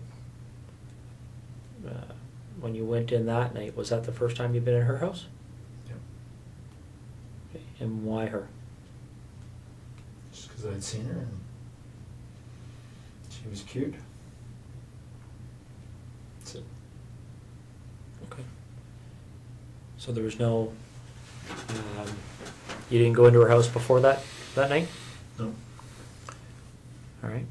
when you went in that night, was that the first time you'd been in her house? Yep. Okay. And why her? Just because I'd seen her and she was cute. That's it. Okay. So there was no, you didn't go into her house before that night? No. All right.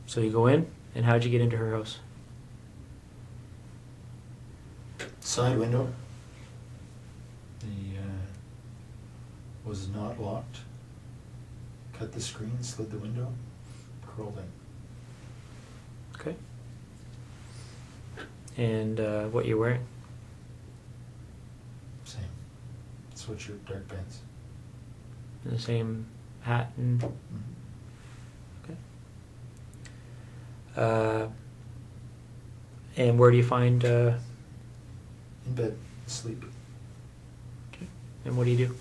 So you go in, and how'd you get into her house? Side window. The was not locked. Cut the screen, slid the window, crawled in. Okay. And what you wearing? Same. Sweatshirt, dark pants. The same hat and. Mm-hmm. Okay. And where do you find? In bed, asleep. Okay. And what do you do?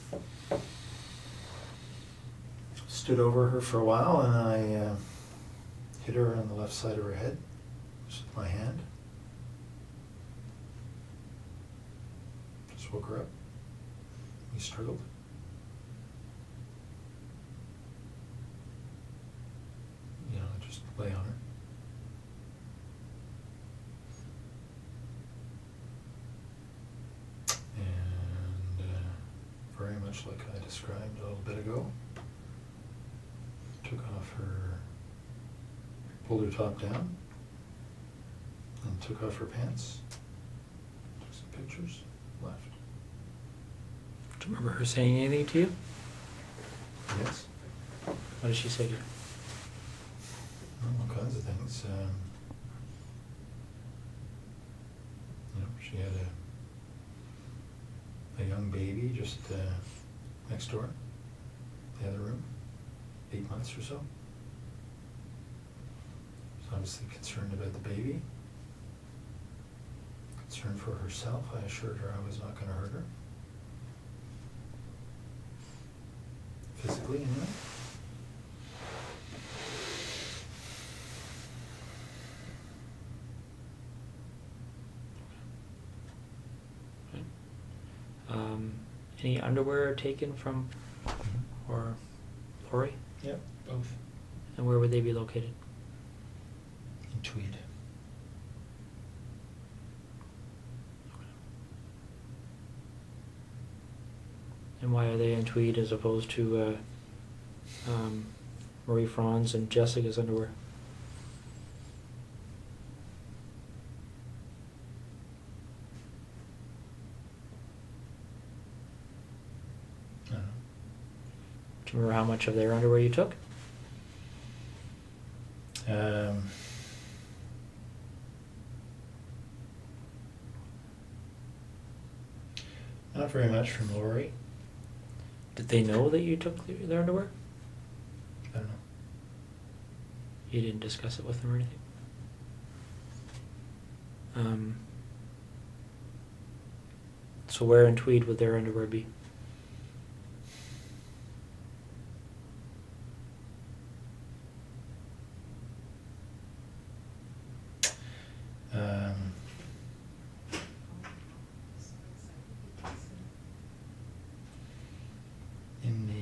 Stood over her for a while and I hit her on the left side of her head just with my hand. Just woke her up. We struggled. You know, just lay on her. And very much like I described a little bit ago, took off her, pulled her top down, and took off her pants, took some pictures, left. Do you remember her saying anything to you? Yes. What did she say to you? All kinds of things. You know, she had a young baby just next door, the other room, 8 months or so. Was obviously concerned about the baby. Concerned for herself. I assured her I was not going to hurt her. Physically, anyway. Okay. Any underwear taken from or Lori? Yep, both. And where would they be located? In Tweed. And why are they in Tweed as opposed to Marie Franz and Jessica's underwear? I don't know. Do you remember how much of their underwear you took? Not very much from Lori. Did they know that you took their underwear? I don't know. You didn't discuss it with them or anything? So where in Tweed would their underwear be? In the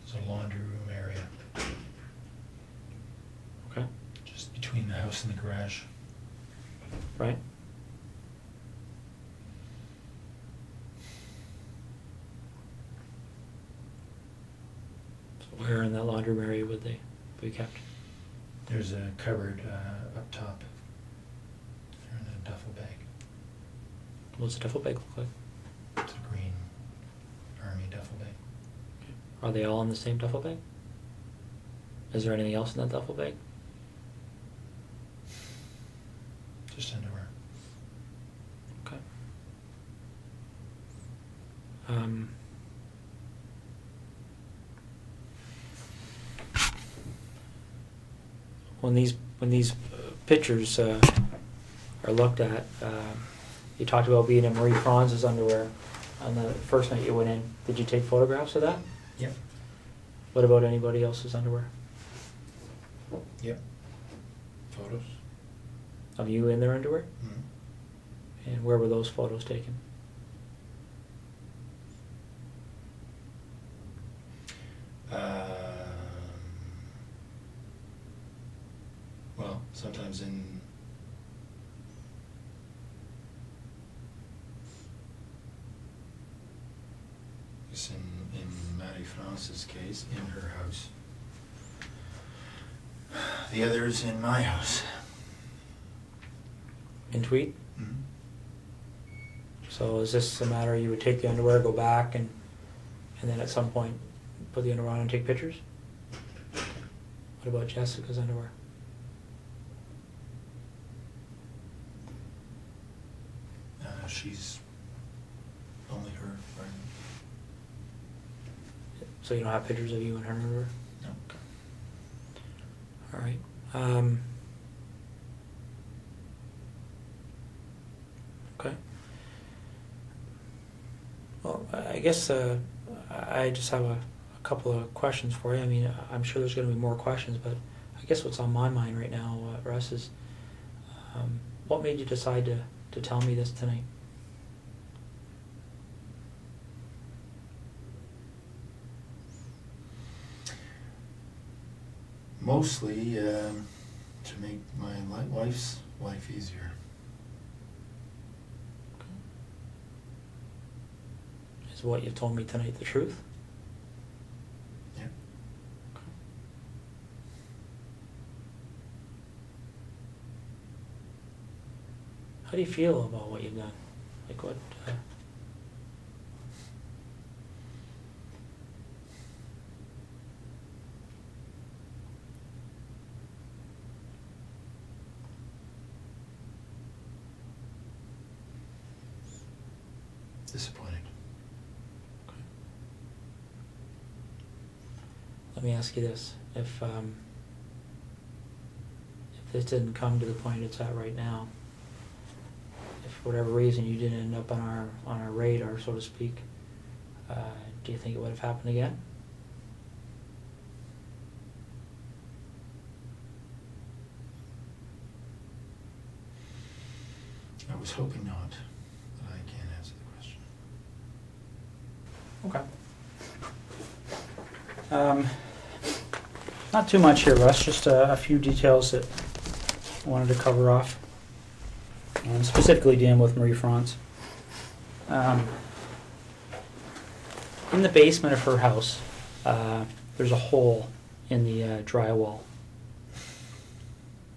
there's a laundry room area, Okay. just between the house and the garage. Right? So where in that laundry room area would they be kept? There's a cupboard up top. They're in a duffel bag. What's the duffel bag look like? It's a green army duffel bag. Are they all in the same duffel bag? Is there anything else in that duffel bag? Just underwear. Okay. When these pictures are looked at, you talked about being in Marie Franz's underwear on the first night you went in. Did you take photographs of that? Yep. What about anybody else's underwear? Yep. Photos. Of you in their underwear? Mm-hmm. And where were those photos taken? Well, sometimes in Marie France's case, in her house. The others in my house. In Tweed? Mm-hmm. So is this a matter you would take the underwear, go back, and then at some point put the underwear on and take pictures? What about Jessica's underwear? She's only her, right? So you don't have pictures of you in her underwear? No. All right. Okay. Well, I guess I just have a couple of questions for you. I mean, I'm sure there's going to be more questions, but I guess what's on my mind right now, Russ, is what made you decide to tell me this tonight? Mostly to make my wife's life easier. Is what you've told me tonight the truth? Yeah. How do you feel about what you've done? Like what? Disappointed. Okay. Let me ask you this: if this didn't come to the point it's at right now, if for whatever reason you didn't end up on our radar, so to speak, do you think it would have happened again? I was hoping not, but I can't answer the question. Okay. Not too much here, Russ, just a few details that I wanted to cover off. Specifically dealing with Marie France. In the basement of her house, there's a hole in the drywall.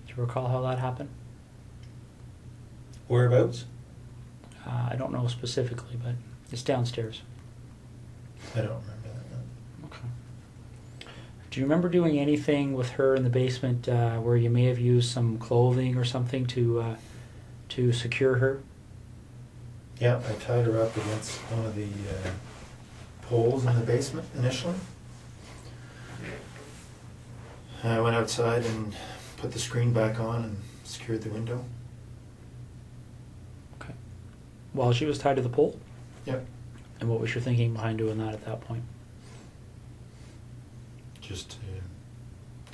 Do you recall how that happened? Whereabouts? I don't know specifically, but it's downstairs. I don't remember that. No. Okay. Do you remember doing anything with her in the basement where you may have used some clothing or something to secure her? Yeah, I tied her up against one of the poles in the basement initially. I went outside and put the screen back on and secured the window. Okay. While she was tied to the pole? Yep. And what was your thinking behind doing that at that point? Just to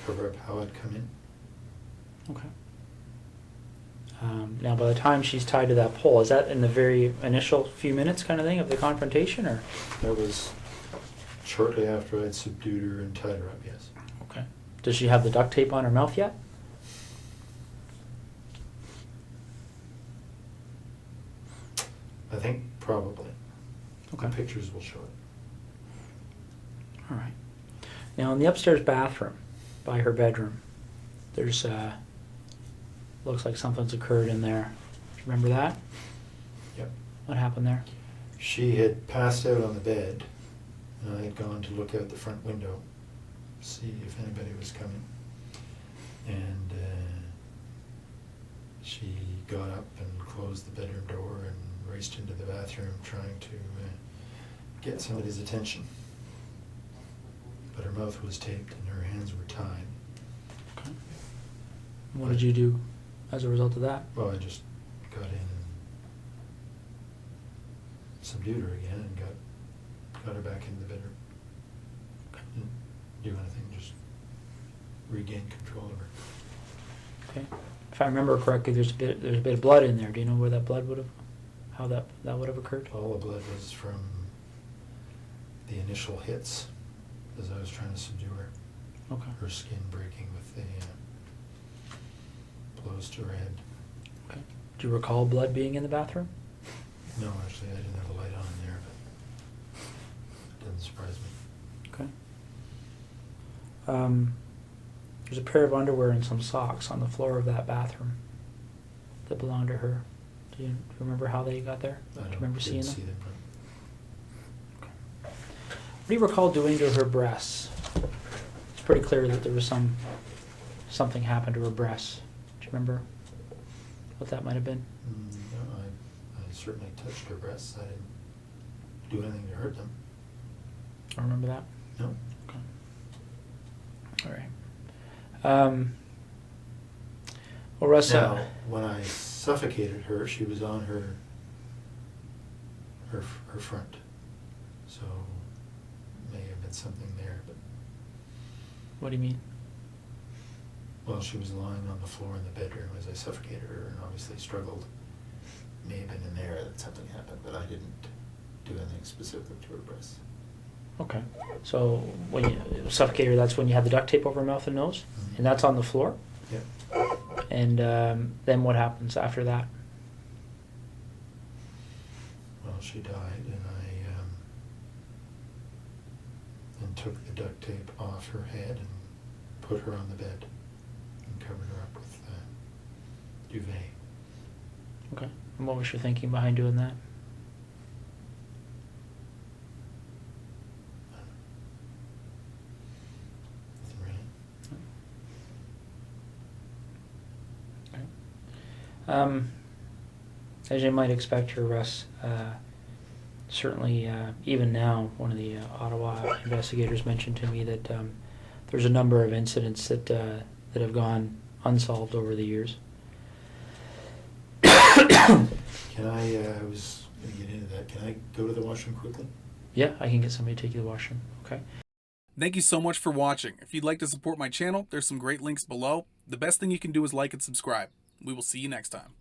cover up how I'd come in. Okay. Now, by the time she's tied to that pole, is that in the very initial few minutes kind of thing of the confrontation, or? That was shortly after I'd subdued her and tied her up, yes. Okay. Does she have the duct tape on her mouth yet? I think probably. Okay. The pictures will show it. All right. Now, in the upstairs bathroom, by her bedroom, there's looks like something's occurred in there. Do you remember that? Yep. What happened there? She had passed out on the bed, and I had gone to look out the front window, see if anybody was coming. And she got up and closed the bedroom door and raced into the bathroom trying to get somebody's attention. But her mouth was taped and her hands were tied. Okay. What did you do as a result of that? Well, I just got in and subdued her again and got her back into the bedroom. Didn't do anything, just regained control of her. Okay. If I remember correctly, there's a bit of blood in there. Do you know where that blood would have, how that would have occurred? All the blood was from the initial hits as I was trying to subdue her. Okay. Her skin breaking with the blows to her head. Okay. Do you recall blood being in the bathroom? No, actually, I didn't have the light on in there, but it didn't surprise me. Okay. There's a pair of underwear and some socks on the floor of that bathroom that belonged to her. Do you remember how they got there? Do you remember seeing them? See them. Okay. What do you recall doing to her breasts? It's pretty clear that there was something happened to her breasts. Do you remember what that might have been? No, I certainly touched her breasts. I didn't do anything to hurt them. I remember that. No. Okay. All right. Well, Russ. Now, when I suffocated her, she was on her front, so may have been something there. But What do you mean? well, she was lying on the floor in the bedroom as I suffocated her, and obviously struggled. May have been in there that something happened, but I didn't do anything specific to her breasts. Okay. So when you suffocated her, that's when you had the duct tape over her mouth and nose, Mm-hmm. and that's on the floor. Yep. And then what happens after that? Well, she died, and I then took the duct tape off her head and put her on the bed and covered her up with duvet. Okay. And what was your thinking behind doing that? Nothing really. As you might expect here, Russ, certainly even now, one of the Ottawa investigators mentioned to me that there's a number of incidents that have gone unsolved over the years. Can I was going to get into that. Can I go to the washroom quickly? Yeah, I can get somebody to take you to the washroom. Okay. Thank you so much for watching. If you'd like to support my channel, there's some great links below. The best thing you can do is like and subscribe. We will see you next time.